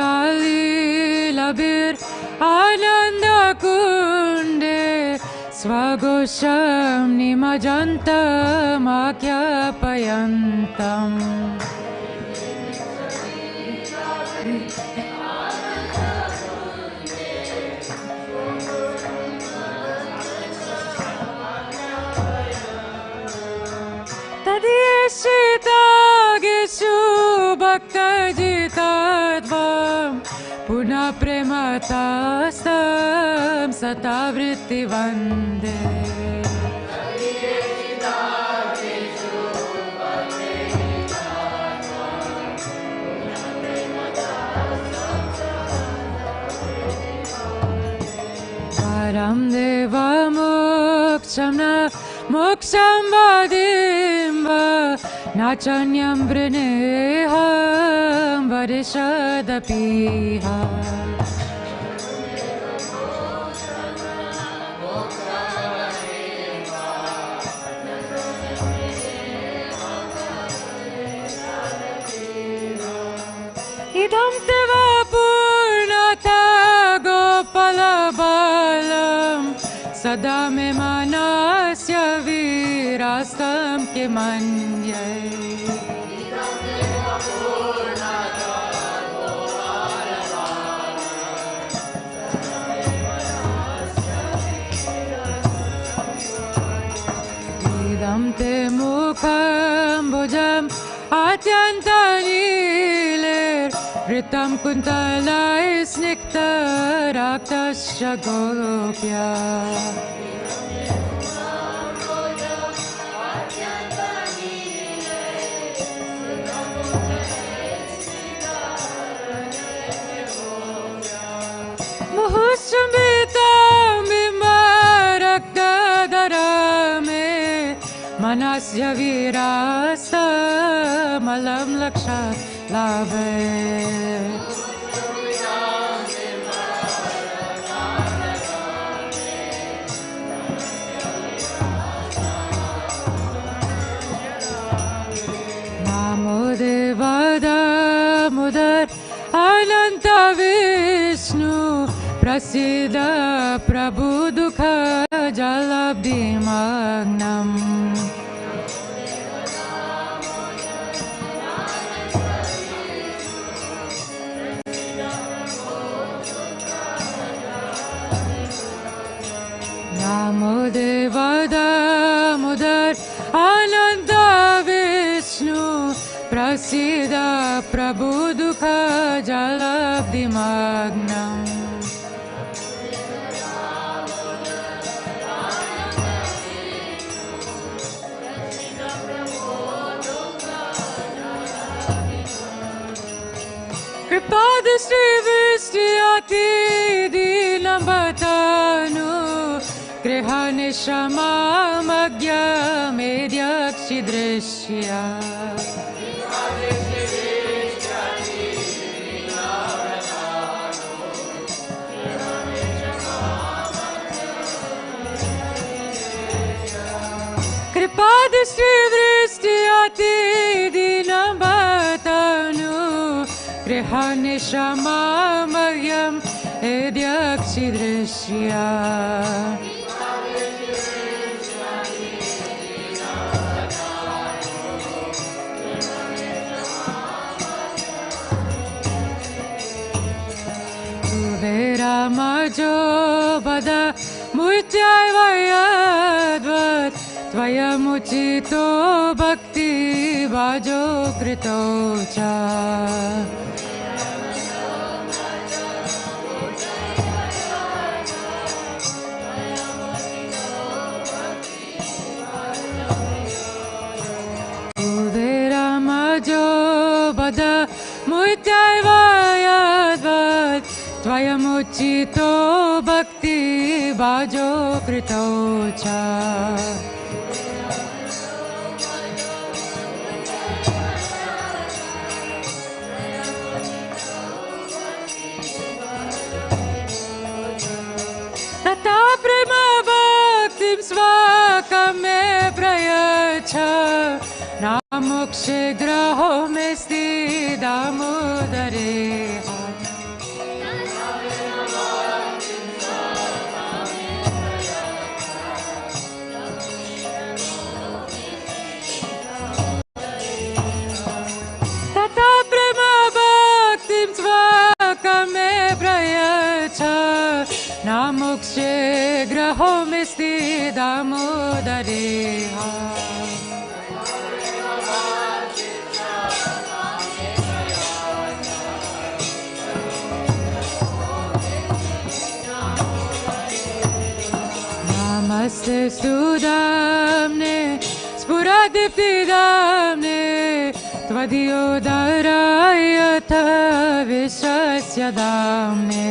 Tirikshali labir ananda kunde Swagosham nimajantam akyapayantam Tadiyeshitageshu bhaktajitadvam Puna prematastam satavritti vande Param deva mokshamna moksham vadimva Nachanyam vrineham varishadapiha Idam teva purnata gopalabalam Sada me manasya virastam ke manyai Idam te mukham bhujam atyantaniler Ritam kuntala isnikta raktasya gopya Muhushambhitam bimbaraktadarame Manasya virasta malam lakshat lave Namo Devada Mudar Ananta Vishnu Prasida Prabhu Dukha Jalabdi Magnam Prasida Prabhu Dukha Jalabdimagnam. Kripadishri Vishtiyati Dinambatanu Grihani Shama Magya Medyakshi Drishya. Kripadishri Vishtiyati Dinambatanu Grihani Shama Magyam Edyakshi Drishya. Tuvera Majo Bada Mutyai Vayadvat Tvaya Muchito Bhakti Vajo Kritocha. Bada Mutyai Vayadvat Tvaya Muchito Bhakti Vajo Kritocha. Tata Prema Bhaktim Svakame Prayacha Namokshe Graho Mesti Damodareha. Tata Prema Bhaktim Svakame Prayacha Namokshe Graho Mesti Damodareha. Namaste Sudamne Spuradiptidamne Tvadiyodarayata Vishasya Damne.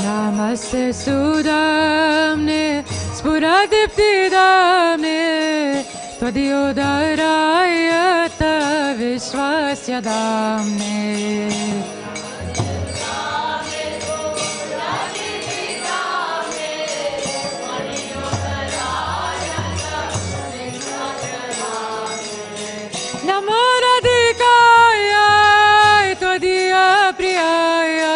Namaste Sudamne Spuradiptidamne Tvadiyodarayata Vishwasya Damne. Namo Radhikaya Tvadiya Priyaya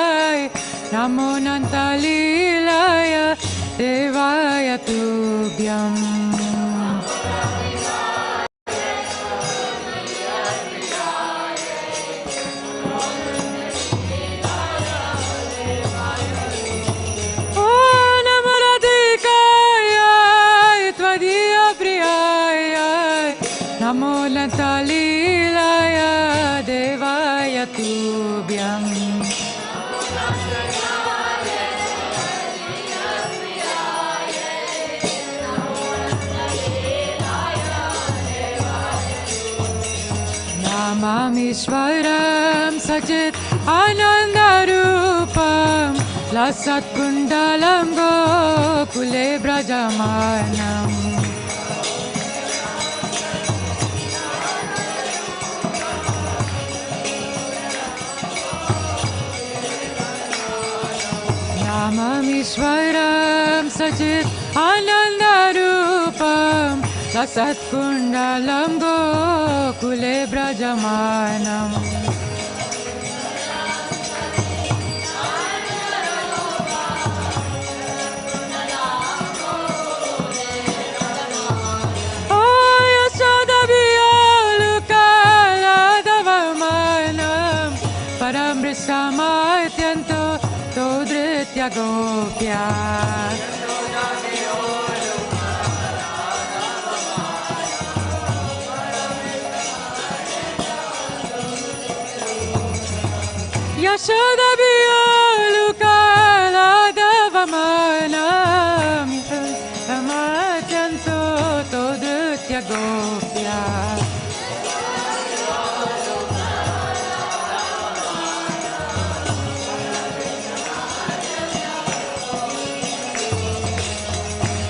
Namo Nantalilaya Devaya Tubhyam. Namo Nantalilaya Devaya Tubhyam. Namamishwaram Sajit Anandarupam Lasat Kundalam Gokule Brajamanam. Namamishwaram Sajit Anandarupam Lasat Kundalam Gokule Brajamanam. Paramrisamatyanto Nitya Gopya. Yashoda Biolu Kaladavamanam Ramatyanto Todutya Gopya.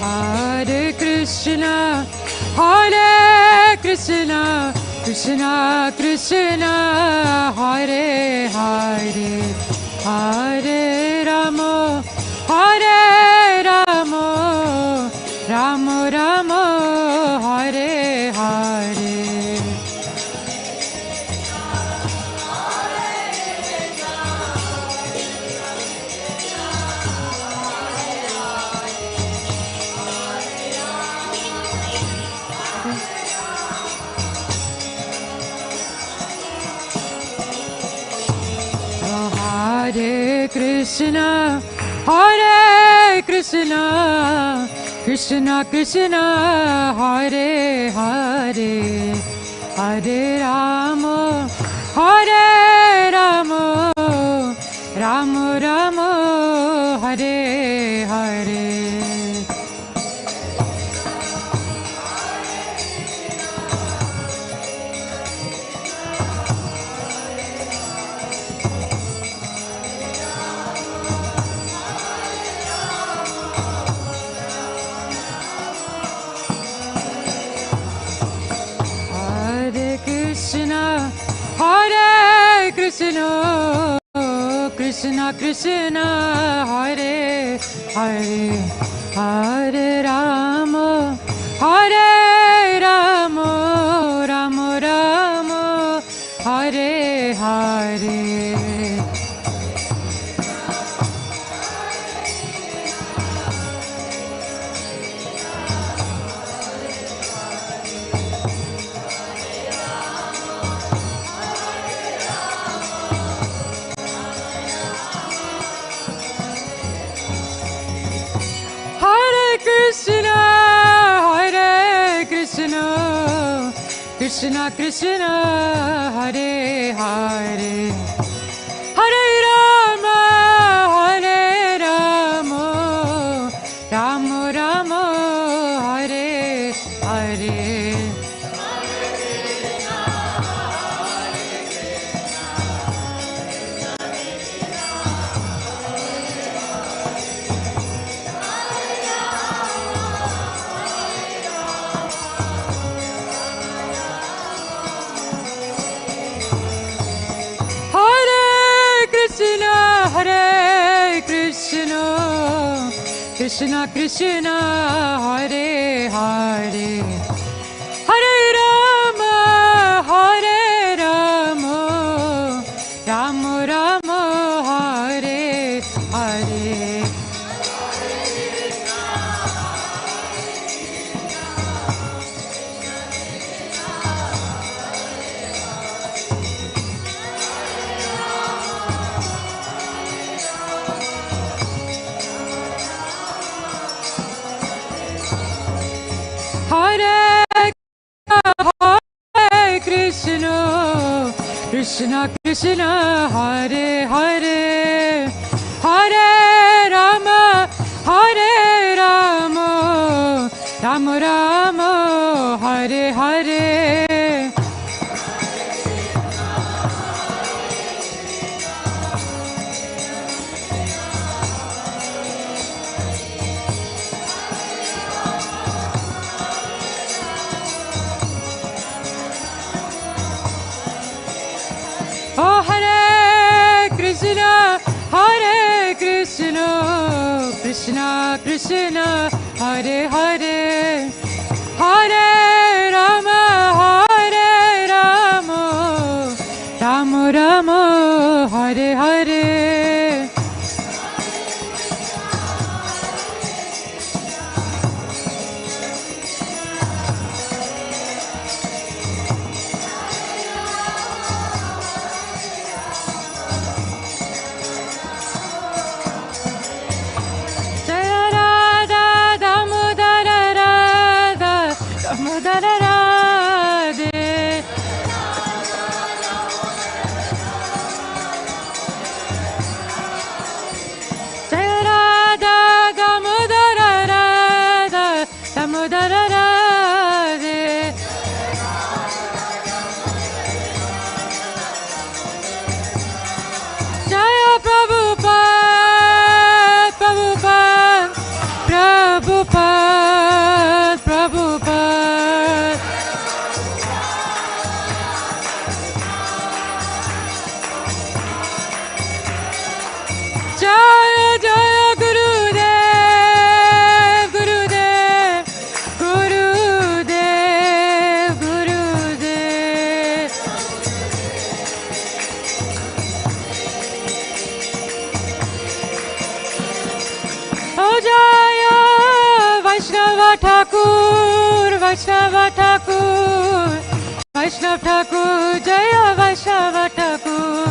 Hare Krishna, Hare Krishna, Krishna Krishna, Hare Hare, Hare Rama, Hare Rama, Rama Rama, Hare Hare. Hare Krishna, Hare Krishna, Krishna Krishna, Hare Hare, Hare Rama, Hare Rama, Rama Rama, Hare Hare. Hare Krishna, Krishna Krishna, Hare Hare, Hare Rama, Hare Rama, Rama Rama, Hare Hare. Krishna, Hare Krishna, Krishna Krishna, Hare Hare, Hare Rama, Hare Rama, Rama Rama, Hare Hare. Krishna Krishna, Hare Hare, Hare Rama, Hare Rama, Rama Rama, Hare Hare. Hare Krishna, Krishna Krishna, Hare Hare, Hare Rama, Hare Rama, Rama Rama, Hare Hare. Oh Hare Krishna, Hare Krishna, Krishna Krishna, Hare Hare, Hare Rama, Hare Rama, Rama Rama, Hare Hare. Thakur, Vaishnava Thakur, Vaishnava Thakur, Jaya Vaishnava Thakur.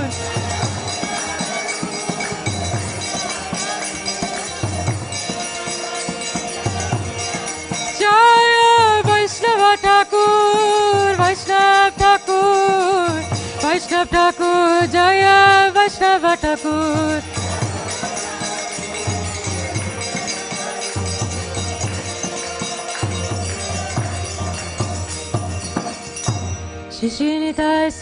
Jaya Vaishnava Thakur, Vaishnava Thakur, Vaishnava Thakur, Jaya Vaishnava Thakur. Shri Srinivas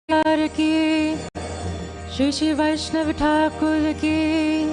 Sakyar ki, Shri Shri Vaishnava Thakur ki,